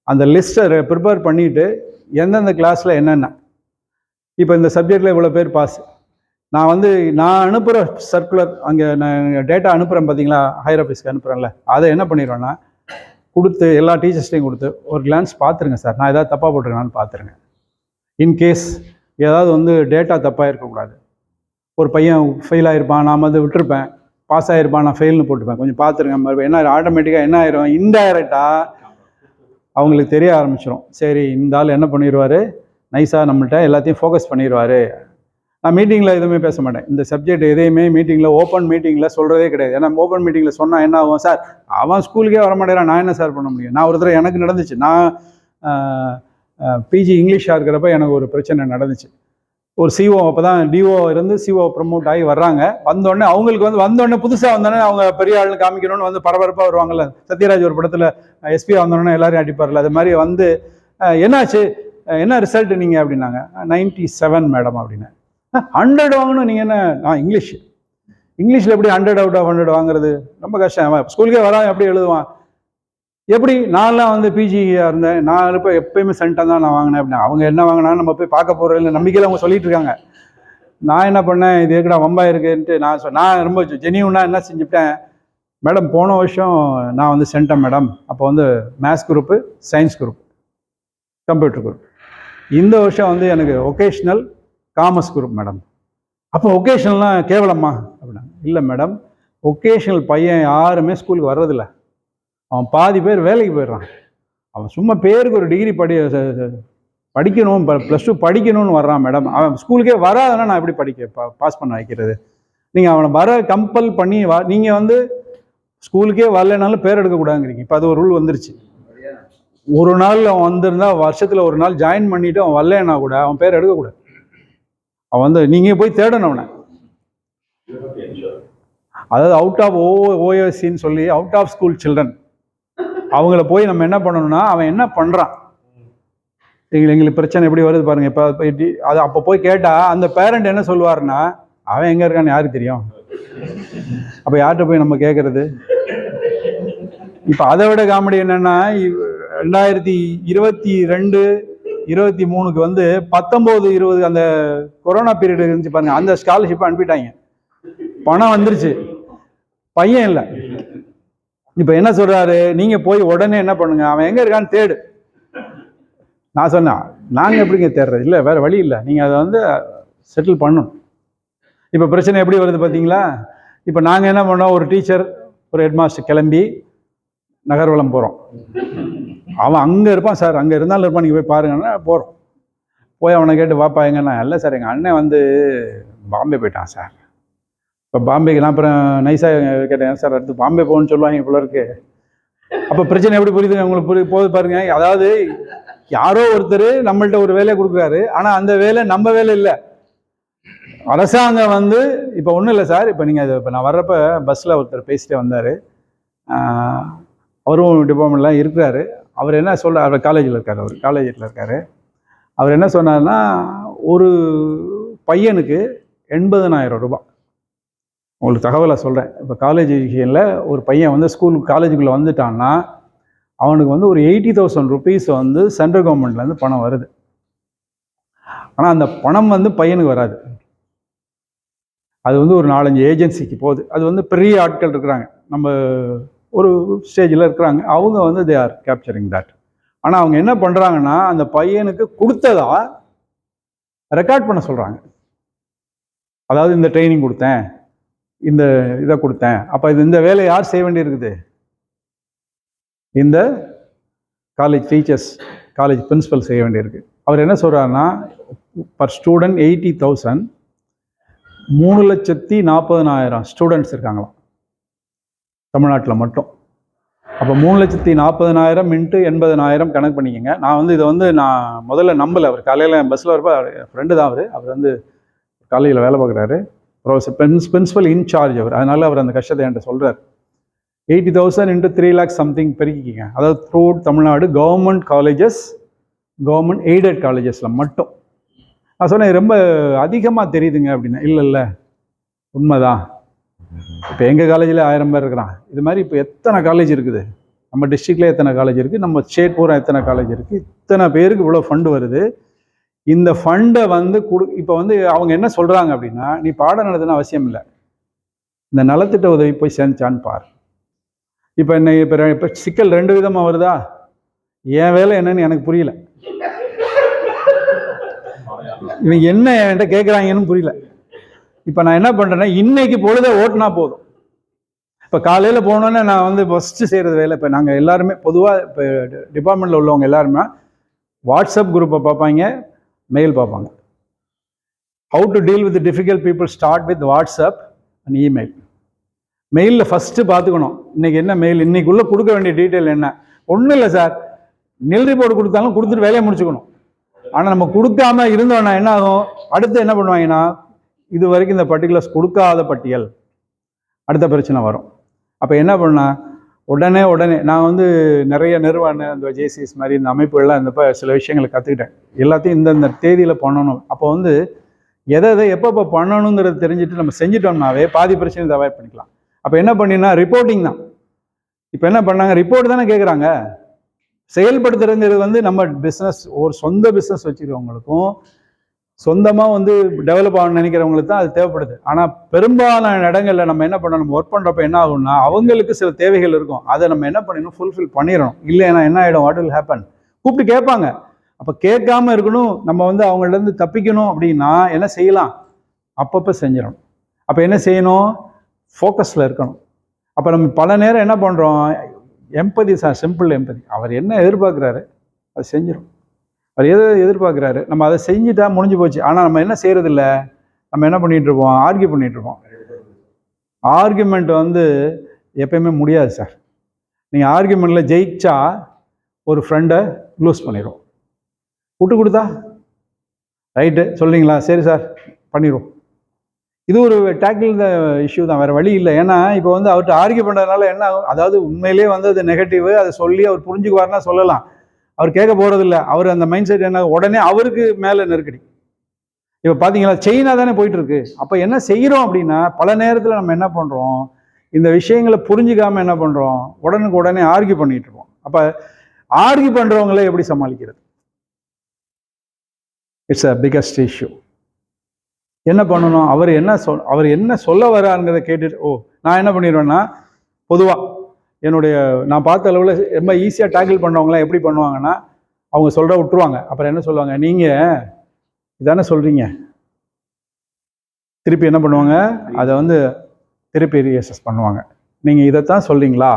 [SPEAKER 3] அந்த லிஸ்ட்டை ப்ரிப்பேர் பண்ணிவிட்டு எந்தெந்த கிளாஸில் என்னென்ன, இப்போ இந்த சப்ஜெக்டில் இவ்வளோ பேர் பாஸ், நான் அனுப்புகிற சர்க்குலர், அங்கே நான் டேட்டா அனுப்புகிறேன் பார்த்தீங்களா, ஹையர் ஆஃபீஸ்க்கு அனுப்புகிறேன்ல, அதை என்ன பண்ணிடுவேன்னா கொடுத்து எல்லா டீச்சர்ஸ்டையும் கொடுத்து ஒரு கிளான்ஸ் பார்த்துருங்க சார், நான் ஏதாவது தப்பாக போட்டிருக்கேனான்னு பார்த்துருங்க. இன்கேஸ் ஏதாவது வந்து டேட்டா தப்பாக இருக்கக்கூடாது, ஒரு பையன் ஃபெயில் ஆகிருப்பான், நான் வந்து விட்டுருப்பேன், பாஸ் ஆகிருப்பான், நான் ஃபெயில்னு போட்டுப்பேன், கொஞ்சம் பார்த்துருங்க. மறுபடியும் என்ன ஆட்டோமேட்டிக்காக என்ன ஆயிரும், இன்டைரக்டாக அவங்களுக்கு தெரிய ஆரம்பிச்சிடும். சரி, இந்த ஆள் என்ன பண்ணிடுவார், நைஸாக நம்மள்கிட்ட எல்லாத்தையும் ஃபோக்கஸ் பண்ணிடுவார். நான் மீட்டிங்கில் எதுவுமே பேச மாட்டேன், இந்த சப்ஜெக்ட் எதையுமே மீட்டிங்கில், ஓப்பன் மீட்டிங்கில் சொல்கிறதே கிடையாது. ஏன்னா ஓப்பன் மீட்டிங்கில் சொன்னால் என்ன ஆகும், சார் அவன் ஸ்கூலுக்கே வர மாட்டேறான், நான் என்ன சார் பண்ண முடியும். நான் ஒரு தடவை எனக்கு நடந்துச்சு, நான் பிஜி இங்கிலீஷாக இருக்கிறப்ப எனக்கு ஒரு பிரச்சனை நடந்துச்சு. ஒரு சிஓ, அப்போ தான் டிஓ இருந்து சிஓ ப்ரமோட் ஆகி வர்றாங்க. வந்தோடனே அவங்களுக்கு வந்து வந்தோடனே புதுசாக வந்தோடனே அவங்க பெரிய ஆளுன்னு காமிக்கணும்னு வந்து பரபரப்பாக வருவாங்கல்ல. சத்யராஜ் ஒரு படத்தில் எஸ்பி வந்தோடனே எல்லாரையும் அடிப்பார்ல, அது மாதிரி வந்து என்னாச்சு, என்ன ரிசல்ட் நீங்கள் அப்படின்னாங்க. 97 மேடம் அப்படின்னு. 100 வாங்கணும், நீங்கள் என்ன, நான் இங்கிலீஷில் எப்படி 100 out of 100 வாங்குறது, ரொம்ப கஷ்டம். அவன் ஸ்கூலுக்கே வரான், எப்படி எழுதுவான், எப்படி, நான்லாம் வந்து பிஜியாக இருந்தேன், நான் இப்போ எப்பயுமே சென்டம் தான் நான் வாங்கினேன் அப்படின்னா. அவங்க என்ன வாங்கினான்னு நம்ம போய் பார்க்க போகிறோம் இல்லை, நம்பிக்கையில் அவங்க சொல்லிட்டு இருக்காங்க. நான் என்ன பண்ணேன், இது எதுக்குடா வம்பா இருக்குன்ட்டு நான் ரொம்ப ஜெனியூனாக என்ன செஞ்சுட்டேன், மேடம் போன வருஷம் நான் வந்து சென்டம் மேடம், அப்போ வந்து maths group, science group, computer group. இந்த வருஷம் வந்து எனக்கு ஒகேஷ்னல் காமர்ஸ் குரூப் மேடம். அப்போ ஒகேஷ்னல்லாம் கேவலமா அப்படின்னா, இல்லை மேடம், ஒகேஷ்னல் பையன் யாருமே ஸ்கூலுக்கு வர்றதில்ல, அவன் பாதி பேர் வேலைக்கு போயிடுறான், அவன் சும்மா பேருக்கு ஒரு டிகிரி படிக்கணும், +2 படிக்கணும்னு வர்றான் மேடம், அவன் ஸ்கூலுக்கே வராதுன்னா நான் எப்படி பாஸ் பண்ண வைக்கிறது. நீங்கள் அவனை வர கம்பல் பண்ணி நீங்கள் வந்து ஸ்கூலுக்கே வரலைனாலும் பேர் எடுக்கக்கூடாதுங்கிறீங்க. இப்போ அது ஒரு ரூல் வந்துருச்சு. ஒரு நாள் அவன் வந்திருந்தா, வருஷத்தில் ஒரு நாள் ஜாயின் பண்ணிவிட்டு அவன் வரலைன்னா கூட அவன் பேர் எடுக்கக்கூடாது. அவன் வந்து நீங்கள் போய் தேடணும் அவனை. அதாவது அவுட் ஆஃப் ஓஎஸ்சின்னு சொல்லி அவுட் ஆஃப் ஸ்கூல் சில்ட்ரன், அவங்கள போய் நம்ம என்ன பண்ணணும்னா, அவன் என்ன பண்ணுறான், எங்களுக்கு பிரச்சனை எப்படி வருது பாருங்கள். இப்போ அது அப்போ போய் கேட்டால் அந்த பேரண்ட் என்ன சொல்லுவாருன்னா, அவன் எங்கே இருக்கான்னு யாருக்கு தெரியும், அப்போ யார்கிட்ட போய் நம்ம கேட்குறது. இப்போ அதை விட காமெடி என்னென்னா, 2022, 23க்கு வந்து 19, 20 அந்த கொரோனா பீரியட் இருந்துச்சு பாருங்க, அந்த ஸ்காலர்ஷிப்பை அனுப்பிட்டாங்க, பணம் வந்துருச்சு, பையன் இல்லை. இப்போ என்ன சொல்கிறாரு, நீங்கள் போய் உடனே என்ன பண்ணுங்க, அவன் எங்கே இருக்கான்னு தேடு. நான் சொன்னேன், நாங்கள் எப்படிங்க தேடுறது, இல்லை வேறு வழி இல்லை, நீங்கள் அதை வந்து செட்டில் பண்ணணும். இப்போ பிரச்சனை எப்படி வருது பார்த்தீங்களா. இப்போ நாங்கள் என்ன பண்ணோம், ஒரு டீச்சர், ஒரு ஹெட்மாஸ்டர் கிளம்பி நகர்வலம் போகிறோம். அவன் அங்கே இருப்பான் சார், அங்கே இருந்தாலும் இருப்பான், நீங்கள் போய் பாருங்கன்னா போகிறோம். போய் அவனை கேட்டு வாப்பா எங்கன்னா, இல்லை சார் எங்கள் அண்ணன் வந்து பாம்பே போயிட்டான் சார். இப்போ பாம்பேக்கு நான் அப்புறம் நைஸாக கேட்டேன், சார் அடுத்து பாம்பே போகணுன்னு சொல்லுவாங்க போல இருக்கு. அப்போ பிரச்சனை எப்படி புரியுது உங்களுக்கு, போது பாருங்க. அதாவது யாரோ ஒருத்தர் நம்மள்ட்ட ஒரு வேலையை கொடுக்குறாரு, ஆனால் அந்த வேலை நம்ம வேலை இல்லை, அரசாங்கம் வந்து. இப்போ ஒன்றும் இல்லை சார், இப்போ நீங்கள் இப்போ நான் வர்றப்ப பஸ்ஸில் ஒருத்தர் பேசிட்டே வந்தார், அவரும் டிபார்ட்மெண்ட்லாம் இருக்கிறாரு. அவர் என்ன சொல்கிறார், அவர் காலேஜில் இருக்கார், அவர் என்ன சொன்னார்னா, ஒரு பையனுக்கு 80,000 ரூபாய். உங்களுக்கு தகவலை சொல்கிறேன். இப்போ காலேஜ் எஜுகேஷனில் ஒரு பையன் வந்து காலேஜுக்குள்ளே வந்துட்டான்னா அவனுக்கு வந்து ஒரு 80,000 rupees வந்து சென்ட்ரல் கவர்மெண்ட்லேருந்து பணம் வருது. ஆனால் அந்த பணம் வந்து பையனுக்கு வராது, அது வந்து ஒரு 4-5 ஏஜென்சிக்கு போகுது. அது வந்து பெரிய ஆட்கள் இருக்கிறாங்க, நம்ம ஒரு ஸ்டேஜில் இருக்கிறாங்க, அவங்க வந்து தே ஆர் கேப்சரிங் தட். ஆனால் அவங்க என்ன பண்ணுறாங்கன்னா, அந்த பையனுக்கு கொடுத்ததா ரெக்கார்ட் பண்ண சொல்கிறாங்க. அதாவது இந்த ட்ரைனிங் கொடுத்தேன், இந்த இதை கொடுத்தேன். அப்போ இந்த வேலையை யார் செய்ய வேண்டியிருக்குது? இந்த காலேஜ் டீச்சர்ஸ், காலேஜ் பிரின்சிபல் செய்ய வேண்டியிருக்கு. அவர் என்ன சொல்கிறாருன்னா, பர் ஸ்டூடெண்ட் 80,000, 3,40,000 ஸ்டூடெண்ட்ஸ் இருக்காங்களாம் தமிழ்நாட்டில் மட்டும். அப்போ 3,40,000 இன்ட்டு 80,000 கணக்கு பண்ணிக்கோங்க. நான் இதை நான் முதல்ல நம்பலை. அவர் காலையில் என் பஸ்ஸில் வரப்போ, ஃப்ரெண்டு தான் அவர் காலேஜில் வேலை பார்க்குறாரு, ப்ரொஃபஸர், பிரின்சிபல் இன்சார்ஜ் அவர். அதனால் அவர் அந்த கஷ்டத்தை என்கிட்ட சொல்கிறார். 80,000 இன்ட்டு 3 lakh சம்திங் பெருக்கிக்கிங்க. அதாவது through Tamil Nadu government colleges, government aided காலேஜஸில் மட்டும். நான் சொன்னேன் ரொம்ப அதிகமாக தெரியுதுங்க அப்படின்னா. இல்லை உண்மைதான். இப்போ எங்கள் காலேஜில் 1000 பேர் இருக்கிறான். இது மாதிரி இப்போ எத்தனை காலேஜ் இருக்குது, நம்ம டிஸ்ட்ரிக்ட்லேயே எத்தனை காலேஜ் இருக்குது, நம்ம ஸ்டேட் பூரா எத்தனை காலேஜ் இருக்குது, இத்தனை பேருக்கு இவ்வளோ ஃபண்டு வருது. இந்த ஃபண்டை இப்போ அவங்க என்ன சொல்கிறாங்க அப்படின்னா, நீ பாடம் நடத்துன அவசியம் இல்லை, இந்த நலத்திட்ட உதவி போய் சேர்ந்துச்சான்னு பார். இப்போ இப்போ சிக்கல் 2 விதமாக வருதா? என் வேலை என்னன்னு எனக்கு புரியல, இவங்க என்ன என்கிட்ட கேட்குறாங்கன்னு புரியல. இப்போ நான் என்ன பண்ணுறேன்னா, இன்னைக்கு பொழுத ஓட்டினா போதும். இப்போ காலையில் போனோன்னே நான் ஃபஸ்ட்டு செய்கிறது வேலை, இப்போ நாங்கள் எல்லாருமே பொதுவாக இப்போ டிபார்ட்மெண்ட்டில் உள்ளவங்க எல்லாருமே வாட்ஸ்அப் குரூப்பை பார்ப்பாங்க, மெயில் பார்ப்பாங்க. How to deal with difficult people start with WhatsApp and email. மெயிலில் ஃபஸ்ட்டு பார்த்துக்கணும், இன்றைக்கி என்ன மெயில், இன்றைக்குள்ளே கொடுக்க வேண்டிய டீட்டெயில் என்ன. ஒன்றும் இல்லை சார், நில் ரிப்போர்ட் கொடுத்தாலும் கொடுத்துட்டு வேலையை முடிச்சுக்கணும். ஆனால் நம்ம கொடுக்காம இருந்தோன்னா என்ன ஆகும், அடுத்து என்ன பண்ணுவாங்கன்னா, இது வரைக்கும் இந்த பர்டிகுலர்ஸ் கொடுக்காத பட்டியல், அடுத்த பிரச்சனை வரும். அப்போ என்ன பண்ணால் உடனே நான் நிறைய நிறுவனம், இந்த ஜேசிஎஸ் மாதிரி இந்த அமைப்புகள்லாம் இருந்தப்போ சில விஷயங்களை கற்றுக்கிட்டேன். எல்லாத்தையும் இந்த தேதியில் பண்ணணும். அப்போ எதை எப்போ பண்ணணுங்கிறது தெரிஞ்சுட்டு நம்ம செஞ்சிட்டோம்னாவே பாதி பிரச்சனை அவாய்ட் பண்ணிக்கலாம். அப்போ என்ன பண்ணினா ரிப்போர்ட்டிங் தான். இப்போ என்ன பண்ணாங்க, ரிப்போர்ட் தானே கேட்குறாங்க. செயல்படுத்துறதுங்கிறது நம்ம பிஸ்னஸ், ஒரு சொந்த பிஸ்னஸ் வச்சுருக்கவங்களுக்கும் சொந்தமாக டெவலப் ஆகணும்னு நினைக்கிறவங்களுக்கு தான் அது தேவைப்படுது. ஆனால் பெரும்பாலான இடங்களில் நம்ம என்ன பண்ணணும், நம்ம ஒர்க் பண்ணுறப்ப என்ன ஆகும்னா, அவங்களுக்கு சில தேவைகள் இருக்கும், அதை நம்ம என்ன பண்ணிடணும், ஃபுல்ஃபில் பண்ணிடணும். இல்லைன்னா என்ன ஆகிடும், வாட் வில் ஹேப்பன், கூப்பிட்டு கேட்பாங்க. அப்போ கேட்காம இருக்கணும், நம்ம அவங்கள்டேருந்து தப்பிக்கணும் அப்படின்னா என்ன செய்யலாம், அப்பப்போ செஞ்சிடணும். அப்போ என்ன செய்யணும், ஃபோக்கஸில் இருக்கணும். அப்போ நம்ம பல நேரம் என்ன பண்ணுறோம், எம்பதி சார், சிம்பிள் எம்பதி. அவர் என்ன எதிர்பார்க்குறாரு அதை செஞ்சிடும். அவர் எதை எதிர்பார்க்குறாரு, நம்ம அதை செஞ்சுட்டா முடிஞ்சு போச்சு. ஆனால் நம்ம என்ன செய்கிறதில்ல, நம்ம என்ன பண்ணிகிட்டு இருப்போம், ஆர்கியூ பண்ணிகிட்டு இருப்போம். ஆர்கியூமெண்ட் எப்பயுமே முடியாது சார். நீங்கள் ஆர்கியூமெண்ட்டில் ஜெயிச்சா ஒரு ஃப்ரெண்டை லூஸ் பண்ணிடுவோம். விட்டு கொடுத்தா ரைட்டு சொல்கிறீங்களா, சரி சார் பண்ணிடுவோம். இது ஒரு டேக்கிள் த இஷ்யூ தான், வேறு வழி இல்லை. ஏன்னா இப்போ அவர்கிட்ட ஆர்கியூ பண்ணுறதுனால என்ன ஆகும், அதாவது உண்மையிலே அது நெகட்டிவ், அதை சொல்லி அவர் புரிஞ்சுக்குவார்னா சொல்லலாம். அவர் கேட்க போகிறதில்ல. அவர் அந்த மைண்ட் செட் என்ன, உடனே அவருக்கு மேலே நெருக்கடி. இப்போ பார்த்தீங்களா, செயினா தானே போயிட்டு இருக்கு. அப்போ என்ன செய்கிறோம் அப்படின்னா, பல நேரத்தில் நம்ம என்ன பண்ணுறோம், இந்த விஷயங்களை புரிஞ்சுக்காமல் என்ன பண்ணுறோம், உடனே ஆர்கியூ பண்ணிட்டு இருக்கோம். அப்போ ஆர்கியூ பண்ணுறவங்களே எப்படி சமாளிக்கிறது, இட்ஸ் அ பிகஸ்ட் இஷ்யூ. என்ன பண்ணணும், அவர் என்ன சொல்ல வராருங்கிறத கேட்டுட்டு, நான் என்ன பண்ணிடுவேன்னா, பொதுவாக நான் பார்த்த அளவில் ரொம்ப ஈஸியாக டேக்கிள் பண்ணுறவங்களாம் எப்படி பண்ணுவாங்கன்னா, அவங்க சொல்கிற விட்டுருவாங்க. அப்புறம் என்ன சொல்லுவாங்க, நீங்கள் இதானே சொல்கிறீங்க, திருப்பி என்ன பண்ணுவாங்க, அதை திருப்பி ரீஅசஸ் பண்ணுவாங்க. நீங்கள் இதைத்தான் சொல்கிறீங்களா,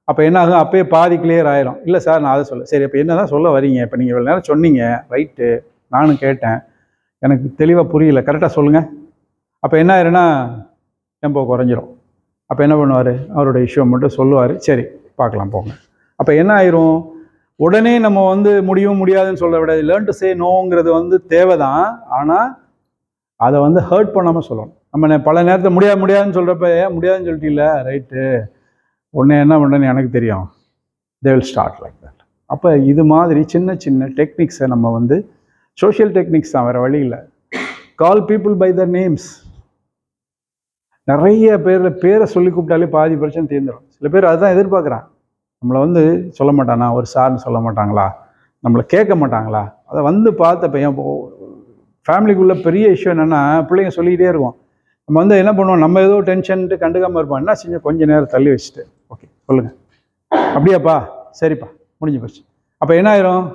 [SPEAKER 3] அப்போ என்ன ஆகும், அப்போயே பாதி கிளியர் ஆயிரும். இல்லை சார் நான் அதை சரி, அப்போ என்ன தான் சொல்ல வரீங்க, இப்போ நீங்கள் இவ்வளோ நேரம் சொன்னீங்க, ரைட்டு, நானும் கேட்டேன், எனக்கு தெளிவாக புரியல, கரெக்டாக சொல்லுங்கள். அப்போ என்ன ஆயிருன்னா டெம்போ குறைஞ்சிரும். அப்போ என்ன பண்ணுவார், அவரோட இஷ்யூவை மட்டும் சொல்லுவார், சரி பார்க்கலாம் போங்க. அப்போ என்ன ஆயிரும், உடனே நம்ம முடியும் முடியாதுன்னு சொல்ல விட, லேர்ன் டு சே நோங்கிறது தேவை தான். ஆனால் அதை ஹர்ட் பண்ணாமல் சொல்லணும். நம்ம பல நேரத்தில் முடியாதுன்னு சொல்கிறப்ப, முடியாதுன்னு சொல்லிட்டீங்கள, ரைட்டு, உடனே என்ன பண்ணுறேன்னு எனக்கு தெரியும், they will start like that. அப்போ இது மாதிரி சின்ன சின்ன டெக்னிக்ஸை நம்ம சோஷியல் டெக்னிக்ஸ் தான், வேறு வழி இல்லை. கால் பீப்புள் பை த நேம்ஸ். நிறைய பேரை சொல்லி கூப்பிட்டாலே பாதி பிரச்சனை தீர்ந்துடும். சில பேர் அதுதான் எதிர்பார்க்குறான், நம்மளை சொல்ல மாட்டானா, ஒரு சார்னு சொல்ல மாட்டாங்களா, நம்மளை கேட்க மாட்டாங்களா. அதை பார்த்தப்ப என் ஃபேமிலிக்குள்ளே பெரிய இஷ்யூ என்னென்னா, பிள்ளைங்க சொல்லிக்கிட்டே இருக்கும். நம்ம என்ன பண்ணுவோம், நம்ம ஏதோ டென்ஷன்ட்டு கண்டுக்காமல் இருப்போம். என்ன செஞ்சு கொஞ்சம் நேரம் தள்ளி வச்சுட்டு, ஓகே சொல்லுங்கள், அப்படியாப்பா, சரிப்பா, முடிஞ்சு போச்சு. அப்போ என்ன ஆயிரும்,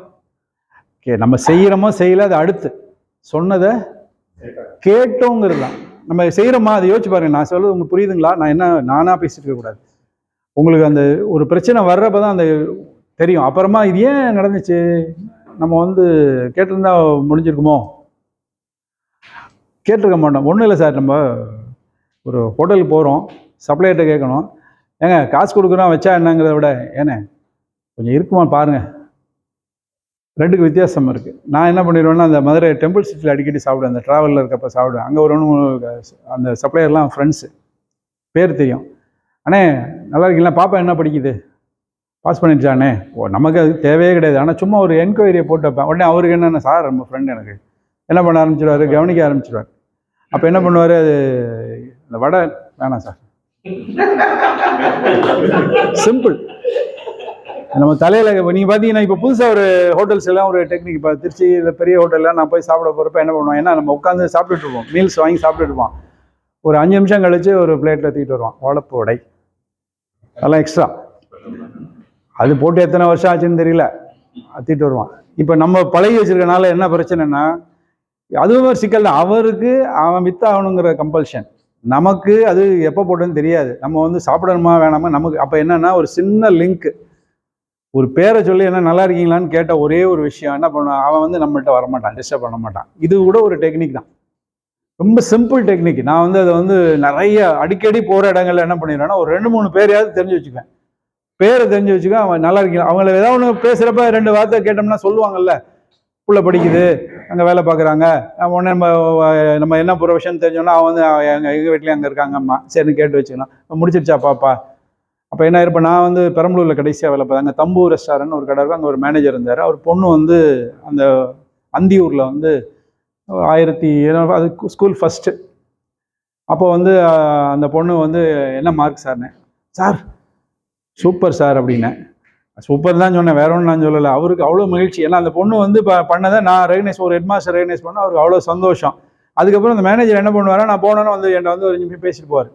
[SPEAKER 3] ஓகே நம்ம செய்கிறோமோ செய்யலை, அது அடுத்து சொன்னதை கேட்டோங்கிறது தான். நம்ம செய்கிறோமா அதை யோசிச்சு பாருங்க. நான் சொல்றது உங்களுக்கு புரியுதுங்களா? நான் என்ன நானாக பேசிட்டு இருக்கக்கூடாது. உங்களுக்கு அந்த ஒரு பிரச்சனை வர்றப்ப தான் அந்த தெரியும். அப்புறமா இது ஏன் நடந்துச்சு, நம்ம வந்து கேட்டிருந்தா முடிஞ்சிருக்குமோ, கேட்டிருக்க மாட்டோம். ஒன்றும் இல்லை சார், நம்ம ஒரு ஹோட்டலுக்கு போகிறோம், சப்ளையர்கிட்ட கேட்கணும், ஏங்க காசு கொடுக்குறோம் வச்சா என்னங்கிறத விட ஏன்னா கொஞ்சம் இருக்குமா பாருங்கள், ரெண்டுக்கு வித்தியாசம் இருக்குது. நான் என்ன பண்ணிடுவேன்னா, அந்த மதுரை டெம்பிள் சிட்டியில் அடிக்கடி சாப்பிடுவேன், அந்த ட்ராவலில் இருக்கப்போ சாப்பிடுவேன். அங்கே ஒரு அந்த சப்ளையர்லாம் ஃப்ரெண்ட்ஸு, பேர் தெரியும். அண்ணே நல்லா இருக்கீங்களா, பாப்பா என்ன படிக்குது, பாஸ் பண்ணிடுச்சானே, ஓ நமக்கு அது தேவையே கிடையாது. ஆனால் சும்மா ஒரு என்கொயரியை போட்டு வைப்பேன். உடனே அவருக்கு என்னென்ன சார், நம்ம ஃப்ரெண்டு எனக்கு என்ன பண்ண ஆரம்பிச்சிடுவார், கவனிக்க ஆரம்பிச்சிடுவார். அப்போ என்ன பண்ணுவார், அது இந்த வடை வேணாம் சார், சிம்பிள். நம்ம தலையில் நீங்கள் பார்த்தீங்கன்னா இப்போ புதுசாக ஒரு ஹோட்டல்ஸ் எல்லாம் ஒரு டெக்னிக், இப்போ திருச்சியில் பெரிய ஹோட்டலில் நான் போய் சாப்பிட போகிறப்ப என்ன பண்ணுவோம், ஏன்னா நம்ம உட்காந்து சாப்பிட்டுட்டு இருப்போம், மீல்ஸ் வாங்கி சாப்பிட்டுட்டு இருப்போம். ஒரு 5 நிமிஷம் கழிச்சு ஒரு பிளேட்டில் தூக்கிட்டு வருவான் வாழைப்பூ வடை, அதெல்லாம் எக்ஸ்ட்ரா. அது போட்டு எத்தனை வருஷம் ஆச்சுன்னு தெரியல, தூக்கிட்டு வருவான். இப்போ நம்ம பழகி வச்சிருக்கனால என்ன பிரச்சனைனா, அதுவும் ஒரு சிக்கல் தான். அவருக்கு அவன் வித்தாகணுங்கிற கம்பல்ஷன், நமக்கு அது எப்போ போட்டோன்னு தெரியாது. நம்ம வந்து சாப்பிடணுமா வேணாமா நமக்கு. அப்போ என்னன்னா, ஒரு சின்ன லிங்க், ஒரு பேரை சொல்லி என்ன நல்லா இருக்கீங்களான்னு கேட்ட ஒரே ஒரு விஷயம் என்ன பண்ணுவான், அவன் வந்து நம்மள்கிட்ட வரமாட்டான், டிஸ்டர்ப் பண்ண மாட்டான். இது கூட ஒரு டெக்னிக் தான், ரொம்ப சிம்பிள் டெக்னிக். நான் வந்து அதை வந்து நிறைய அடிக்கடி போகிற இடங்கள்ல என்ன பண்ணிடுவேன்னா, ஒரு 2-3 பேரையாவது தெரிஞ்சு வச்சுக்குவேன். பேரை தெரிஞ்சு வச்சுக்க, அவன் நல்லா இருக்கீங்க, அவங்கள ஏதாவது ஒன்று பேசுகிறப்ப 2 வார்த்தை கேட்டோம்னா சொல்லுவாங்கல்ல, புள்ள படிக்குது, அங்கே வேலை பார்க்குறாங்க, உடனே நம்ம என்ன ப்ரொஃபஷன் தெரிஞ்சோன்னா அவன் வந்து எங்கள் வீட்லேயும் அங்கே இருக்காங்க அம்மா, சரின்னு கேட்டு வச்சுக்கலாம். முடிச்சிருச்சா பாப்பா. அப்போ என்ன இருப்பேன், நான் வந்து பெரம்பலூரில் கடைசியாக வேலை பார்த்தேன். அங்கே தம்பு ரெஸ்டாரண்ட் ஒரு கடை இருக்கும், அங்கே ஒரு மேனேஜர் இருந்தார். அவர் பொண்ணு வந்து அந்த அந்தியூரில் வந்து 1700 அது ஸ்கூல் ஃபஸ்ட்டு. அப்போ வந்து அந்த பொண்ணு வந்து என்ன மார்க் சார்னு, சார் சூப்பர் சார் அப்படின்னேன். சூப்பர் தான் சொன்னேன், வேற ஒன்றும் நான் சொல்லலை. அவருக்கு அவ்வளோ மகிழ்ச்சி, ஏன்னா அந்த பொண்ணு வந்து பண்ணதை நான் ரெகனைஸ், ஒரு ஹெட்மாஸ்டர் ரெகனைஸ் பண்ண அவருக்கு அவ்வளோ சந்தோஷம். அதுக்கப்புறம் அந்த மேனேஜர் என்ன பண்ணுவார், நான் போனோன்னு வந்து என்கிட்ட வந்து ஒரு நிமிஷம் பேசிட்டு போவார்,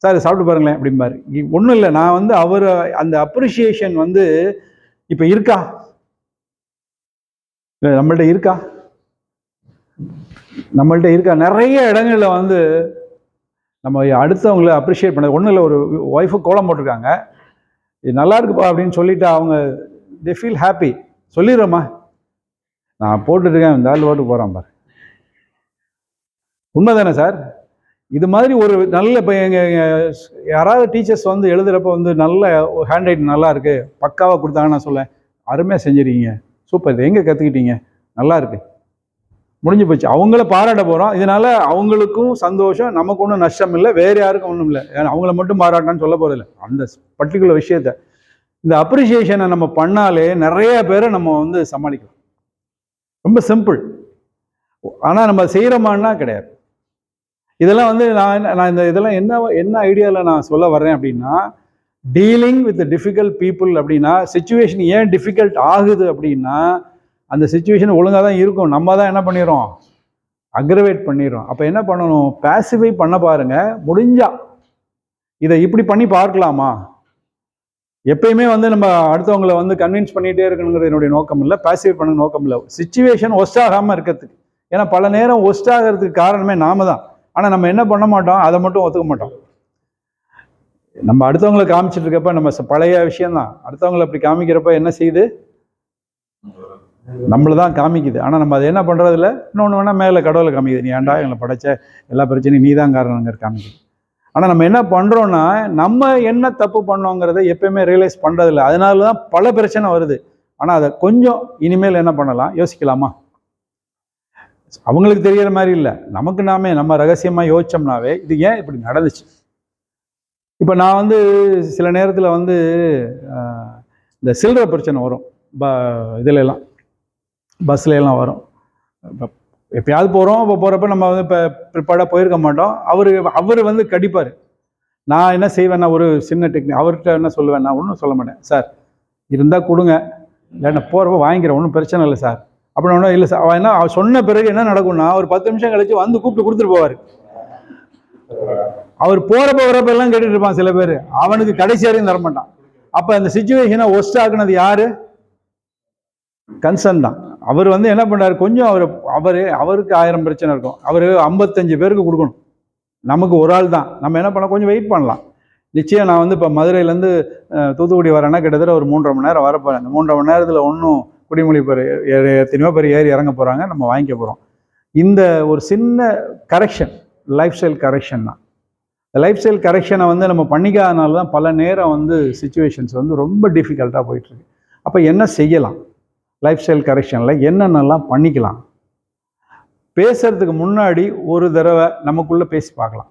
[SPEAKER 3] சார் சாப்பிட்டு பாருங்களேன் அப்படிம்பாரு. ஒன்றும் இல்லை, நான் வந்து அவர் அந்த அப்ரிஷியேஷன் வந்து இப்போ இருக்கா, இல்லை நம்மள்ட்ட இருக்கா, நம்மள்ட்ட இருக்கா. நிறைய இடங்கள்ல வந்து நம்ம அடுத்தவங்களை அப்ரிஷியேட் பண்ண, ஒன்றும் இல்லை, ஒரு ஒய்ஃபு கோலம் போட்டிருக்காங்க, இது நல்லா இருக்குப்பா அப்படின்னு சொல்லிட்டு அவங்க தே ஃபீல் ஹாப்பி. சொல்லிடுறோம்மா, நான் போட்டுருக்கேன், இந்த ஆள் ஓட்டு போகிறான் பாரு, உண்மை தானே சார். இது மாதிரி ஒரு நல்ல, இப்போ எங்கள் யாராவது டீச்சர்ஸ் வந்து எழுதுகிறப்ப வந்து நல்ல ஹேண்ட் ரைட்டிங் நல்லா இருக்குது, பக்காவாக கொடுத்தாங்கன்னு நான் சொல்லேன், அருமையாக செஞ்சுருக்கீங்க, சூப்பர், இது எங்கே கற்றுக்கிட்டீங்க, நல்லா இருக்குது, முடிஞ்சு போச்சு. அவங்கள பாராட்ட போகிறோம், இதனால அவங்களுக்கும் சந்தோஷம், நமக்கு ஒன்றும் நஷ்டம் இல்லை, வேறு யாருக்கும் ஒன்றும் இல்லை. ஏன்னா அவங்கள மட்டும் பாராட்டான்னு சொல்ல போகிறதில்ல, அந்த பர்டிகுலர் விஷயத்த, இந்த அப்ரிஷியேஷனை நம்ம பண்ணாலே நிறைய பேரை நம்ம வந்து சமாளிக்கலாம். ரொம்ப சிம்பிள். ஆனால் நம்ம செய்கிறோமான்னா கிடையாது. இதெல்லாம் வந்து நான் இதெல்லாம் என்ன ஐடியாவில் நான் சொல்ல வர்றேன் அப்படின்னா, டீலிங் வித் டிஃபிகல்ட் பீப்புள் அப்படின்னா, சிச்சுவேஷன் ஏன் டிஃபிகல்ட் ஆகுது அப்படின்னா, அந்த சிச்சுவேஷன் ஒழுங்காக தான் இருக்கும், நம்ம தான் என்ன பண்ணிடுறோம், அக்ரவேட் பண்ணிடுறோம். அப்போ என்ன பண்ணணும், பேசிஃபை பண்ண பாருங்க. முடிஞ்சா இதை இப்படி பண்ணி பார்க்கலாமா. எப்பயுமே வந்து நம்ம அடுத்தவங்களை வந்து கன்வின்ஸ் பண்ணிகிட்டே இருக்கணுங்கிறது என்னுடைய நோக்கம் இல்லை, பேசிஃபை பண்ண நோக்கம் இல்லை, சிச்சுவேஷன் ஒஸ்ட் ஆகாமல் இருக்கிறதுக்கு. ஏன்னா பல நேரம் ஒஸ்ட் ஆகிறதுக்கு காரணமே நாம தான். ஆனால் நம்ம என்ன பண்ண மாட்டோம், அதை மட்டும் ஒத்துக்க மாட்டோம். நம்ம அடுத்தவங்களை காமிச்சிட்டு இருக்கப்ப நம்ம பழைய விஷயம்தான், அடுத்தவங்களை அப்படி காமிக்கிறப்ப என்ன செய்யுது, நம்மள தான் காமிக்குது. ஆனால் நம்ம அதை என்ன பண்ணுறதில்ல. இன்னொன்று வேணால் மேலே கடவுளை காமிக்குது, நீ ஏன்டா எங்களை படைச்ச, எல்லா பிரச்சனையும் நீ தான் காரணங்கிற காமிக்குது. ஆனால் நம்ம என்ன பண்ணுறோன்னா, நம்ம என்ன தப்பு பண்ணோங்கிறத எப்பயுமே ரியலைஸ் பண்ணுறதில்ல. அதனால தான் பல பிரச்சனை வருது. ஆனால் அதை கொஞ்சம் இனிமேல் என்ன பண்ணலாம், யோசிக்கலாமா. அவங்களுக்கு தெரியற மாதிரி இல்லை, நமக்கு நாமே நம்ம ரகசியமாக யோசிச்சோம்னாவே இது ஏன் இப்படி நடந்துச்சு. இப்போ நான் வந்து சில நேரத்தில் வந்து இந்த சில்லறை பிரச்சனை வரும், இதுல எல்லாம் பஸ்ல எல்லாம் வரும். எப்பயாவது போகிறோம், இப்போ போகிறப்ப நம்ம வந்து இப்போ ப்ரிப்பேர்டாக போயிருக்க மாட்டோம். அவர் வந்து கடிப்பார். நான் என்ன செய்வேன், நான் ஒரு சின்ன டெக்னிக் அவர்கிட்ட என்ன சொல்லுவேன், நான் ஒன்றும் சொல்ல மாட்டேன், சார் இருந்தால் கொடுங்க, இல்லைன்னா போகிறப்ப வாங்கிக்கிறேன், ஒன்றும் பிரச்சனை இல்லை சார் அப்படின்னு. ஒன்றும் இல்லை சார். அவன் என்ன சொன்ன பிறகு என்ன நடக்கும்னா, ஒரு 10 நிமிஷம் கழிச்சு வந்து கூப்பிட்டு கொடுத்துட்டு போவார். அவர் போகிறப்ப வரப்ப எல்லாம் கேட்டுட்டு இருப்பான் சில பேர், அவனுக்கு கடைசி வரையும் தரமாட்டான். அப்போ அந்த சிச்சுவேஷனை ஒஸ்ட் ஆக்குனது யாரு, கன்சர்ன் தான். அவர் வந்து என்ன பண்ணார், கொஞ்சம் அவருக்கு 1000 பிரச்சனை இருக்கும், அவர் 55 பேருக்கு கொடுக்கணும். நமக்கு ஒரு ஆள் தான். நம்ம என்ன பண்ணலாம், கொஞ்சம் வெயிட் பண்ணலாம். நிச்சயம் நான் வந்து இப்போ மதுரையிலேருந்து தூத்துக்குடி வரேன்னா கிட்டத்தட்ட ஒரு 3.5 மணி நேரம் வரப்போகிறேன். அந்த 3.5 மணி நேரத்தில் ஒன்றும் குடிமொழி பேர் எத்தனையோ பேர் ஏறி இறங்க போகிறாங்க, நம்ம வாங்கிக்க போகிறோம். இந்த ஒரு சின்ன கரெக்ஷன், லைஃப் ஸ்டைல் கரெக்ஷன் தான். இந்த லைஃப் ஸ்டைல் கரெக்ஷனை வந்து நம்ம பண்ணிக்காதனால தான் பல நேரம் வந்து சுச்சுவேஷன்ஸ் வந்து ரொம்ப டிஃபிகல்ட்டாக போயிட்டுருக்கு. அப்போ என்ன செய்யலாம்? லைஃப் ஸ்டைல் கரெக்ஷனில் என்னென்னலாம் பண்ணிக்கலாம்? பேசுறதுக்கு முன்னாடி ஒரு தடவை நமக்குள்ளே பேசி பார்க்கலாம்.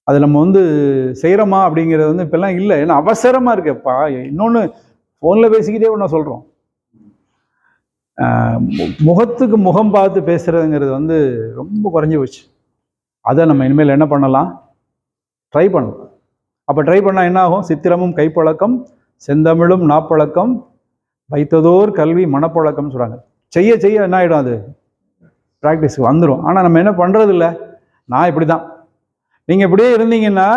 [SPEAKER 3] அது நம்ம வந்து செய்கிறோமா அப்படிங்கிறது வந்து இப்போல்லாம் இல்லை. ஏன்னா அவசரமாக இருக்குப்பா. இன்னொன்று, ஃபோனில் பேசிக்கிட்டே ஒன்று சொல்கிறோம். முகத்துக்கு முகம் பார்த்து பேசுகிறதுங்கிறது வந்து ரொம்ப குறைஞ்சி போச்சு. அதை நம்ம இனிமேல் என்ன பண்ணலாம்? ட்ரை பண்ணலாம். அப்போ ட்ரை பண்ணால் என்ன ஆகும்? சித்திரமும் கைப்பழக்கம், செந்தமிழும் நாப்பழக்கம், வைத்ததோர் கல்வி மனப்பழக்கம்னு சொல்கிறாங்க. செய்ய செய்ய என்ன ஆகிடும்? அது ப்ராக்டிஸுக்கு வந்துடும். ஆனால் நம்ம என்ன பண்ணுறதில்ல. நான் இப்படி தான், நீங்கள் இப்படியே இருந்தீங்கன்னா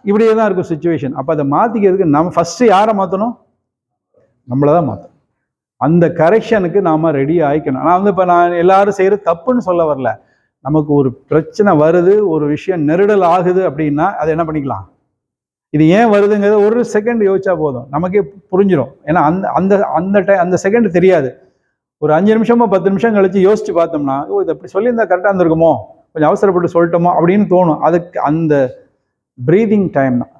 [SPEAKER 3] இப்படியே தான் இருக்கும் சுச்சுவேஷன். அப்போ அதை மாற்றிக்கிறதுக்கு நம்ம ஃபஸ்ட்டு யாரை மாற்றணும்? நம்மளை தான் மாற்றணும். அந்த கரெக்ஷனுக்கு நாம் ரெடி ஆகிக்கணும். நான் வந்து இப்போ நான் எல்லாரும் செய்கிற தப்புன்னு சொல்ல வரல. நமக்கு ஒரு பிரச்சனை வருது, ஒரு விஷயம் நெருடல் ஆகுது அப்படின்னா அதை என்ன பண்ணிக்கலாம்? இது ஏன் வருதுங்கிறத ஒரு செகண்ட் யோசிச்சா போதும், நமக்கே புரிஞ்சிடும். ஏன்னா அந்த அந்த அந்த அந்த செகண்ட் தெரியாது. ஒரு 5 நிமிஷமோ 10 நிமிஷம் கழிச்சு யோசிச்சு பார்த்தோம்னா, ஓ இதை அப்படி சொல்லியிருந்தா கரெக்டாக இருந்திருக்குமோ, கொஞ்சம் அவசரப்பட்டு சொல்லிட்டோமோ அப்படின்னு தோணும். அதுக்கு அந்த ப்ரீதிங் டைம் தான்.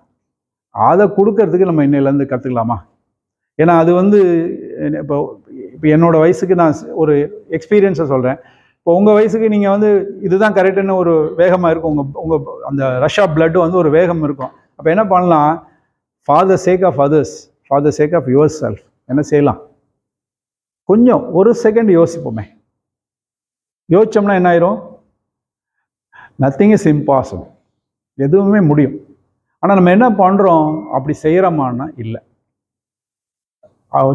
[SPEAKER 3] அதை கொடுக்கறதுக்கு நம்ம இன்னையிலேருந்து கற்றுக்கலாமா? ஏன்னா அது வந்து இப்போ இப்போ என்னோட வயசுக்கு நான் ஒரு எக்ஸ்பீரியன்ஸை சொல்கிறேன். இப்போ உங்கள் வயசுக்கு நீங்கள் வந்து இதுதான் கரெக்டுன்னு ஒரு வேகமாக இருக்கும். உங்கள் அந்த ரஷ் ஆஃப் பிளட் வந்து ஒரு வேகம் இருக்கும். அப்போ என்ன பண்ணலாம்? For the sake of others, for the sake of yourself என்ன செய்யலாம்? கொஞ்சம் ஒரு செகண்ட் யோசிப்போமே. யோசிச்சோம்னா என்ன ஆயிரும்? Nothing is impossible. எதுவுமே முடியும். ஆனால் நம்ம என்ன பண்ணுறோம்? அப்படி செய்கிறோமான்னா இல்லை.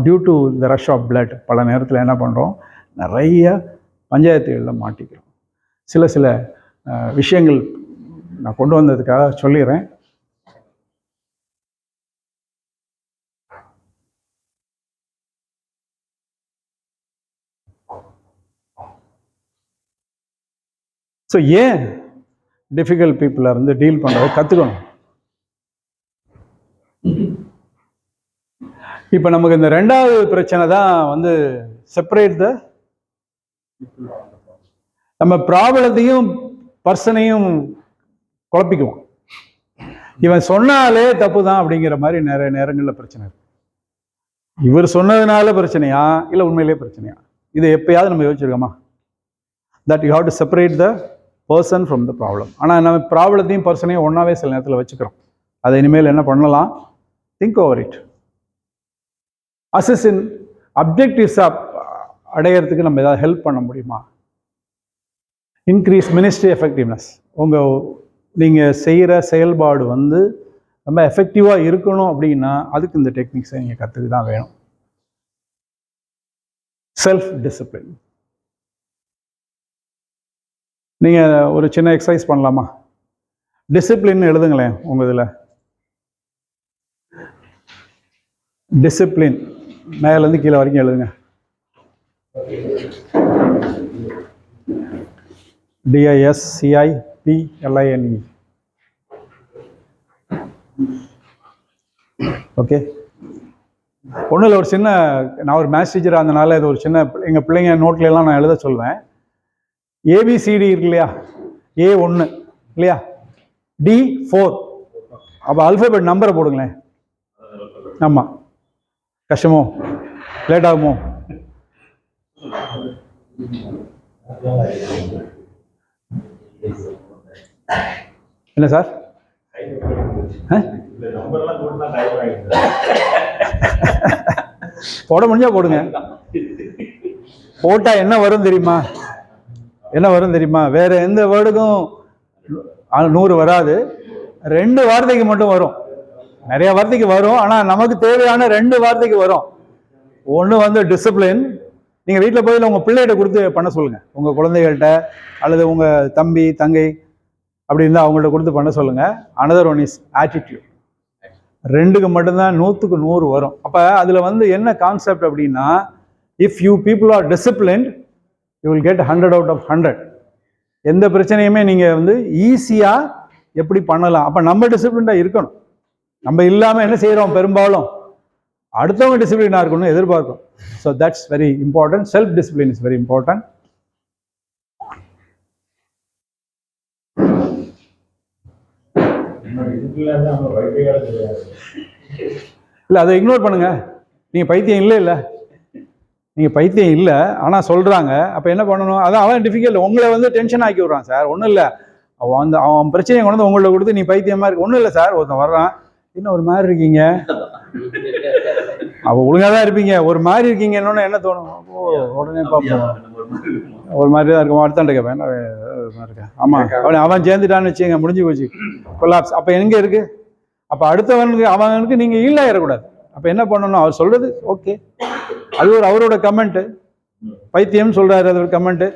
[SPEAKER 3] Due to the rush of blood பல நேரத்தில் என்ன பண்ணுறோம்? நிறைய பஞ்சாயத்துகளில் மாட்டிக்கிறோம். சில விஷயங்கள் நான் கொண்டு வந்ததுக்காக சொல்லிடுறேன். ஸோ ஏன் டிஃபிகல்ட் பீப்புளை வந்து டீல் பண்ணுறதை கற்றுக்கணும். இப்போ நமக்கு இந்த 2வது பிரச்சனை தான் வந்து செப்பரேட் த, நம்ம ப்ராப்ளத்தையும் பர்சனையும் குழப்பிக்குவோம். இவன் சொன்னாலே தப்பு தான் அப்படிங்கிற மாதிரி நிறைய நேரங்களில் பிரச்சனை இருக்கு. இவர் சொன்னதுனால பிரச்சனையா இல்லை உண்மையிலே பிரச்சனையா? இதை எப்பயாவது நம்ம யோசிச்சிருக்கோமா? That you have to separate the person from the problem. ஆனால் நம்ம ப்ராப்ளத்தையும் பர்சனையும் ஒன்றாவே சில நேரத்தில் வச்சுக்கிறோம். அதை இனிமேல் என்ன பண்ணலாம்? Think over it. அசஸின் அப்ஜெக்டிவ்ஸாக அடையிறதுக்கு நம்ம ஏதாவது ஹெல்ப் பண்ண முடியுமா? Increase ministry effectiveness. நீங்கள் செய்கிற செயல்பாடு வந்து ரொம்ப எஃபெக்டிவாக இருக்கணும் அப்படின்னா அதுக்கு இந்த டெக்னிக்ஸை நீங்கள் கற்றுக்கு தான் வேணும். Self discipline. நீங்கள் ஒரு சின்ன எக்ஸசைஸ் பண்ணலாமா? டிசிப்ளின் எழுதுங்களேன் உங்கள் இதில். டிசிப்ளின் மேலேருந்து கீழே வரைக்கும் எழுதுங்க. DISCIPLINE. ஓகே. ஒன்றும் இல்லை, ஒரு சின்ன, நான் ஒரு மேத்ஸ் டீச்சராக இருந்தனால இது ஒரு சின்ன எங்கள் பிள்ளைங்க நோட்லாம் நான் எழுத சொல்வேன். ABCD இருக்கு இல்லையா? A1 இல்லையா? D4. அப்போ அல்ஃபபெட் நம்பரை போடுங்களேன். ஆமாம். கஷ்டமோ லேட் ஆகுமோ? என்ன சார்? போட முடிஞ்சா போடுங்க. போட்டா என்ன வரும் தெரியுமா? என்ன வரும் தெரியுமா? வேற எந்த வேர்டுக்கும் 100 வராது. 2 வார்த்தைக்கு மட்டும் வரும். நிறைய வார்த்தைக்கு வரும், ஆனால் நமக்கு தேவையான 2 வார்த்தைக்கு வரும். ஒன்று வந்து டிசிப்ளின். நீங்கள் வீட்டில் போய் உங்கள் பிள்ளைகிட்ட கொடுத்து பண்ண சொல்லுங்கள். உங்கள் குழந்தைகள்கிட்ட அல்லது உங்கள் தம்பி தங்கை அப்படி இருந்தால் அவங்கள்ட்ட கொடுத்து பண்ண சொல்லுங்கள். Another one is attitude. 2க்கு மட்டும்தான் 100க்கு 100 வரும். அப்போ அதில் வந்து என்ன கான்செப்ட் அப்படின்னா, if you people are disciplined, you will get 100 out of 100. எந்த பிரச்சனையுமே நீங்கள் வந்து ஈஸியாக எப்படி பண்ணலாம். அப்போ நம்ம டிசிப்ளினாக இருக்கணும். நம்ம இல்லாமல் என்ன செய்கிறோம், பெரும்பாலும் அடுத்தவங்க டிசிப்ளினாக இருக்கணும்னு எதிர்பார்க்கும். So that's very important. Self discipline is very important. இல்லை, அதை இக்னோர் பண்ணுங்க. நீங்கள் பைத்தியம் இல்லை, நீங்கள் பைத்தியம் இல்லை, ஆனால் சொல்கிறாங்க. அப்போ என்ன பண்ணணும், அதான் அவன் டிஃபிகல்ட். உங்களை வந்து டென்ஷன் ஆக்கி விட்றான். சார் ஒன்றும் இல்லை, அவன் பிரச்சனையை கொண்டு வந்து உங்கள்ட்ட கொடுத்து நீ பைத்தியமாக இருக்கு. ஒன்றும் இல்லை சார், ஒருத்தன் வர்றான், இன்னும் ஒரு மாதிரி இருக்கீங்க, அவள் ஒழுங்காக தான் இருப்பீங்க, ஒரு மாதிரி இருக்கீங்கன்னு என்ன தோணும்? உடனே பார்ப்போம், ஒரு மாதிரி தான் இருக்கும். அடுத்தாண்ட கேட்பேன், என்ன இருக்கேன். ஆமாம், அவன் சேர்ந்துட்டான்னு வச்சுங்க, முடிஞ்சு போச்சு, கொலாப்ஸ். அப்போ எங்கே இருக்குது? அப்போ அடுத்தவனுக்கு அவனுக்கு நீங்கள் ஈழாயிடக்கூடாது. அப்போ என்ன பண்ணணும், அவர் சொல்கிறது ஓகே, அது ஒரு அவரோட கமெண்ட்டு, பைத்தியம்னு சொல்கிறாரு, அது ஒரு கமெண்ட்டு,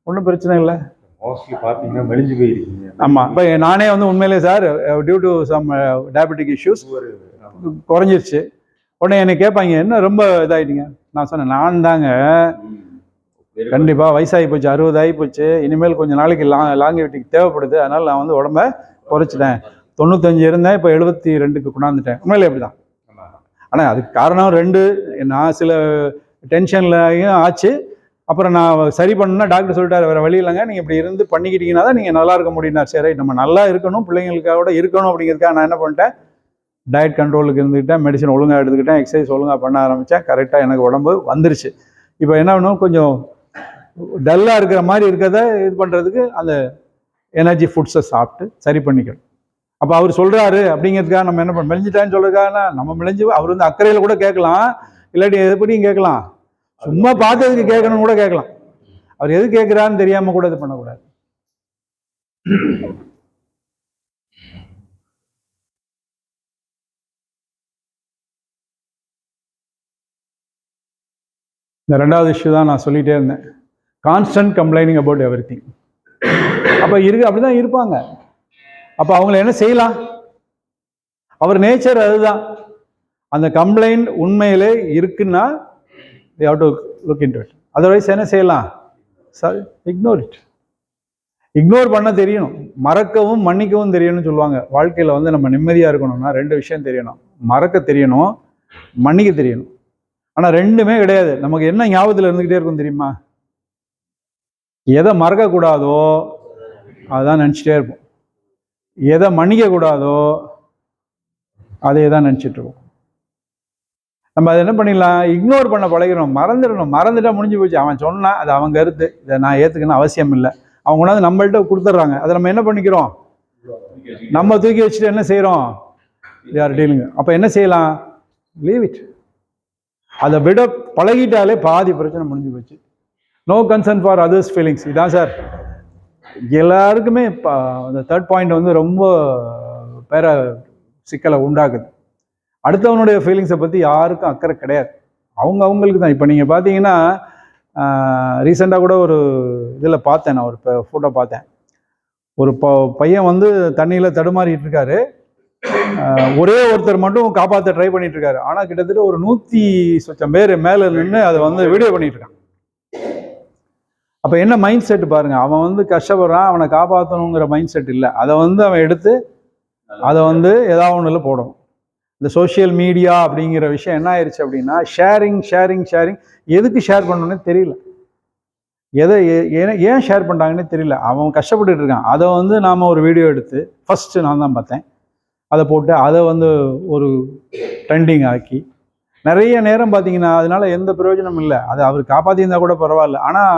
[SPEAKER 3] ஒன்றும் பிரச்சனை இல்லை.
[SPEAKER 5] மோஸ்ட்லி பார்த்தீங்கன்னா மெலிஞ்சு போயிருக்கீங்க.
[SPEAKER 3] ஆமாம், இப்போ நானே வந்து உண்மையிலே sir due to some diabetic issues குறைஞ்சிருச்சு. உடனே என்னை கேட்பாங்க, என்ன ரொம்ப இதாகிட்டீங்க? நான் சொன்னேன், நான் தாங்க கண்டிப்பாக வயசாகி போச்சு, 60 ஆகி போச்சு, இனிமேல் கொஞ்சம் நாளைக்கு லாங்கிவிட்டிக்கு தேவைப்படுது, அதனால் நான் வந்து உடம்ப குறைச்சிட்டேன். 95 இருந்தேன், இப்போ 72க்கு கொண்டாந்துட்டேன். உண்மையிலே எப்படி தான். ஆனால் அதுக்கு காரணம் 2, நான் சில டென்ஷன்லையும் ஆச்சு. அப்புறம் நான் சரி பண்ணணும்னா டாக்டர் சொல்லிட்டாரு, வேறு வழி இல்லைங்க, நீங்கள் இப்படி இருந்து பண்ணிக்கிட்டீங்கன்னா தான் நீங்கள் நல்லா இருக்க முடியும்னா. சரி, நம்ம நல்லா இருக்கணும், பிள்ளைங்களுக்காக இருக்கணும் அப்படிங்கிறதுக்காக நான் என்ன பண்ணிட்டேன், டயட் கண்ட்ரோலுக்கு இருந்துக்கிட்டேன், மெடிசன் ஒழுங்காக எடுத்துக்கிட்டேன், எக்ஸசைஸ் ஒழுங்காக பண்ண ஆரம்பித்தேன். கரெக்டாக எனக்கு உடம்பு வந்துருச்சு. இப்போ என்ன பண்ணணும், கொஞ்சம் டல்லாக இருக்கிற மாதிரி இருக்கிறத இது பண்ணுறதுக்கு அந்த எனர்ஜி ஃபுட்ஸை சாப்பிட்டு சரி பண்ணிக்கணும். அப்போ அவர் சொல்கிறாரு அப்படிங்கிறதுக்காக நம்ம என்ன பண்ண மெலிஞ்சிட்டான்னு சொல்கிறதுக்காக நம்ம மெலிஞ்சு அவர் வந்து அக்கறையில் கூட கேட்கலாம், இல்லாட்டி எப்படியும் கேட்கலாம், சும்மா பார்த்ததுக்கு கேட்கணும்னு கூட கேட்கலாம். அவர் எது கேட்குறான்னு தெரியாமல் கூட இது பண்ணக்கூடாது. இந்த 2வது இஷ்யூ தான் நான் சொல்லிகிட்டே இருந்தேன், கான்ஸ்டன்ட் கம்ப்ளைனிங் அபவுட் எவ்ரிதிங். அப்போ அப்படி தான் இருப்பாங்க. அப்போ அவங்கள என்ன செய்யலாம், அவர் நேச்சர் அதுதான். அந்த கம்ப்ளைண்ட் உண்மையிலே இருக்குன்னா they have to look into it. Otherwise என்ன செய்யலாம், சாரி, இக்னோர் இட். இக்னோர் பண்ண தெரியணும், மறக்கவும் மன்னிக்கவும் தெரியணும்னு சொல்லுவாங்க. வாழ்க்கையில் வந்து நம்ம நிம்மதியாக இருக்கணும்னா 2 விஷயம் தெரியணும், மறக்க தெரியணும், மன்னிக்க தெரியணும். ஆனால் 2மே கிடையாது. நமக்கு என்ன ஞாபகத்தில் இருந்துக்கிட்டே இருக்கும் தெரியுமா, எதை மறக்கக்கூடாதோ அதான் நினச்சிட்டே இருப்போம், எதை மன்னிக்கக்கூடாதோ அதே தான் நினச்சிட்ருக்கோம். நம்ம அதை என்ன பண்ணிடலாம், இக்னோர் பண்ண பழகிறோம், மறந்துடணும். மறந்துட்டா முடிஞ்சு போச்சு. அவன் சொன்னான், அது அவன் கருத்து, இதை நான் ஏற்றுக்கணும் அவசியம் இல்லை. அவங்க கொண்டாந்து நம்மள்கிட்ட கொடுத்துட்றாங்க, அதை நம்ம என்ன பண்ணிக்கிறோம், நம்ம தூக்கி வச்சுட்டு என்ன செய்கிறோம், யார் டீலிங். அப்போ என்ன செய்யலாம், லீவ் இட். அதை விட பழகிட்டாலே பாதி பிரச்சனை முடிஞ்சு போச்சு. No concern for others feelings. இதான் சார் எல்லாருக்குமே இப்போ அந்த 3rd பாயிண்ட் வந்து ரொம்ப பேர சிக்கலை உண்டாக்குது. அடுத்தவனுடைய ஃபீலிங்ஸை பற்றி யாருக்கும் அக்கறை கிடையாது, அவங்களுக்கு தான். இப்போ நீங்கள் பார்த்தீங்கன்னா ரீசெண்டாக கூட ஒரு இதில் பார்த்தேன், நான் ஒரு ஃபோட்டோ பார்த்தேன். ஒரு பையன் வந்து தண்ணியில் தடுமாறிட்டு இருக்காரு, ஒரே ஒருத்தர் மட்டும் காப்பாற்ற ட்ரை பண்ணிட்டு இருக்காரு. ஆனால் கிட்டத்தட்ட ஒரு 100 சொச்சம் பேர் மேலே நின்று அதை வந்து வீடியோ பண்ணிட்டு இருக்கான். அப்போ என்ன மைண்ட் செட் பாருங்க, அவன் வந்து கஷ்டப்படுறான், அவனை காப்பாற்றணுங்கிற மைண்ட் செட் இல்லை. அதை வந்து அவன் எடுத்து அதை வந்து ஏதாவது ஒன்றில் போடணும். இந்த சோஷியல் மீடியா அப்படிங்கிற விஷயம் என்ன ஆயிடுச்சு அப்படின்னா, ஷேரிங் எதுக்கு ஷேர் பண்ணணுன்னே தெரியல, ஏன் ஷேர் பண்ணுறாங்கன்னே தெரியல. அவன் கஷ்டப்பட்டுட்டு இருக்கான், அதை வந்து நாம் ஒரு வீடியோ எடுத்து ஃபஸ்ட்டு நான் தான் பார்த்தேன், அதை போட்டு அதை வந்து ஒரு ட்ரெண்டிங் ஆக்கி நிறைய நேரம் பார்த்தீங்கன்னா அதனால எந்த பிரயோஜனமும் இல்லை. அதை அவர் காப்பாற்றியிருந்தால் கூட பரவாயில்ல. ஆனால்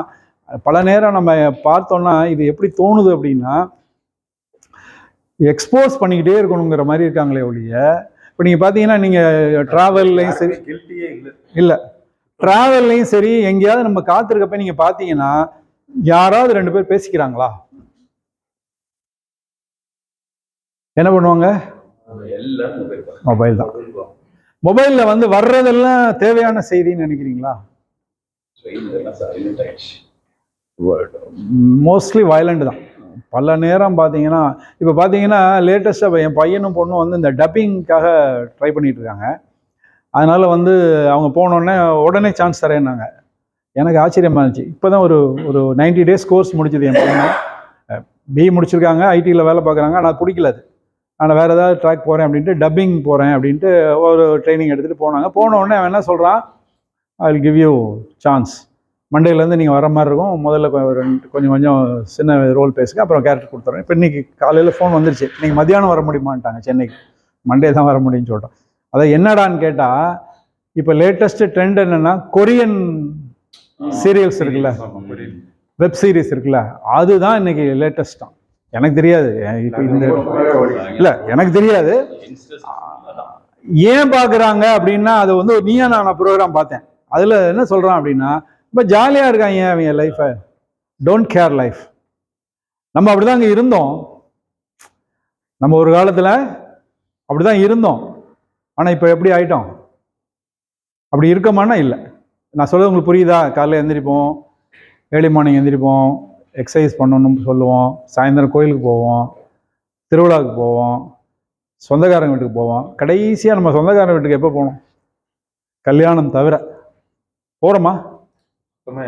[SPEAKER 3] பல நேரம் நம்ம பார்த்தோன்னா இது எப்படி தோணுது அப்படின்னா, எக்ஸ்போஸ் பண்ணிக்கிட்டே இருக்கணுங்கிற மாதிரி இருக்காங்களே ஒழிய. இப்போ நீங்கள் பார்த்தீங்கன்னா நீங்கள் ட்ராவல்லையும் சரி, இல்லை ட்ராவல்லையும் சரி, எங்கேயாவது நம்ம காத்திருக்கப்ப நீங்கள் பார்த்தீங்கன்னா யாராவது 2 பேர் பேசிக்கிறாங்களா, என்ன பண்ணுவாங்க, மொபைல் தான். மொபைலில் வந்து வர்றதெல்லாம் தேவையான செய்தின்னு நினைக்கிறீங்களா? மோஸ்ட்லி வயலண்ட் தான். பல நேரம் பார்த்தீங்கன்னா, இப்போ பார்த்தீங்கன்னா லேட்டஸ்ட்டாக என் பையனும் பொண்ணும் வந்து இந்த டப்பிங்காக ட்ரை பண்ணிட்டு இருக்காங்க. அதனால் வந்து அவங்க போனோடனே உடனே சான்ஸ் தரேன்னாங்க. எனக்கு ஆச்சரியமாக இருந்துச்சு. இப்போ தான் ஒரு 90 days கோர்ஸ் முடிச்சது என் பையன். பிஇ முடிச்சிருக்காங்க, ஐடியில் வேலை பார்க்குறாங்க. ஆனால் பிடிக்கல அது. நான் வேறு ஏதாவது ட்ராக் போகிறேன் அப்படின்ட்டு, டப்பிங் போகிறேன் அப்படின்ட்டு ஒரு ட்ரைனிங் எடுத்துகிட்டு போனாங்க. போன உடனே அவன் என்ன சொல்கிறான், I will give you chance, மண்டேலேருந்து நீங்கள் வர மாதிரி இருக்கும், முதல்ல கொஞ்சம் கொஞ்சம் சின்ன ரோல் பேசுங்க, அப்புறம் கேரக்டர் கொடுத்துட்றேன். இப்போ இன்றைக்கி காலையில் ஃபோன் வந்துருச்சு, நீங்கள் மத்தியானம் வர முடியுமான்ட்டாங்க சென்னைக்கு. மண்டே தான் வர முடியும்னு சொல்லிட்டோம். அதை என்னடான்னு கேட்டால், இப்போ லேட்டஸ்ட்டு ட்ரெண்ட் என்னென்னா, கொரியன் சீரியல்ஸ் இருக்குல்ல, வெப் சீரிஸ் இருக்குல்ல, அதுதான் இன்னைக்கு லேட்டஸ்ட்டாக. எனக்கு தெரியாது, இப்போ இந்த இல்லை எனக்கு தெரியாது ஏன் பார்க்குறாங்க அப்படின்னா, அது வந்து ஒரு நீயா நானா ப்ரோக்ராம் பார்த்தேன். அதில் என்ன சொல்கிறான் அப்படின்னா, ரொம்ப ஜாலியாக இருக்காங்க அவங்க லைஃப்பை, டோன்ட் கேர் லைஃப். நம்ம அப்படி தான் அங்கே இருந்தோம், நம்ம ஒரு காலத்தில் அப்படி தான் இருந்தோம். ஆனால் இப்போ எப்படி ஆயிட்டோம்? அப்படி இருக்கமானா இல்லை. நான் சொல்கிறது உங்களுக்கு புரியுதா? காலையில் எழுந்திரிப்போம், ஏர்லி மார்னிங் எழுந்திரிப்போம், எக்ஸசைஸ் பண்ணணும்னு சொல்லுவோம், சாயந்தரம் கோயிலுக்கு போவோம், திருவிழாவுக்கு போவோம், சொந்தக்காரங்க வீட்டுக்கு போவோம். கடைசியாக நம்ம சொந்தக்காரங்க வீட்டுக்கு எப்போ போகணும்? கல்யாணம் தவிர போகிறோமா?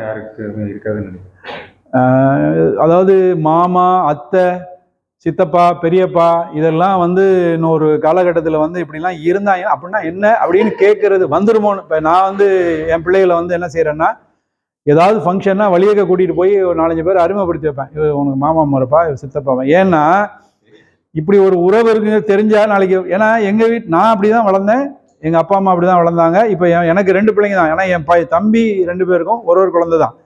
[SPEAKER 5] யாருக்கு இருக்காதுன்னு.
[SPEAKER 3] அதாவது மாமா, அத்தை, சித்தப்பா, பெரியப்பா இதெல்லாம் வந்து இன்னொரு காலகட்டத்தில் வந்து இப்படிலாம் இருந்தாங்க அப்படின்னா என்ன அப்படின்னு கேட்குறது வந்துடுமோன்னு. இப்போ நான் வந்து என் பிள்ளைகளை வந்து என்ன செய்கிறேன்னா, ஏதாவது ஃபங்க்ஷன்னா வழியக்க கூட்டிகிட்டு போய் ஒரு 4-5 பேர் அறிமுகப்படுத்தி வைப்பேன். இது உனக்கு மாமா முறைப்பா, சித்தப்பாவா. ஏன்னா இப்படி ஒரு உறவு இருக்குங்க தெரிஞ்சால் நாளைக்கு, ஏன்னா எங்கள் நான் அப்படி தான் வளர்ந்தேன், எங்கள் அப்பா அம்மா அப்படி தான் வளர்ந்தாங்க. இப்போ எனக்கு 2 பிள்ளைங்க தான், ஏன்னா என் தம்பி 2 பேருக்கும் ஒரு குழந்தை தான்.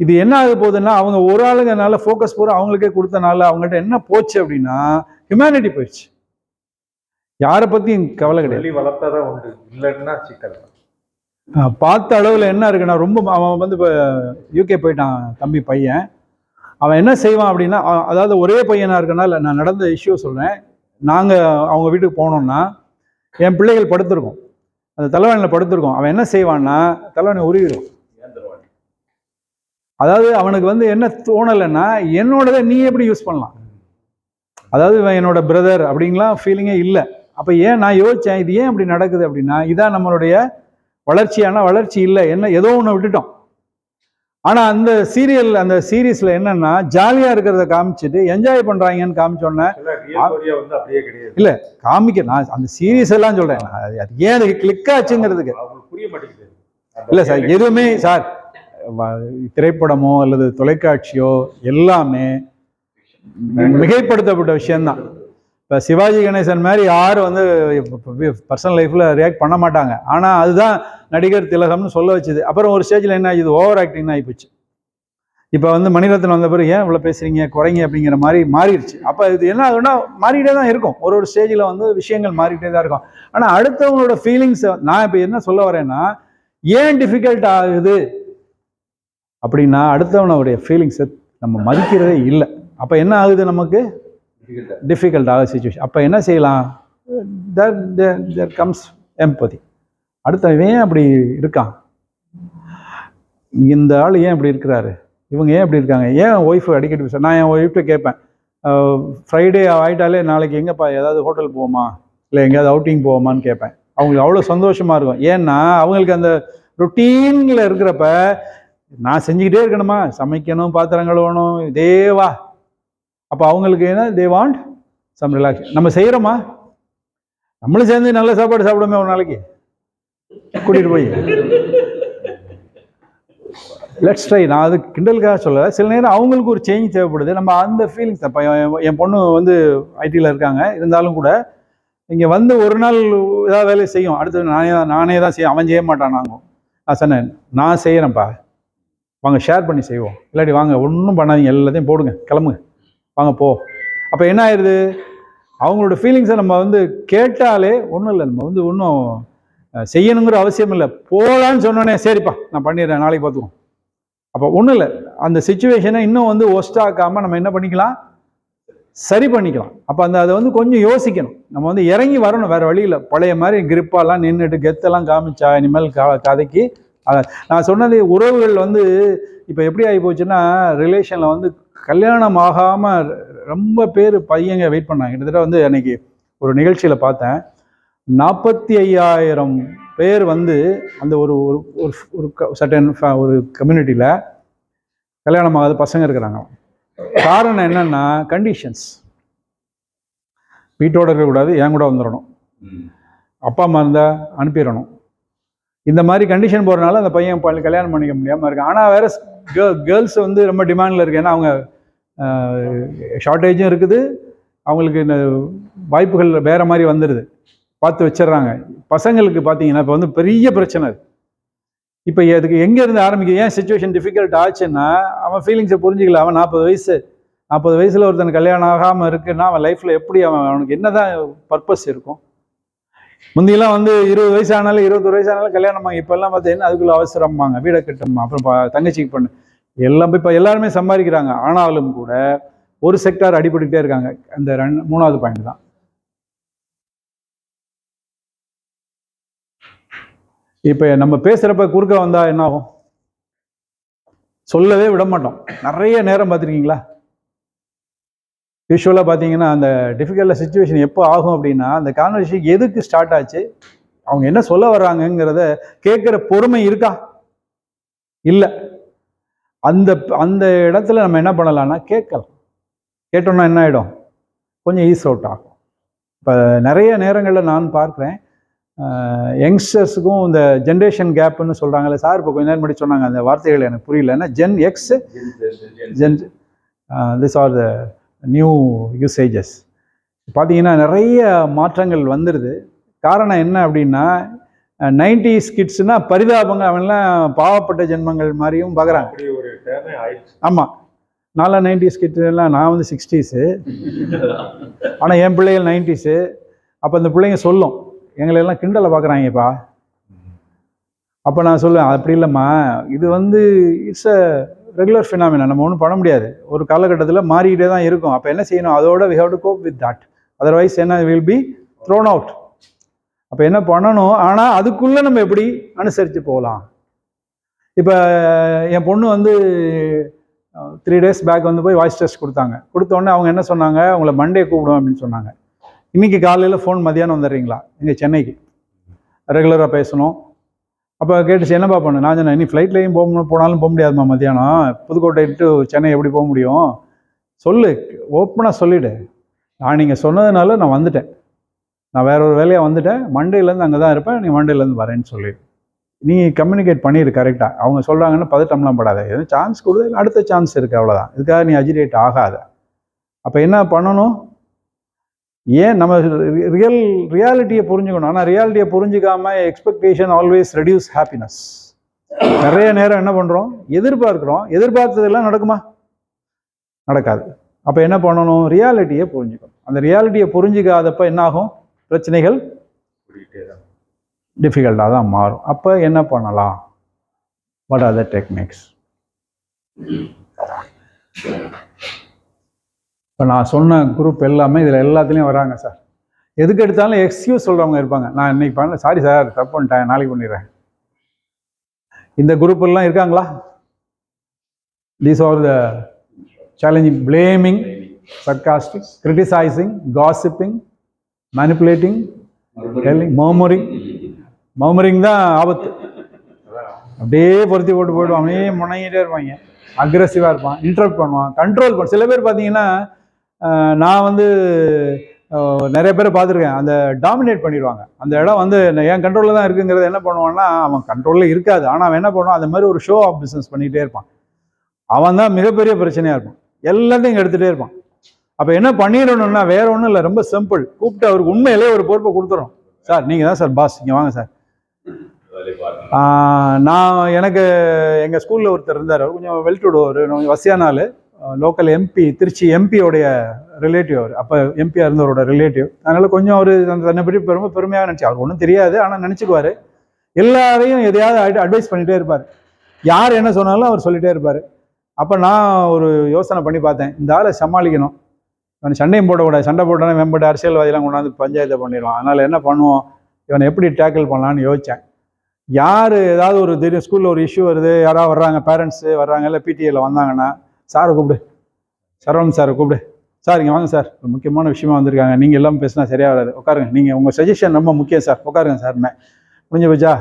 [SPEAKER 3] இது என்ன ஆக போகுதுன்னா, அவங்க ஒரு ஆளுங்கனால ஃபோக்கஸ் பூரா அவங்களுக்கே கொடுத்தனால அவங்கள்ட்ட என்ன போச்சு அப்படின்னா, ஹியூமனிட்டி போயிடுச்சு. யாரை பற்றியும் கவலை கிடையாது.
[SPEAKER 5] வளர்த்தாதான் உண்டு, இல்லைன்னா சிக்கல்.
[SPEAKER 3] பார்த்த அளவில் என்ன இருக்குன்னா, ரொம்ப அவன் வந்து இப்போ யூகே போயிட்டான் தம்பி பையன். அவன் என்ன செய்வான் அப்படின்னா, அதாவது ஒரே பையனாக இருக்கனால நான் நடந்த இஷ்யூ சொல்கிறேன். நாங்கள் அவங்க வீட்டுக்கு போனோம்னா என் பிள்ளைகள் படுத்திருக்கோம், அந்த தலைவனியில் படுத்திருக்கோம். அவன் என்ன செய்வான்னா, தலைவனை உருவிடும். அதாவது அவனுக்கு வந்து என்ன தோணலைன்னா, என்னோடதை நீ எப்படி யூஸ் பண்ணலாம், அதாவது இவன் என்னோட பிரதர் அப்படிங்கலாம் ஃபீலிங்கே இல்லை. அப்போ ஏன் நான் யோசித்தேன், இது ஏன் அப்படி நடக்குது அப்படின்னா, இதான் நம்மளுடைய வளர்ச்சியான வளர்ச்சி இல்லை, என்ன ஏதோ ஒன்று விட்டுட்டோம். ஆனால் அந்த சீரீஸில் என்னன்னா, ஜாலியாக இருக்கிறத காமிச்சிட்டு என்ஜாய் பண்ணுறாங்கன்னு காமிச்சோன்னே இல்லை காமிக்க, நான் அந்த சீரீஸ் எல்லாம் சொல்கிறேன், அது ஏன் அதுக்கு கிளிக் ஆச்சுங்கிறதுக்கு
[SPEAKER 5] புரிய மாட்டேங்குது.
[SPEAKER 3] இல்லை சார், எதுவுமே சார் திரைப்படமோ அல்லது தொலைக்காட்சியோ எல்லாமே மிகைப்படுத்தப்பட்ட விஷயம்தான். இப்போ சிவாஜி கணேசன் மாதிரி யாரும் வந்து பர்சனல் லைஃப்பில் ரியாக்ட் பண்ண மாட்டாங்க. ஆனால் அதுதான் நடிகர் திலகம்னு சொல்ல வச்சுது. அப்புறம் ஒரு ஸ்டேஜில் என்ன ஆகிடுது, ஓவர் ஆக்டிங் ஆகிப்போச்சு. இப்போ வந்து மணிரத்னம் வந்த பிறகு ஏன் இவ்வளோ பேசுகிறீங்க, குறைங்க அப்படிங்கிற மாதிரி மாறிடுச்சு. அப்போ இது என்ன ஆகுதுன்னா, மாறிக்கிட்டே தான் இருக்கும். ஒரு ஸ்டேஜில் வந்து விஷயங்கள் மாறிக்கிட்டே தான் இருக்கும். ஆனால் அடுத்தவங்களோட ஃபீலிங்ஸை நான் இப்போ என்ன சொல்ல வரேன்னா, ஏன் டிஃபிகல்ட் ஆகுது அப்படின்னா, அடுத்தவனுடைய ஃபீலிங்ஸை நம்ம மதிக்கிறதே இல்லை. அப்போ என்ன ஆகுது, நமக்கு டிஃபிகல்ட் ஆகுது சிச்சுவேஷன். அப்போ என்ன செய்யலாம், தேர் கம்ஸ் எம்பதி. அடுத்தவன் ஏன் அப்படி இருக்கான், இந்த ஆள் ஏன் இப்படி இருக்கிறாரு, இவங்க ஏன் இப்படி இருக்காங்க, ஏன் ஒய்ஃபு அடிக்கடி பேச. நான் என் ஒய்ஃப்ட்ட கேட்பேன், ஃப்ரைடே ஆகிட்டாலே நாளைக்கு எங்கேப்பா ஏதாவது ஹோட்டல் போவோமா, இல்லை எங்கேயாவது அவுட்டிங் போவோமான்னு கேட்பேன். அவங்களுக்கு அவ்வளோ சந்தோஷமாக இருக்கும். ஏன்னா அவங்களுக்கு அந்த ரொட்டீனில் இருக்கிறப்ப நான் செஞ்சுக்கிட்டே இருக்கணுமா, சமைக்கணும், பாத்திரம் கழுவணும், இதேவா. அப்போ அவங்களுக்கு என்ன, தே வாண்ட் சம் ரிலாக்ஸ். நம்ம செய்கிறோமா, நம்மளும் சேர்ந்து நல்ல சாப்பாடு சாப்பிடுமே ஒரு நாளைக்கு, கூட்டிகிட்டு போய் லெட்ஸ் ட்ரை. நான் அது கிண்டலுக்காக சொல்லலை, சில நேரம் அவங்களுக்கு ஒரு சேஞ்ச் தேவைப்படுது. நம்ம அந்த ஃபீலிங்ஸ். அப்போ என் பொண்ணு வந்து ஐடியில் இருக்காங்க, இருந்தாலும் கூட இங்கே வந்து ஒரு நாள் ஏதாவது வேலையை செய்யும், அடுத்தது நானே தான் செய்யும், அவன் செய்ய மாட்டான். நான் சொன்னேன், நான் செய்கிறேன்ப்பா, வாங்க ஷேர் பண்ணி செய்வோம், இல்லாட்டி வாங்க ஒன்றும் பண்ணாதீங்க, எல்லாத்தையும் போடுங்க, கிளம்புங்க, வாங்க போ. அப்போ என்ன ஆயிடுது, அவங்களோட ஃபீலிங்ஸை நம்ம வந்து கேட்டாலே ஒன்றும் இல்லை, நம்ம வந்து ஒன்றும் செய்யணுங்கிற அவசியம் இல்லை. போகலான்னு சொன்னோன்னே சரிப்பா நான் பண்ணிடுறேன், நாளைக்கு பார்த்துக்குவோம். அப்போ ஒன்றும் இல்லை, அந்த சிச்சுவேஷனை இன்னும் வந்து ஒஸ்டாக்காமல் நம்ம என்ன பண்ணிக்கலாம், சரி பண்ணிக்கலாம். அப்போ அதை வந்து கொஞ்சம் யோசிக்கணும், நம்ம வந்து இறங்கி வரணும், வேறு வழியில். பழைய மாதிரி கிரிப்பாலாம் நின்றுட்டு கெத்தெல்லாம் காமிச்சா இனிமேல் கதைக்கு. நான் சொன்னது உறவுகள் வந்து இப்போ எப்படி ஆகி போச்சுன்னா, ரிலேஷனில் வந்து கல்யாணம் ஆகாமல் ரொம்ப பேர் பையங்க வெயிட் பண்ணாங்க. கிட்டத்தட்ட வந்து அன்னைக்கு ஒரு நிகழ்ச்சியில் பார்த்தேன், 45,000 பேர் வந்து அந்த ஒரு ஒரு சர்டன் ஒரு கம்யூனிட்டியில் கல்யாணம் ஆகாத பசங்க இருக்கிறாங்க. காரணம் என்னன்னா கண்டிஷன்ஸ். வீட்டோட இருக்கக்கூடாது, என் கூட வந்துடணும், அப்பா அம்மா இருந்தால் அனுப்பிடணும். இந்த மாதிரி கண்டிஷன் போகிறனால அந்த பையன் கல்யாணம் பண்ணிக்க முடியாமல் இருக்கு. ஆனால் வேற கேர்ள்ஸ் வந்து ரொம்ப டிமாண்டில் இருக்கு. ஏன்னா அவங்க ஷார்ட்டேஜும் இருக்குது, அவங்களுக்கு இந்த வாய்ப்புகள் வேறு மாதிரி வந்துடுது, பார்த்து வச்சிடுறாங்க. பசங்களுக்கு பார்த்தீங்கன்னா இப்போ வந்து பெரிய பிரச்சனை அது. இப்போ அதுக்கு எங்கேருந்து ஆரம்பிக்குது? ஏன் சுச்சுவேஷன் டிஃபிகல்ட் ஆச்சுன்னா அவன் ஃபீலிங்ஸை புரிஞ்சிக்கல. அவன் 40 வயசில் ஒருத்தன் கல்யாணம் ஆகாமல் இருக்குன்னா அவன் லைஃப்பில் எப்படி அவனுக்கு என்ன தான் பர்பஸ் இருக்கும்? முந்தியெல்லாம் வந்து 20 வயசு ஆனாலும் 21 வயசு ஆனாலும் கல்யாணம் ஆகும். இப்போல்லாம் பார்த்தீங்கன்னா அதுக்குள்ள அவசரமாங்க, வீடை கட்டணுமா, அப்புறம் தங்கச்சிக்கு பண்ணு, எல்லாம் இப்போ எல்லாருமே சம்பாதிக்கிறாங்க. ஆனாலும் கூட ஒரு செக்டார் அடிபட்டுக்கிட்டே இருக்காங்க. அந்த 3வது பாயிண்ட் தான். இப்போ நம்ம பேசுகிறப்ப குறுக்க வந்தால் என்ன ஆகும்? சொல்லவே விட மாட்டோம். நிறைய நேரம் பார்த்துருக்கீங்களா? யூஸ்வலாக பார்த்தீங்கன்னா அந்த டிஃபிகல்ட் சுச்சுவேஷன் எப்போ ஆகும் அப்படின்னா அந்த கான்வர்சேஷன் எதுக்கு ஸ்டார்ட் ஆச்சு, அவங்க என்ன சொல்ல வர்றாங்கங்கிறத கேட்குற பொறுமை இருக்கா? இல்லை. அந்த அந்த இடத்துல நம்ம என்ன பண்ணலாம்னா கேட்கலாம். கேட்டோம்னா என்ன ஆகிடும்? கொஞ்சம் ஈஸ் அவுட் ஆகும். இப்போ நிறைய நேரங்களில் நான் பார்க்குறேன், யங்ஸ்டர்ஸுக்கும் இந்த ஜென்ரேஷன் கேப்புன்னு சொல்கிறாங்கல்ல சார், இப்போ கொஞ்ச நேரம் முன்னாடி சொன்னாங்க, அந்த வார்த்தைகள் எனக்கு புரியல. ஏன்னா Gen X this are the new usages. பார்த்தீங்கன்னா நிறைய மாற்றங்கள் வந்துடுது. காரணம் என்ன அப்படின்னா 90s கிட்ஸ்னா பரிதாபங்க, அவன்லாம் பாவப்பட்ட ஜென்மங்கள் மாதிரியும் பார்க்குறாங்க. ஆமாம், நான்லாம் 90s கிட்ஸ் எல்லாம், நான் வந்து 60s, ஆனால் என் பிள்ளைகள் 90s. அப்போ அந்த பிள்ளைங்க சொல்லும், எங்களெல்லாம் கிண்டலை பார்க்குறாங்கப்பா. அப்போ நான் சொல்லுவேன், அப்படி இல்லைம்மா, இது வந்து இட்ஸ் அ ரெகுலர் ஃபினாமினா, நம்ம ஒன்றும் பண்ண முடியாது. ஒரு காலகட்டத்தில் மாறிக்கிட்டே தான் இருக்கும். அப்போ என்ன செய்யணும்? அதோட we have to cope with that. Otherwise என்ன, will be thrown out. அப்போ என்ன பண்ணணும்? ஆனால் அதுக்குள்ளே நம்ம எப்படி அனுசரித்து போகலாம். இப்போ என் பொண்ணு வந்து 3 days பேக் வந்து போய் வாய்ஸ் டெஸ்ட் கொடுத்தோடனே அவங்க என்ன சொன்னாங்க, உங்களை மண்டே கூப்பிடுவோம் அப்படின்னு சொன்னாங்க. இன்றைக்கி காலையில் ஃபோன், மதியானம் வந்துடுறீங்களா இங்கே சென்னைக்கு, ரெகுலராக பேசணும். அப்போ கேட்டுச்சு, என்னப்பா பண்ணு? நான் சொன்னேன், இனி ஃப்ளைட்லேயும் போனாலும் போக முடியாதுமா, மத்தியானம் புதுக்கோட்டை டு சென்னை எப்படி போக முடியும்? சொல்லு, ஓப்பனாக சொல்லிவிடு, நான் நீங்கள் சொன்னதுனால நான் வந்துட்டேன், நான் வேற ஒரு வேலையாக வந்துட்டேன், மண்டேலேருந்து அங்கே தான் இருப்பேன், நீ மண்டேலேருந்து வரேன்னு சொல்லி நீ கம்யூனிகேட் பண்ணிடு கரெக்டாக. அவங்க சொல்கிறாங்கன்னு பதட்டம்லாம் படாத, எதுவும் சான்ஸ் கொடு, அடுத்த சான்ஸ் இருக்குது, அவ்வளோதான். இதுக்காக நீ அஜிடேட் ஆகாத. அப்போ என்ன பண்ணணும்? ஏன் நம்ம ரியாலிட்டியை புரிஞ்சுக்கணும். ஆனால் ரியாலிட்டியை புரிஞ்சுக்காம எக்ஸ்பெக்டேஷன் ஆல்வேஸ் ரெடியூஸ் ஹாப்பினஸ். நிறைய நேரம் என்ன பண்ணுறோம்? எதிர்பார்க்குறோம், எதிர்பார்த்ததெல்லாம் நடக்குமா? நடக்காது. அப்போ என்ன பண்ணணும்? ரியாலிட்டியை புரிஞ்சுக்கணும். அந்த ரியாலிட்டியை புரிஞ்சுக்காதப்ப என்ன ஆகும்? பிரச்சனைகள் டிஃபிகல்ட்டாக தான் மாறும். அப்போ என்ன பண்ணலாம்? What are the techniques? இப்போ நான் சொன்ன குரூப் எல்லாமே இதில் எல்லாத்துலேயும் வராங்க சார். எதுக்கு எடுத்தாலும் எக்ஸ்கியூஸ் சொல்கிறவங்க இருப்பாங்க. நான் இன்னைக்கு பண்ணல, சாரி சார், தப்பு பண்ணிட்டேன், நாளைக்கு பண்ணிடுறேன். இந்த குரூப் எல்லாம் இருக்காங்களா? These are the challenging, blaming, sarcastic, criticising, gossiping, manipulating, murmuring தான் ஆபத்து. அப்படியே பொருத்தி போட்டு போய்டுவான், அப்படியே முனைகிட்டே இருப்பாங்க, அக்ரெசிவாக இருப்பான், இன்டரப்ட் பண்ணுவான், கண்ட்ரோல் பண்ண. சில பேர் பார்த்தீங்கன்னா, நான் வந்து நிறைய பேரை பார்த்துருக்கேன், அந்த டாமினேட் பண்ணிடுவாங்க. அந்த இடம் வந்து என் கண்ட்ரோலில் தான் இருக்குங்கிறத என்ன பண்ணுவான்னா, அவன் கண்ட்ரோலில் இருக்காது, ஆனால் அவன் என்ன பண்ணுவான், அந்த மாதிரி ஒரு ஷோ ஆஃப் பிஸ்னஸ் பண்ணிகிட்டே இருப்பான். அவன் தான் மிகப்பெரிய பிரச்சனையாக இருப்பான், எல்லாத்தையும் இங்கே எடுத்துகிட்டே இருப்பான். அப்போ என்ன பண்ணிடணும்னா, வேற ஒன்றும் இல்லை, ரொம்ப சிம்பிள். கூப்பிட்டு அவருக்கு உண்மையிலே ஒரு பொறுப்பை கொடுத்துறோம். சார் நீங்கள் தான் சார் பாஸ், இங்கே வாங்க சார். நான் எனக்கு எங்கள் ஸ்கூலில் ஒருத்தர் இருந்தார், அவர் கொஞ்சம் வெல்டுடு, ஒரு வசியான ஆள், லோக்கல் எம்பி, திருச்சி எம்பியோடைய ரிலேட்டிவ். அவர் அப்போ எம்பியாக இருந்தவரோட ரிலேட்டிவ். அதனால் கொஞ்சம் அவர் தன்னை பற்றி ரொம்ப பெருமையாக நினச்சி, அவருக்கு ஒன்றும் தெரியாது, ஆனால் நினச்சிக்குவார். எல்லாரையும் எதையாவது அட்வைஸ் பண்ணிகிட்டே இருப்பார். யார் என்ன சொன்னாலும் அவர் சொல்லிகிட்டே இருப்பார். அப்போ நான் ஒரு யோசனை பண்ணி பார்த்தேன், இந்த ஆளை சமாளிக்கணும், இவனை சண்டையும் போடக்கூடாது, சண்டை போட்டோன்னா வெம்பட்டு அரசியல்வாதிலாம் கொண்டாந்து பஞ்சாயத்தை பண்ணிடுவான். அதனால் என்ன பண்ணுவோம், இவனை எப்படி டேக்கிள் பண்ணலான்னு யோசித்தேன். யார் ஏதாவது ஒரு திடீர் ஸ்கூலில் ஒரு இஷ்யூ வருது, யாராவது வர்றாங்க, பேரண்ட்ஸு வர்றாங்க, இல்லை பிடிஏல வந்தாங்கன்னா, சாரை கூப்பிடு, சரவணன் சாரை கூப்பிடு, சார் இங்கே வாங்க சார், ஒரு முக்கியமான விஷயமா வந்திருக்காங்க, நீங்கள் எல்லாம் பேசினா சரியாக வராது, உட்காருங்க, நீங்கள் உங்கள் சஜஷன் ரொம்ப முக்கியம் சார், உட்காருங்க சார். முடிஞ்சு போச்சா?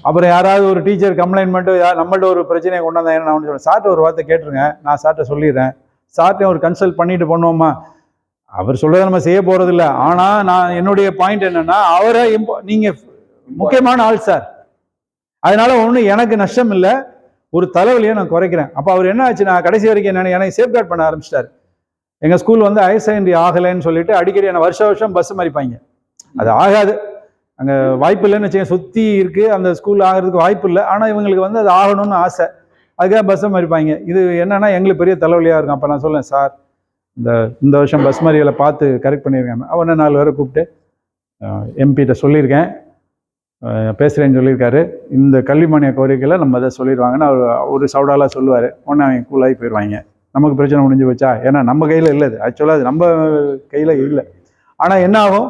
[SPEAKER 3] அப்புறம் யாராவது ஒரு டீச்சர் கம்ப்ளைண்ட் பண்ணிட்டு நம்மள்ட்ட ஒரு பிரச்சனையை கொண்டு வந்தாங்க, நான் சொல்லுவேன் சார்ட்ட ஒரு வார்த்தை கேட்டுருங்க, நான் சார்ட்ட சொல்லிடுறேன், சார்ட்டையும் ஒரு கன்சல்ட் பண்ணிட்டு பண்ணுவோமா. அவர் சொல்றதை நம்ம செய்ய போறது இல்லை. ஆனா நான் என்னுடைய பாயிண்ட் என்னன்னா, அவரை நீங்க முக்கியமான ஆள் சார், அதனால ஒன்றும் எனக்கு நஷ்டம் இல்லை, ஒரு தலைவலியை நான் குறைக்கிறேன். அப்போ அவர் என்ன ஆச்சு, நான் கடைசி வரைக்கும் எனக்கு சேஃப்கார்ட் பண்ண ஆரம்பிச்சிட்டாரு. எங்கள் ஸ்கூல் வந்து ஹையர் செகண்டரி ஆகலைன்னு சொல்லிட்டு அடிக்கடி என்ன வருஷம் பஸ் மறிப்பாங்க. அது ஆகாது, அங்கே வாய்ப்பு இல்லைன்னு வச்சுக்கேன், சுற்றி இருக்குது, அந்த ஸ்கூல் ஆகிறதுக்கு வாய்ப்பு இல்லை. ஆனால் இவங்களுக்கு வந்து அது ஆகணும்னு ஆசை, அதுக்காக பஸ்ஸை மறிப்பாங்க. இது என்னன்னா எங்களுக்கு பெரிய தலைவலியாக இருக்கும். அப்போ நான் சொல்லேன், சார் இந்த வருஷம் பஸ் மறியலை பார்த்து கரெக்ட் பண்ணியிருக்காங்க. அவனை 4 பேரை கூப்பிட்டு எம்பிகிட்ட சொல்லியிருக்கேன், பேசுகிறேன்னு சொல்லியிருக்காரு, இந்த கல்வி மானிய கோரிக்கையில் நம்ம அதை சொல்லிடுவாங்கன்னு அவர் ஒரு சவுடாலாக சொல்லுவார். உடனே அவங்க கூலாகி போயிடுவாங்க. நமக்கு பிரச்சனை முடிஞ்சு வச்சா, ஏன்னா நம்ம கையில் இல்லை, அது ஆக்சுவலாக அது நம்ம கையில் இல்லை. ஆனால் என்ன ஆகும்,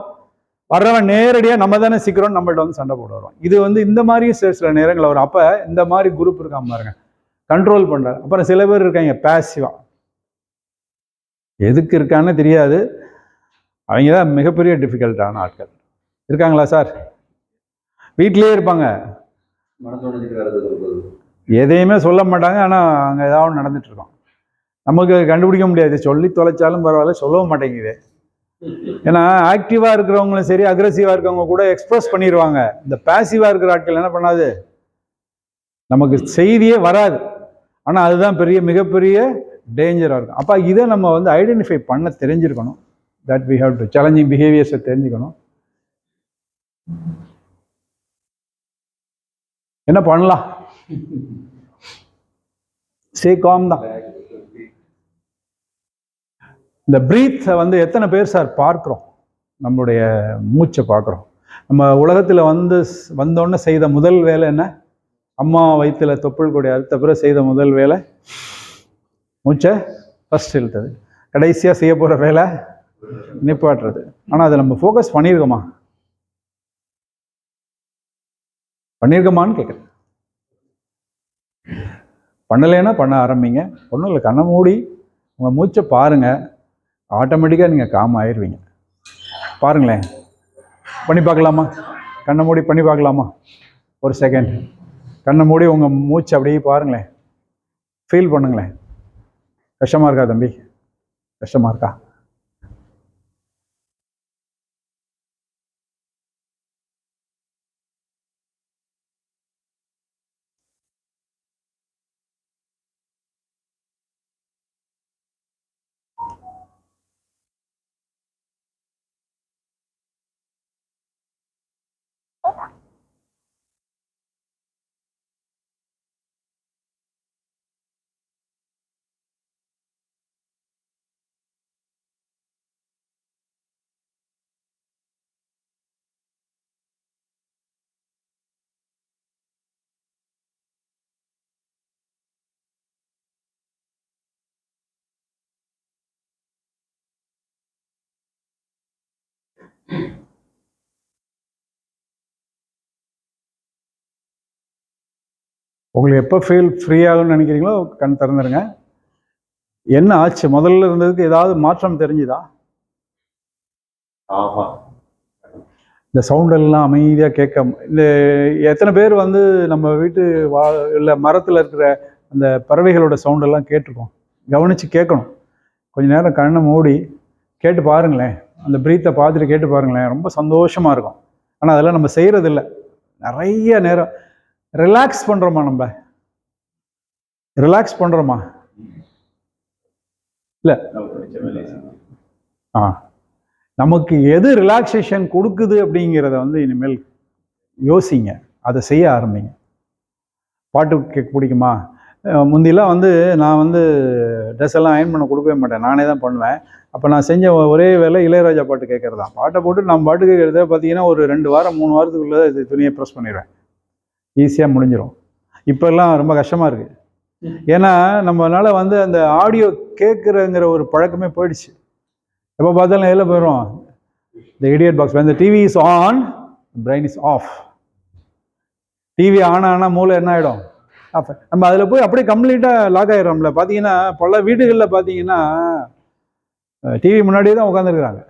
[SPEAKER 3] வர்றவன் நேரடியாக நம்ம தானே சீக்கிரம் நம்மள்ட்ட வந்து சண்டை போட வருவான். இது வந்து இந்த மாதிரி சில நேரங்கள் வரும். அப்போ இந்த மாதிரி குரூப் இருக்காம பாருங்க, கண்ட்ரோல் பண்ணுறாரு. அப்புறம் சில பேர் இருக்காங்க பேசிவா, எதுக்கு இருக்கான்னு தெரியாது, அவங்க தான் மிகப்பெரிய டிஃபிகல்ட்டான ஆட்கள். இருக்காங்களா சார்? வீட்லேயே இருப்பாங்க, எதையுமே சொல்ல மாட்டாங்க, ஆனால் அங்கே ஏதாவது நடந்துட்டு இருக்கோம். நமக்கு கண்டுபிடிக்க முடியாது, சொல்லி தொலைச்சாலும் பரவாயில்ல, சொல்லவும் மாட்டேங்குது. ஏன்னா ஆக்டிவாக இருக்கிறவங்களும் சரி, அக்ரெசிவாக இருக்கிறவங்க கூட எக்ஸ்பிரஸ் பண்ணிடுவாங்க. இந்த பேசிவாக இருக்கிற ஆட்கள் என்ன பண்ணாது, நமக்கு செய்தியே வராது. ஆனால் அதுதான் மிகப்பெரிய டேஞ்சராக இருக்கும். அப்போ இதை நம்ம வந்து ஐடென்டிஃபை பண்ண தெரிஞ்சிருக்கணும். That we have to challenging பிஹேவியர்ஸை தெரிஞ்சுக்கணும். என்ன பண்ணலாம், ஸ்டே காம் தான். இந்த பிரீத்தை வந்து எத்தனை பேர் சார் பார்க்குறோம், நம்மளுடைய மூச்சை பார்க்குறோம். நம்ம உலகத்தில் வந்தோடனே செய்த முதல் வேலை என்ன, அம்மா வயிற்றுல தொப்புள் கொடி அறுத்த பிறகு செய்த முதல் வேலை மூச்சை ஃபர்ஸ்ட் இழுத்தது, கடைசியாக செய்ய போகிற வேலை நிப்பாட்டுறது. ஆனால் அதை நம்ம ஃபோக்கஸ் பண்ணியிருக்கோமான்னு கேட்குறேன். பண்ணலைன்னா பண்ண ஆரம்பிங்க. ஒன்றும் இல்லை, கண்ணை மூடி உங்கள் மூச்சை பாருங்கள், ஆட்டோமேட்டிக்காக நீங்கள் காம் ஆயிடுவீங்க. பாருங்களேன், பண்ணி பார்க்கலாமா? கண்ணை மூடி பண்ணி பார்க்கலாமா? ஒரு செகண்ட் கண்ணை மூடி உங்கள் மூச்சு அப்படியே பாருங்களேன், ஃபீல் பண்ணுங்களேன். கஷ்டமாக இருக்கா தம்பி? கஷ்டமாக இருக்கா? உங்களுக்கு எப்போ ஃப்ரீ ஆகும்னு நினைக்கிறீங்களோ கண் திறந்துருங்க. என்ன ஆச்சு, முதல்ல இருந்ததுக்கு ஏதாவது மாற்றம் தெரிஞ்சுதா?
[SPEAKER 2] ஆமாம்,
[SPEAKER 3] இந்த சவுண்டெல்லாம் அமைதியாக கேட்க. இந்த எத்தனை பேர் வந்து நம்ம வீட்டு இல்லை மரத்தில் இருக்கிற அந்த பறவைகளோட சவுண்டெல்லாம் கேட்டிருக்கோம்? கவனித்து கேட்கணும். கொஞ்ச நேரம் கண்ணை மூடி கேட்டு பாருங்களேன், அந்த பிரீத்தை பார்த்துட்டு கேட்டு பாருங்களேன், ரொம்ப சந்தோஷமாக இருக்கும். ஆனால் அதெல்லாம் நம்ம செய்கிறதில்ல. நிறைய நேரம் ரிலாக்ஸ் பண்ணுறோமா? நம்ம ரிலாக்ஸ் பண்ணுறோமா? இல்லை. நமக்கு எது ரிலாக்ஸேஷன் கொடுக்குது அப்படிங்கிறத வந்து இனிமேல் யோசிங்க, அதை செய்ய ஆரம்பிங்க. பாட்டு கேட்க பிடிக்குமா? முந்திலாம் வந்து நான் வந்து ட்ரெஸ் எல்லாம் அயன் பண்ண கொடுக்கவே மாட்டேன், நானே தான் பண்ணுவேன். அப்போ நான் செஞ்ச ஒரே வேலை இளையராஜா பாட்டு கேட்கறது தான். பாட்டை போட்டு நம்ம பாட்டு கேட்குறத பார்த்தீங்கன்னா ஒரு 2 வாரம் 3 வாரத்துக்குள்ளே இது துணியை ப்ரெஸ் பண்ணிடுவேன், ஈஸியாக முடிஞ்சிடும். இப்போல்லாம் ரொம்ப கஷ்டமாக இருக்குது. ஏன்னா நம்மளால வந்து அந்த ஆடியோ கேட்குறங்கிற ஒரு பழக்கமே போயிடுச்சு. எப்போ பார்த்தாலும் எதில் போயிடும், இந்த இடியட் பாக்ஸ். இந்த TV is on, brain is off. TV on ஆனால் மூளை என்ன ஆகிடும், ஆஃப். நம்ம அதில் போய் அப்படியே கம்ப்ளீட்டாக லாக் ஆகிடுறோம்ல. பார்த்தீங்கன்னா பல வீடுகளில் பார்த்தீங்கன்னா டிவி முன்னாடியே தான் உட்காந்துருக்குறாங்க.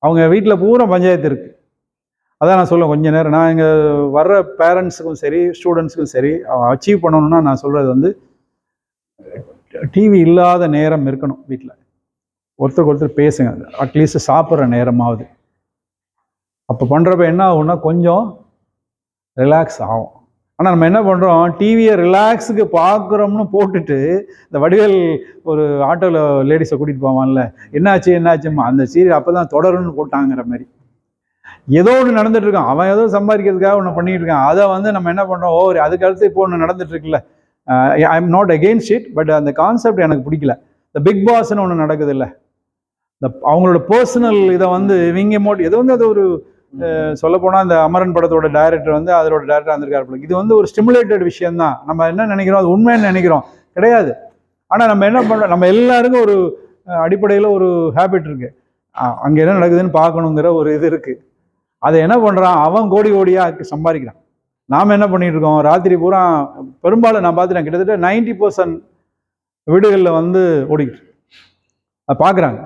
[SPEAKER 3] அவங்க வீட்டில் பூரா பஞ்சாயத்து இருக்குது. அதான் நான் சொல்லுவேன் கொஞ்ச நேரம். நான் இங்கே வர்ற பேரண்ட்ஸுக்கும் சரி ஸ்டூடெண்ட்ஸுக்கும் சரி அச்சீவ் பண்ணணும்னா நான் சொல்கிறது வந்து டிவி இல்லாத நேரம் இருக்கணும் வீட்டில். ஒருத்தருக்கு ஒருத்தர் பேசுங்க, அட்லீஸ்ட் சாப்பிட்ற நேரமாவது. அப்போ பண்ணுறப்ப என்ன ஆகும்னா கொஞ்சம் ரிலாக்ஸ் ஆகும். ஆனால் நம்ம என்ன பண்ணுறோம், டிவியை ரிலாக்ஸுக்கு பார்க்குறோம்னு போட்டுட்டு இந்த வடிவேல் ஒரு ஆட்டோவில் லேடிஸை கூட்டிகிட்டு போவான்ல, என்னாச்சும்மா அந்த சீரியல் அப்போ தான் தொடருன்னு போட்டாங்கிற மாதிரி. ஏதோ ஒன்று நடந்துட்டு இருக்கான், அவன் ஏதோ சம்பாதிக்கிறதுக்காக ஒன்று பண்ணிட்டு இருக்கான். அதை வந்து நம்ம என்ன பண்ணுறோம், அதுக்கு அடுத்து இப்போ ஒன்று நடந்துட்டு இருக்குல்ல. I am not against it, but அந்த கான்செப்ட் எனக்கு பிடிக்கல. இந்த பிக் பாஸ்ன்னு ஒன்று நடக்குது இல்லை, இந்த அவங்களோட பர்சனல் இதை வந்து இவங்க இது வந்து அது ஒரு சொல்லப்போனால் இந்த அமரன் படத்தோட டைரக்டர் வந்து அதோட டைரக்டர் வந்திருக்காரு. இது வந்து ஒரு ஸ்டிமுலேட்டட் விஷயம்தான். நம்ம என்ன நினைக்கிறோம், அது உண்மைன்னு நினைக்கிறோம், கிடையாது. ஆனால் நம்ம என்ன பண்ணுறோம், நம்ம எல்லாருக்கும் ஒரு அடிப்படையில் ஒரு ஹேபிட் இருக்கு, அங்கே என்ன நடக்குதுன்னு பார்க்கணுங்கிற ஒரு இது இருக்கு. அதை என்ன பண்ணுறான், அவன் கோடி கோடியாக சம்பாதிக்கிறான். நாம் என்ன பண்ணிட்டு இருக்கோம், ராத்திரி பூரா பெரும்பாலும் நான் பார்த்துட்டேன், கிட்டத்தட்ட 90% வீடுகளில் வந்து ஓடிக்கிட்டு அதை பார்க்குறாங்க.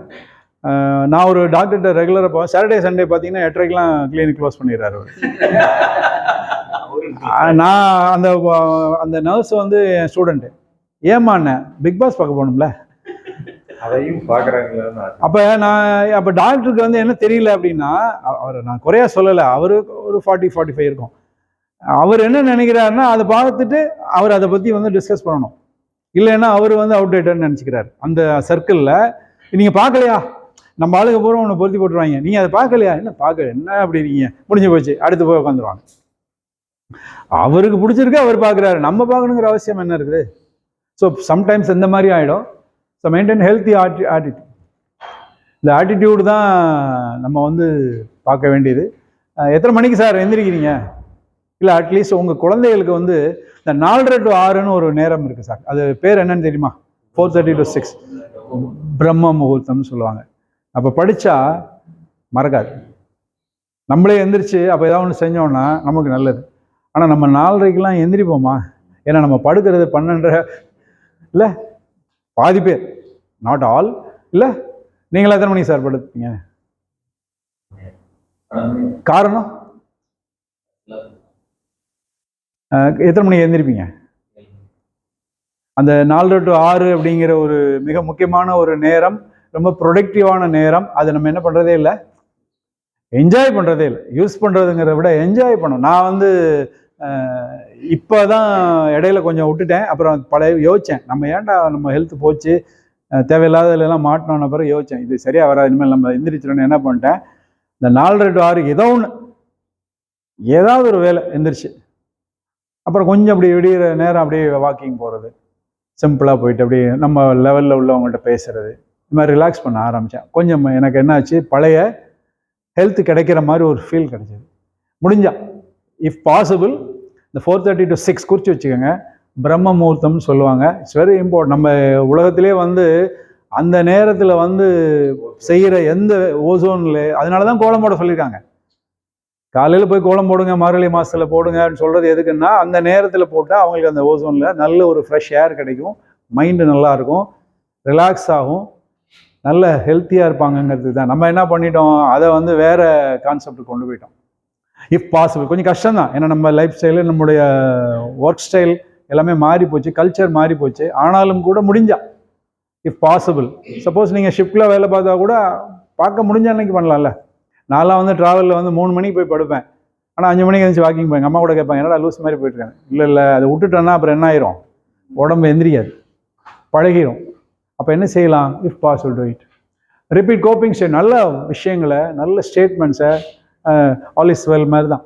[SPEAKER 3] நான் ஒரு டாக்டர்கிட்ட ரெகுலராக போவேன். சாட்டர்டே சண்டே பார்த்தீங்கன்னா 8:30க்கெலாம் கிளினிக் க்ளோஸ் பண்ணிடுறாரு அவர். நான் அந்த நர்ஸ் வந்து என் ஸ்டூடெண்ட்டு, ஏமாண்ணே பிக் பாஸ் பார்க்க போகணும்ல,
[SPEAKER 5] அதையும் பார்க்குறாங்களா.
[SPEAKER 3] அப்போ டாக்டருக்கு வந்து என்ன தெரியல அப்படின்னா, அவரை நான் குறையா சொல்லலை, அவருக்கு ஒரு 40-45 இருக்கும். அவர் என்ன நினைக்கிறாருன்னா அதை பார்த்துட்டு அவர் அதை பற்றி வந்து டிஸ்கஸ் பண்ணணும், இல்லைன்னா அவர் வந்து அவுடேட்டட்னு நினச்சிக்கிறார் அந்த சர்க்கிளில். நீங்கள் பார்க்கலையா, நம்ம ஆளுங்க பூரா ஒன்று பொருத்தி போட்டுருவாங்க, நீங்கள் அதை பார்க்கலையா, என்ன பார்க்கல என்ன அப்படி நீங்கள் முடிஞ்சு போச்சு, அடுத்து போய் உட்காந்துருவாங்க. அவருக்கு பிடிச்சிருக்கு, அவர் பார்க்குறாரு, நம்ம பார்க்கணுங்கிற அவசியம் என்ன இருக்குது? ஸோ சம்டைம்ஸ் இந்த மாதிரி ஆகிடும். So maintain healthy attitude. இந்த ஆட்டிடியூடு தான் நம்ம வந்து பார்க்க வேண்டியது. எத்தனை மணிக்கு சார் எந்திரிக்கிறீங்க? இல்லை அட்லீஸ்ட் உங்கள் குழந்தைகளுக்கு வந்து இந்த 4:30 to 6ன்னு ஒரு நேரம் இருக்குது சார், அது பேர் என்னன்னு தெரியுமா? 4:30 to 6 பிரம்ம முகூர்த்தம்னு சொல்லுவாங்க. அப்போ படித்தா மறக்காது. நம்மளே எந்திரிச்சு அப்போ ஏதாவது ஒன்று செஞ்சோன்னா நமக்கு நல்லது. ஆனால் நம்ம 4:30க்கெலாம் எந்திரிப்போமா? ஏன்னா நம்ம படுக்கிறது 12:30 இல்லை, பாதி பேர், நாட் ஆல். இல்லை நீங்களா எத்தனை மணிக்கு சார் படுப்பீங்க? காரணம் எத்தனை மணிக்கு எழுந்திருப்பீங்க? அந்த 4:30 to 6 அப்படிங்கிற ஒரு மிக முக்கியமான ஒரு நேரம், ரொம்ப ப்ரொடக்டிவான நேரம். அதை நம்ம என்ன பண்ணுறதே இல்லை, என்ஜாய் பண்ணுறதே இல்லை. யூஸ் பண்ணுறதுங்கிறத விட என்ஜாய் பண்ணணும். நான் வந்து இப்போ தான் இடையில கொஞ்சம் விட்டுட்டேன், அப்புறம் பழைய யோசித்தேன், நம்ம ஏன்டா நம்ம ஹெல்த் போச்சு, தேவையில்லாததுலாம் மாட்டினோன்ன பிறகு யோசித்தேன், இது சரியாக வராது, இனிமேல் நம்ம எந்திரிச்சிடணும். என்ன பண்ணிட்டேன், இந்த 4:30 to 6 ஏதோ ஒன்று, ஏதாவது ஒரு வேலை எந்திரிச்சு, அப்புறம் கொஞ்சம் அப்படி விடிகிற நேரம் அப்படியே வாக்கிங் போகிறது, சிம்பிளாக போயிட்டு அப்படியே நம்ம லெவலில் உள்ளவங்கள்ட்ட பேசுகிறது, இது மாதிரி ரிலாக்ஸ் பண்ண ஆரம்பித்தேன். கொஞ்சம் எனக்கு என்னாச்சு, பழைய ஹெல்த் கிடைக்கிற மாதிரி ஒரு ஃபீல் கிடைச்சிது. முடிஞ்சா இஃப் பாசிபிள் இந்த 4:30 to 6 குறித்து வச்சுக்கோங்க, பிரம்ம முகூர்த்தம்னு சொல்லுவாங்க. It's very important. நம்ம உலகத்திலே வந்து அந்த நேரத்தில் வந்து செய்கிற எந்த ஓசோனில், அதனால தான் கோலம் போட சொல்லியிருக்காங்க. காலையில் போய் கோலம் போடுங்க, மார்கழி மாதத்தில் போடுங்கன்னு சொல்கிறது எதுக்குன்னா, அந்த நேரத்தில் போட்டால் அவங்களுக்கு அந்த ஓசோனில் நல்ல ஒரு ஃப்ரெஷ் ஏர் கிடைக்கும், மைண்டு நல்லாயிருக்கும், ரிலாக்ஸ் ஆகும், நல்ல ஹெல்த்தியாக இருப்பாங்கங்கிறது தான். நம்ம என்ன பண்ணிட்டோம், அதை வந்து வேறு கான்செப்ட் கொண்டு போயிட்டோம். இஃப் பாசிபிள் கொஞ்சம் கஷ்டம்தான், ஏன்னா நம்ம லைஃப் ஸ்டைலு, நம்முடைய ஒர்க் ஸ்டைல் எல்லாமே மாறி போச்சு, கல்ச்சர் மாறி போச்சு. ஆனாலும் கூட முடிஞ்சா இஃப் பாசிபிள், சப்போஸ் நீங்கள் ஷிஃப்டில் வேலை பார்த்தா கூட பார்க்க முடிஞ்ச அன்னைக்கு பண்ணலாம்ல. நான்லாம் வந்து ட்ராவலில் வந்து 3 மணிக்கு போய் படுப்பேன், ஆனால் 5 மணிக்கு எழுந்துச்சு வாக்கிங் போய் எங்கள் அம்மா கூட கேட்பாங்க, என்னடா லூஸ் மாதிரி போயிட்டுருக்காங்க. இல்லை அதை விட்டுட்டேன்னா அப்புறம் என்ன ஆயிரும், உடம்பு எந்திரிக்காது, பழகிடும். அப்போ என்ன செய்யலாம், if possible to it repeat coping state, நல்ல விஷயங்களை, நல்ல ஸ்டேட்மெண்ட்ஸை, ஆல் இஸ் வெல் மாதிரி தான்.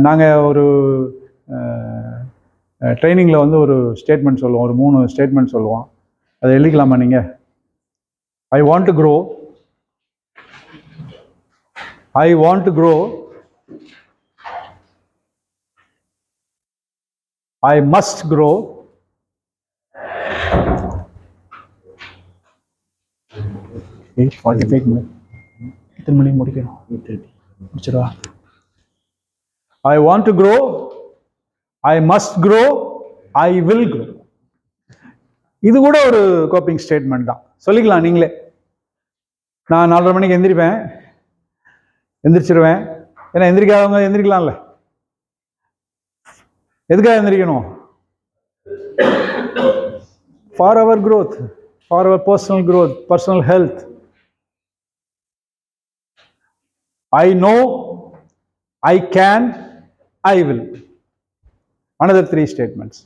[SPEAKER 3] நாங்கள் ஒரு ட்ரைனிங்கில் வந்து ஒரு ஸ்டேட்மெண்ட் சொல்லுவோம், ஒரு 3 ஸ்டேட்மெண்ட் சொல்லுவோம். அதை எழுதிக்கலாமா நீங்கள்? I want to grow, I want to grow, I must grow, எத்தனை மணிக்கு முடிக்கணும்? 8:30 முடிச்சிடவா? I want to grow, I must grow, I will grow. இது கூட ஒரு கோப்பிங் ஸ்டேட்மெண்ட் தான், சொல்லிக்கலாம் நீங்களே. நான் 4:30 மணிக்கு எந்திரிப்பேன், எந்திரிச்சிருவேன். ஏன்னா எந்திரிக்காதவங்க எந்திரிக்கலாம்ல. எதுக்காக எந்திரிக்கணும்? For our growth, for our personal growth, personal health. I know, I can, I will. Another 3 statements.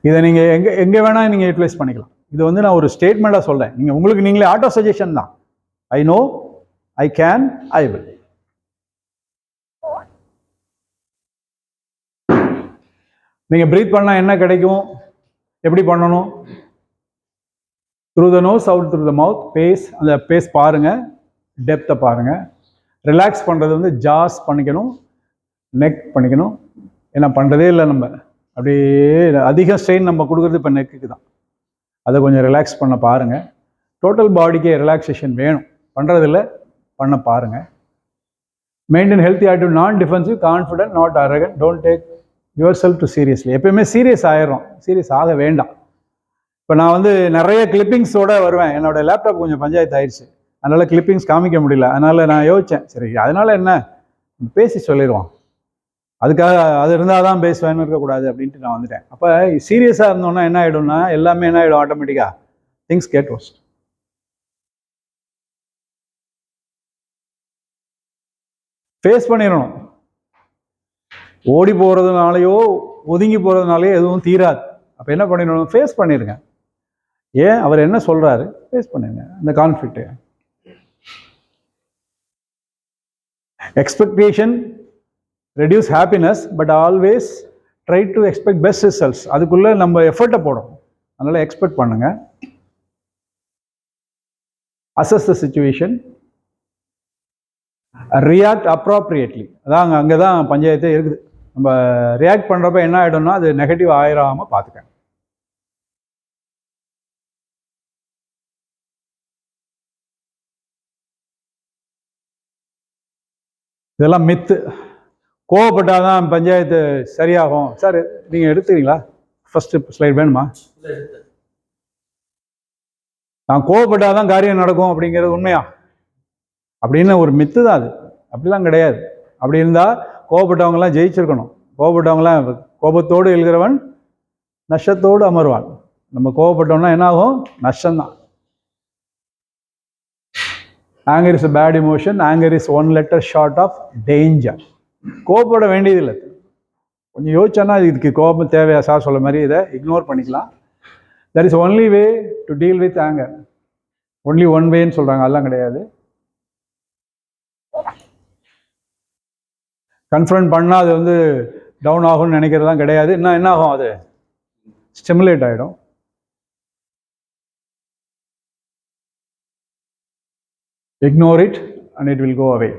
[SPEAKER 3] இதை நீங்க எங்க வேணா நீங்க யூட்டிலைஸ் பண்ணிக்கலாம். இது வந்து நான் ஒரு ஸ்டேட்மெண்டா சொல்றேன். நீங்க உங்களுக்கு நீங்களே ஆட்டோ சஜஷன் தான். I know, I can, I will. நீங்க பிரீத் பண்ணா என்ன கிடைக்கும்? எப்படி பண்ணணும்? Through the nose, out through the mouth. Pace, அந்த பேஸ் பாருங்க, டெப்த்தை பாருங்க. ரிலாக்ஸ் பண்ணுறது வந்து ஜாஸ் பண்ணிக்கணும், நெக் பண்ணிக்கணும். ஏன்னா பண்ணுறதே இல்லை நம்ம. அப்படியே அதிக ஸ்ட்ரெயின் நம்ம கொடுக்குறது இப்போ நெக்குக்கு தான். அதை கொஞ்சம் ரிலாக்ஸ் பண்ண பாருங்கள். டோட்டல் பாடிக்கே ரிலாக்ஸேஷன் வேணும். பண்ணுறதில்ல, பண்ண பாருங்கள். மெயின்டைன் ஹெல்த்தி ஆட்டிடியூட், நான் defensive, confident, not அரகன்ட், don't take your self to seriously. எப்பயுமே சீரியஸ் ஆயிடும், சீரியஸ் ஆக வேண்டாம். இப்போ நான் வந்து நிறைய கிளிப்பிங்ஸோடு வருவேன். என்னோடய லேப்டாப் கொஞ்சம் பஞ்சாயத்து ஆயிடுச்சு, அதனால் கிளிப்பிங்ஸ் காமிக்க முடியல. அதனால் நான் யோசித்தேன், சரி அதனால் என்ன, பேசி சொல்லிடுவோம். அதுக்காக அது இருந்தால் தான் பேசுவேன்னு இருக்கக்கூடாது அப்படின்ட்டு நான் வந்துட்டேன். அப்போ சீரியஸாக இருந்தோன்னா என்ன ஆகிடும்னா, எல்லாமே என்ன ஆகிடும், ஆட்டோமேட்டிக்காக திங்ஸ் கெட் வொர்ஸ்ட். ஃபேஸ் பண்ணிடணும். ஓடி போகிறதுனாலையோ ஒதுங்கி போகிறதுனாலையோ எதுவும் தீராது. அப்போ என்ன பண்ணிடணும், ஃபேஸ் பண்ணிடுங்க. ஏன் அவர் என்ன சொல்கிறாரு, ஃபேஸ் பண்ணிடுங்க இந்த conflict. Expectation reduce happiness, but always try to expect best results. அதுக்குள்ளே நம்ம எஃபர்ட்டை போடணும். அதனால் எக்ஸ்பெக்ட் பண்ணுங்க. Assess the situation, react appropriately. அதான் அங்கே தான் பஞ்சாயத்தே இருக்குது. நம்ம ரியாக்ட் பண்ணுறப்ப என்ன ஆகிடும்னா, அது நெகட்டிவ் ஆயிராமல் பார்த்துக்க. இதெல்லாம் மித்து. கோவப்பட்டாதான் பஞ்சாயத்து சரியாகும். சார் நீங்கள் எடுத்துக்கிறீங்களா? ஃபர்ஸ்ட் ஸ்லைட் வேணுமா? நான் கோவப்பட்டாதான் காரியம் நடக்கும் அப்படிங்கிறது உண்மையா? அப்படின்னு ஒரு மித்து தான் அது. அப்படிலாம் கிடையாது. அப்படி இருந்தால் கோபப்பட்டவங்களாம் ஜெயிச்சிருக்கணும். கோபப்பட்டவங்களாம், கோபத்தோடு எழுகிறவன் நஷ்டத்தோடு அமர்வான். நம்ம கோபப்பட்டோம்னா என்ன ஆகும், நஷ்டம்தான். Anger is a bad emotion. Anger is one letter short of danger. கோபப்பட வேண்டியதில்லை. கொஞ்சம் யோசிச்சோன்னா இதுக்கு கோபம் தேவையா சார் சொல்ல மாதிரி இதை இக்னோர் பண்ணிக்கலாம். there is only way to deal with anger. only one wayன்னு சொல்கிறாங்க, அதெல்லாம் கிடையாது. கன்ஃபரண்ட் பண்ணால் அது வந்து டவுன் ஆகும்னு நினைக்கிறதுலாம் கிடையாது. இன்னும் என்ன ஆகும், அது ஸ்டிமுலேட் ஆகிடும். Ignore it and it will go away.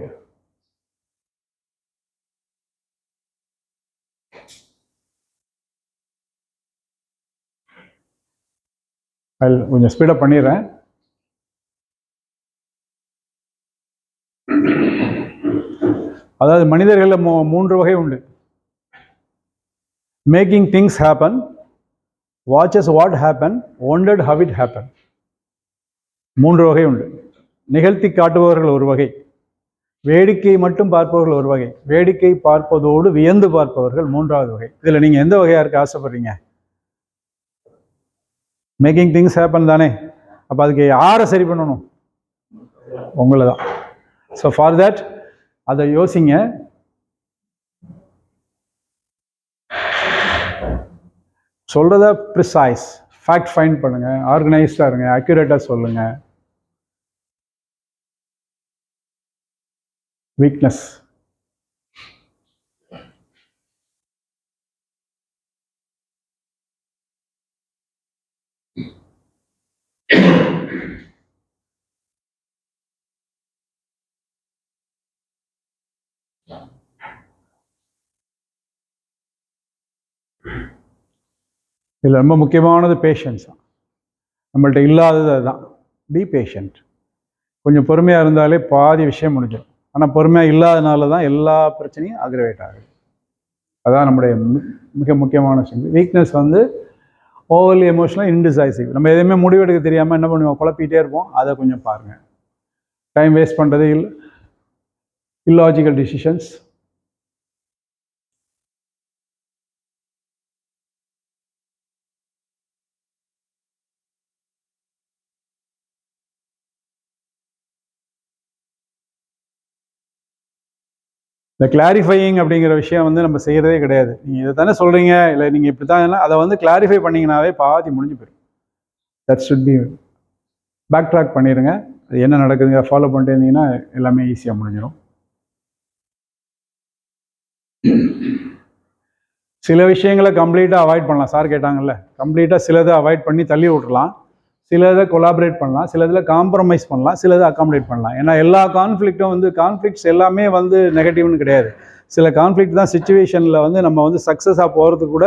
[SPEAKER 3] கொஞ்சம் ஸ்பீடப் பண்ணிடுறேன். அதாவது மனிதர்களில் 3 வகை உண்டு. Making things happen, watches what happen, wondered how it happen. 3 வகை உண்டு. நிகழ்த்தி காட்டுபவர்கள் ஒரு வகை, வேடிக்கை மட்டும் பார்ப்பவர்கள் ஒரு வகை, வேடிக்கை பார்ப்பதோடு வியந்து பார்ப்பவர்கள் 3வது வகை. இதில் நீங்கள் எந்த வகையாக இருக்க ஆசைப்படுறீங்க? மேக்கிங் திங்ஸ் ஹேப்பன் தானே. அப்போ அதுக்கு யாரை சரி பண்ணணும்? உங்களை தான். ஸோ ஃபார் தேட் அதை யோசிங்க. சொல்கிறத ப்ரிசைஸ், ஃபேக்ட் ஃபைண்ட் பண்ணுங்க, ஆர்கனைஸ்டாக இருங்க, அக்யூரேட்டாக சொல்லுங்க. வீக்னஸ், இதில் ரொம்ப முக்கியமானது பேஷன்ஸ் தான். நம்மள்ட்ட இல்லாதது அதுதான். B patient. கொஞ்சம் பொறுமையாக இருந்தாலே பாதி விஷயம் முடிஞ்சிடும். ஆனால் பொறுமையாக இல்லாதனால தான் எல்லா பிரச்சனையும் அக்ரவேட் ஆகுது. அதான் நம்முடைய மிக முக்கியமான விஷயம். வீக்னஸ் வந்து ஓவர்லி எமோஷனல், இன்டிசைசிவ். நம்ம எதுவுமே முடிவெடுக்க தெரியாமல் என்ன பண்ணுவோம், குழப்பிகிட்டே இருப்போம். அதை கொஞ்சம் பாருங்கள். டைம் வேஸ்ட் பண்ணுறது, illogical decisions. இந்த கிளாரிஃபையிங் அப்படிங்கிற விஷயம் வந்து நம்ம செய்கிறதே கிடையாது. நீங்கள் இதை தானே சொல்கிறீங்க, இல்லை நீங்கள் இப்படி தான், அதை வந்து கிளாரிஃபை பண்ணிங்கனாவே பாதி முடிஞ்சு போயிடும். That should be backtrack பண்ணிடுங்க. அது என்ன நடக்குதுங்க ஃபாலோ பண்ணிட்டு இருந்தீங்கன்னா எல்லாமே ஈஸியாக முடிஞ்சிடும். சில விஷயங்களை கம்ப்ளீட்டாக அவாய்ட் பண்ணலாம். சார் கேட்டாங்கல்ல, கம்ப்ளீட்டாக சிலதை அவாய்ட் பண்ணி தள்ளி விட்டுறலாம், சிலதை கொலாபரேட் பண்ணலாம், சிலதில் காம்ப்ரமைஸ் பண்ணலாம், சிலதை அக்காமடேட் பண்ணலாம். ஏன்னா எல்லா கான்ஃப்ளிக்ட்டும் வந்து கான்ஃப்ளிக்ட்ஸ் எல்லாமே வந்து நெகட்டிவ்னு கிடையாது. சில கான்ஃப்ளிக்ட் தான் சுச்சுவேஷனில் வந்து நம்ம வந்து சக்ஸஸாக போகிறதுக்கு கூட,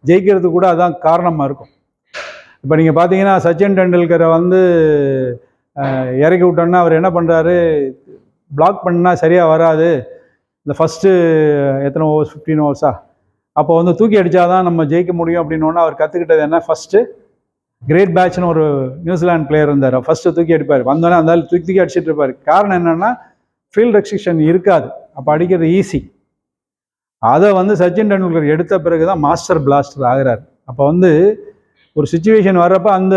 [SPEAKER 3] ஜெயிக்கிறதுக்கு கூட அதான் காரணமாக இருக்கும். இப்போ நீங்கள் பார்த்தீங்கன்னா சச்சின் டெண்டுல்கரை வந்து இறக்கி விட்டோன்னா அவர் என்ன பண்ணுறாரு, பிளாக் பண்ணால் சரியாக வராது, இந்த ஃபஸ்ட்டு எத்தனை ஓவர்ஸ், 15 ஓவர்ஸா, அப்போ வந்து தூக்கி அடித்தாதான் நம்ம ஜெயிக்க முடியும் அப்படின்னோன்னா அவர் கற்றுக்கிட்டது என்ன, ஃபஸ்ட்டு கிரேட் பேட்ச்னு ஒரு நியூசிலாந்து பிளேயர் இருந்தார், ஃபஸ்ட்டு தூக்கி அடிப்பார், வந்தோடனே அந்த தூக்கி அடிச்சுட்டு இருப்பார். காரணம் என்னென்னா ஃபீல்ட் ரெஸ்ட்ரிக்ஷன் இருக்காது, அப்போ அடிக்கிறது ஈஸி. அதை வந்து சச்சின் டெண்டுல்கர் எடுத்த பிறகு தான் மாஸ்டர் பிளாஸ்டர் ஆகிறார். அப்போ வந்து ஒரு சுச்சுவேஷன் வர்றப்போ அந்த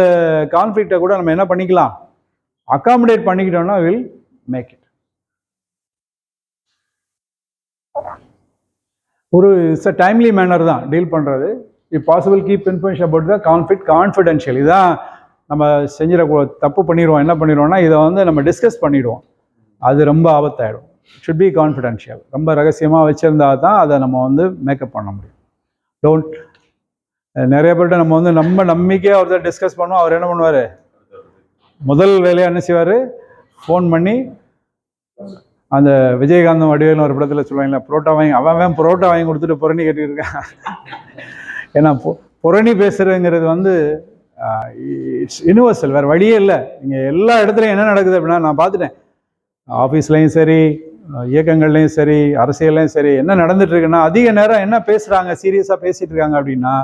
[SPEAKER 3] கான்ஃப்ளிக்டை கூட நம்ம என்ன பண்ணிக்கலாம், அக்காமடேட் பண்ணிக்கிட்டோம்னா வில் மேக் இட். ஒரு டைம்லி மேனர் தான் டீல் பண்ணுறது. இப் possible keep information about the conflict confidential. இதான் நம்ம செஞ்சிட தப்பு பண்ணிடுவோம். என்ன பண்ணிடுவோம்னா இதை வந்து நம்ம டிஸ்கஸ் பண்ணிவிடுவோம், அது ரொம்ப ஆபத்தாயிடும். Should be confidential. ரொம்ப ரகசியமாக வச்சுருந்தா தான் அதை நம்ம வந்து மேக்கப் பண்ண முடியும். டோன்ட் நிறைய பேர்கிட்ட நம்ம வந்து நம்ம நம்பிக்கையாக ஒருத்தர் டிஸ்கஸ் பண்ணுவோம், அவர் என்ன பண்ணுவார், முதல் வேலையாக என்ன செய்வார், ஃபோன் பண்ணி அந்த விஜயகாந்தம் வடிவேல்னு ஒரு படத்தில் சொல்லுவாங்களா, புரோட்டா வாங்கி, அவன் புரோட்டா வாங்கி கொடுத்துட்டு புரணி கேட்டுக்கிட்டு இருக்கான். ஏன்னா புரணி பேசுகிறதுங்கிறது வந்து இட்ஸ் யூனிவர்சல், வேறு வழியே இல்லை. நீங்கள் எல்லா இடத்துலையும் என்ன நடக்குது அப்படின்னா, நான் பார்த்துட்டேன், ஆஃபீஸ்லேயும் சரி, இயக்கங்கள்லேயும் சரி, அரசியல்லையும் சரி, என்ன நடந்துட்டுருக்குன்னா அதிக நேரம் என்ன பேசுகிறாங்க, சீரியஸாக பேசிகிட்டு இருக்காங்க அப்படின்னா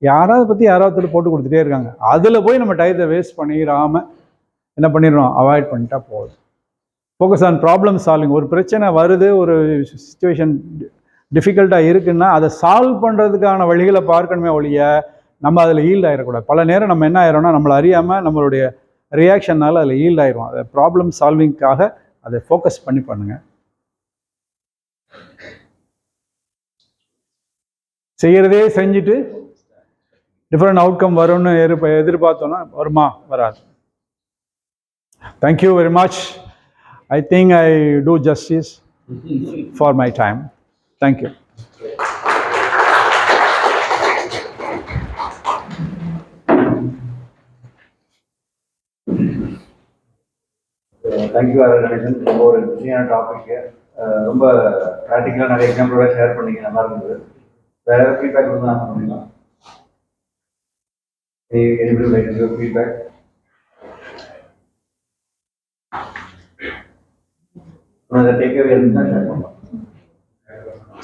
[SPEAKER 3] யாராவது பற்றி யாராவது போட்டு கொடுத்துட்டே இருக்காங்க. அதில் போய் நம்ம டயத்தை வேஸ்ட் பண்ணிடாமல் என்ன பண்ணிடுறோம், அவாய்ட் பண்ணிட்டா போகுது. Focus on problem solving. ஒரு பிரச்சனை வருது, ஒரு சுச்சுவேஷன் டிஃபிகல்ட்டாக இருக்குன்னா அதை சால்வ் பண்ணுறதுக்கான வழிகளை பார்க்கணுமே ஒழிய நம்ம அதில் ஈல்ட் ஆகிடக்கூடாது. பல நேரம் நம்ம என்ன ஆயிரோம்னா நம்மளை அறியாமல் நம்மளுடைய ரியாக்ஷனால் அதில் ஈல்ட் ஆயிரும். அதை ப்ராப்ளம் சால்விங்காக அதை ஃபோக்கஸ் பண்ணி பண்ணுங்கள். செய்கிறதே செஞ்சுட்டு டிஃப்ரெண்ட் அவுட்கம் வரும்னு எதிர்பார்த்தோன்னா வருமா, வராது. Thank you very much. I think I do justice for my time. Thank you.
[SPEAKER 1] Thank you Ganesan. ரொம்ப ஒரு இன்ட்ரெஸ்டிங்கான டாபிக்கு, ரொம்ப ப்ராக்டிக்கலாக நிறைய எக்ஸாம்பிளோட ஷேர் பண்ணிங்க, நல்லா இருந்தது. வேற ஏதாவது ஃபீட்பேக் வந்து நான் பண்ணிங்களா? Anybody like to give feedback?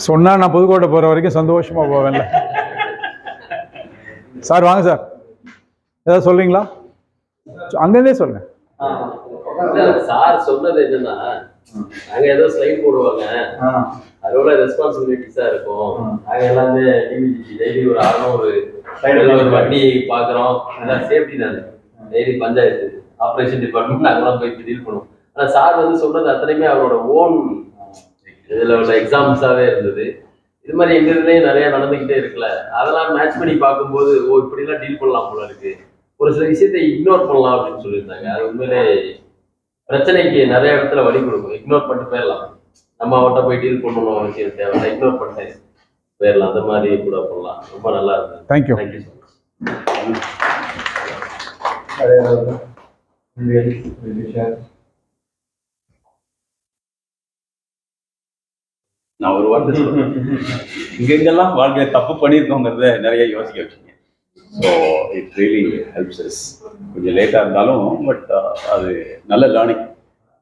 [SPEAKER 3] சொன்னா நான் புதுக்கோட்டை போகிற வரைக்கும் சந்தோஷமாக போவேன்ல. சார் வாங்க சார், ஏதாவது சொல்றீங்களா? அங்கேருந்தே சொல்லுங்க.
[SPEAKER 6] சார் சொன்னது என்னன்னா, நாங்க ஏதோ ஸ்லைட் போடுவாங்க, அதோட ரெஸ்பான்சிபிலிட்டிஸா இருக்கும். நாங்க எல்லாமே டெய்லி ஒரு 600 வண்டி பாக்குறோம், அதான் சேஃப்டி தானே. டெய்லி பஞ்சாயத்து ஆப்ரேஷன் டிபார்ட்மெண்ட் நாங்களாம் போய் டீல் பண்ணுவோம். ஆனா சார் வந்து சொன்னது அத்தனையுமே அவரோட ஓன் இதுல உள்ள எக்ஸாம்பிள்ஸாவே இருந்தது. இது மாதிரி எங்க இதுலயும் நிறைய நடந்துகிட்டே இருக்குல்ல, அதெல்லாம் மேட்ச் பண்ணி பார்க்கும்போது ஓ இப்படி எல்லாம் டீல் பண்ணலாம் போல இருக்கு, ஒரு சில விஷயத்தை இக்னோர் பண்ணலாம் அப்படின்னு சொல்லியிருந்தாங்க. அது உண்மையிலே பிரச்சனைக்கு நிறைய இடத்துல வழி கொடுக்கும். இக்னோர் பண்ணிட்டு போயிடலாம், நம்ம அவர்கிட்ட போய் டீல் பண்ணணும் அவசியம் தேவை, இக்னோர் பண்ணிட்டு போயிடலாம். அந்த மாதிரி கூட பண்ணலாம். ரொம்ப நல்லா இருந்தது.
[SPEAKER 3] தேங்க்யூ.
[SPEAKER 6] Thank you so much.
[SPEAKER 2] நான் ஒரு வார்த்தை சொல்றேன், இங்கெங்கெல்லாம் வாழ்க்கையை தப்பு பண்ணியிருக்கோங்கிறத நிறைய யோசிக்க வச்சுங்க. So it really helps as. கொஞ்சம் லேட்டாக இருந்தாலும் பட் அது நல்ல லேர்னிங்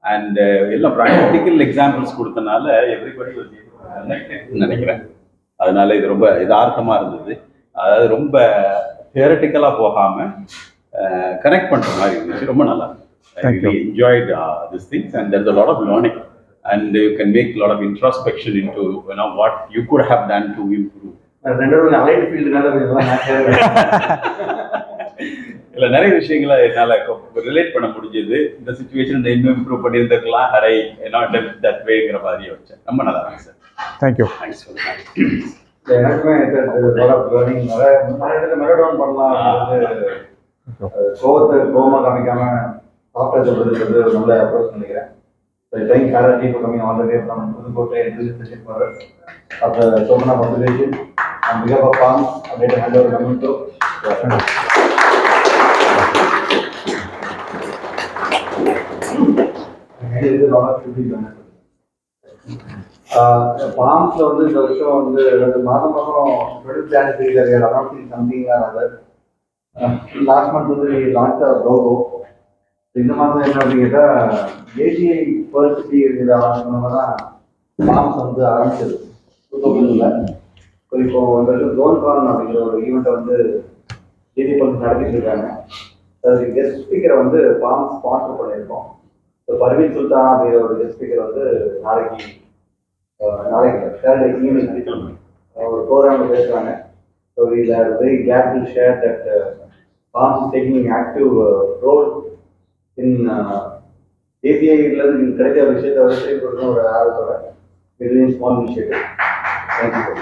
[SPEAKER 2] அண்ட் எல்லாம் ப்ராக்டிக்கல் எக்ஸாம்பிள்ஸ் கொடுத்தனால எவ்ரிபடி நினைக்கிறேன். அதனால இது ரொம்ப யதார்த்தமாக இருந்தது. அதாவது ரொம்ப தியரட்டிக்கலாக போகாமல் கனெக்ட் பண்ணுற மாதிரி இருந்துச்சு. ரொம்ப நல்லா இருந்துச்சு. I
[SPEAKER 3] Thank you.
[SPEAKER 2] really enjoyed this things, and there's a lot of learning, and you can make a lot of introspection into what you could have done to improve.
[SPEAKER 1] ரெண்டு பேரும் அலைட் ஃபீல்டுனால இதெல்லாம்
[SPEAKER 2] இல்லை, நிறைய விஷயங்களை என்னால் ரிலேட் பண்ண முடிஞ்சது. இந்த சுச்சுவேஷன் இன்னும் இம்ப்ரூவ் பண்ணியிருந்துருக்கலாம், ஹரை தட் வேங்கிற மாதிரியே வச்சேன். ரொம்ப நல்லா இருக்கு sir.
[SPEAKER 3] Thank you.
[SPEAKER 2] Thanks for that.
[SPEAKER 1] எனக்குமே லேர்னிங் நிறைய மெலோடவுன் பண்ணலாம் அப்படின்றது, கோவமாக காமிக்காம சாஃப்ட்வேர் சொல்றதுன்றது ஒரு நல்ல அப்ரோச் நினைக்கிறேன். Thank Karati for coming all the way from Pudukottai and visit for us of the Somana population. On behalf of Palm, I'd like to hand over the Namunto. Palms வந்து இந்த வருஷம் வந்து மாதம் product plan செய்தார்கள். Announcing something R other. Last month வந்து launch logo. இந்த மாதம் என்ன அப்படிங்கிட்டா ஏஜிஐ பர்சிட்டி இருக்கிற ஆரம்பிச்சவங்க தான் பாம்ஸ் வந்து ஆரம்பிச்சது 2000. இப்போ இந்த வருஷம் ஜோன்கான் அப்படிங்கிற ஒரு ஈவெண்ட்டை வந்து ஏஜி பர்சி நடத்திட்டு இருக்காங்க. அதுக்கு கெஸ்ட் ஸ்பீக்கரை வந்து பாம்ஸ் ஸ்பான்சர் பண்ணியிருக்கோம். ஸோ பர்வீன் சுல்தான் அப்படிங்கிற ஒரு கெஸ்ட் ஸ்பீக்கர் வந்து நாளைக்கு Saturday evening ஒரு ப்ரோக்ராமில் பேசுகிறாங்க. So we are very glad to share that PALMS is taking an active role in API-லேருந்து கிடைக்கிற விஷயத்தை வந்து செயல்படுத்த ஒரு ஆர்வத்தோட very small initiative. Thank you.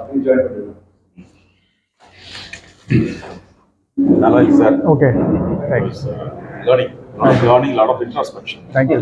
[SPEAKER 1] Please join பண்ணுங்க.
[SPEAKER 2] நல்லா இருக்கு sir.
[SPEAKER 3] Okay, thanks.
[SPEAKER 2] Learning, lot of introspection.
[SPEAKER 3] Thank you.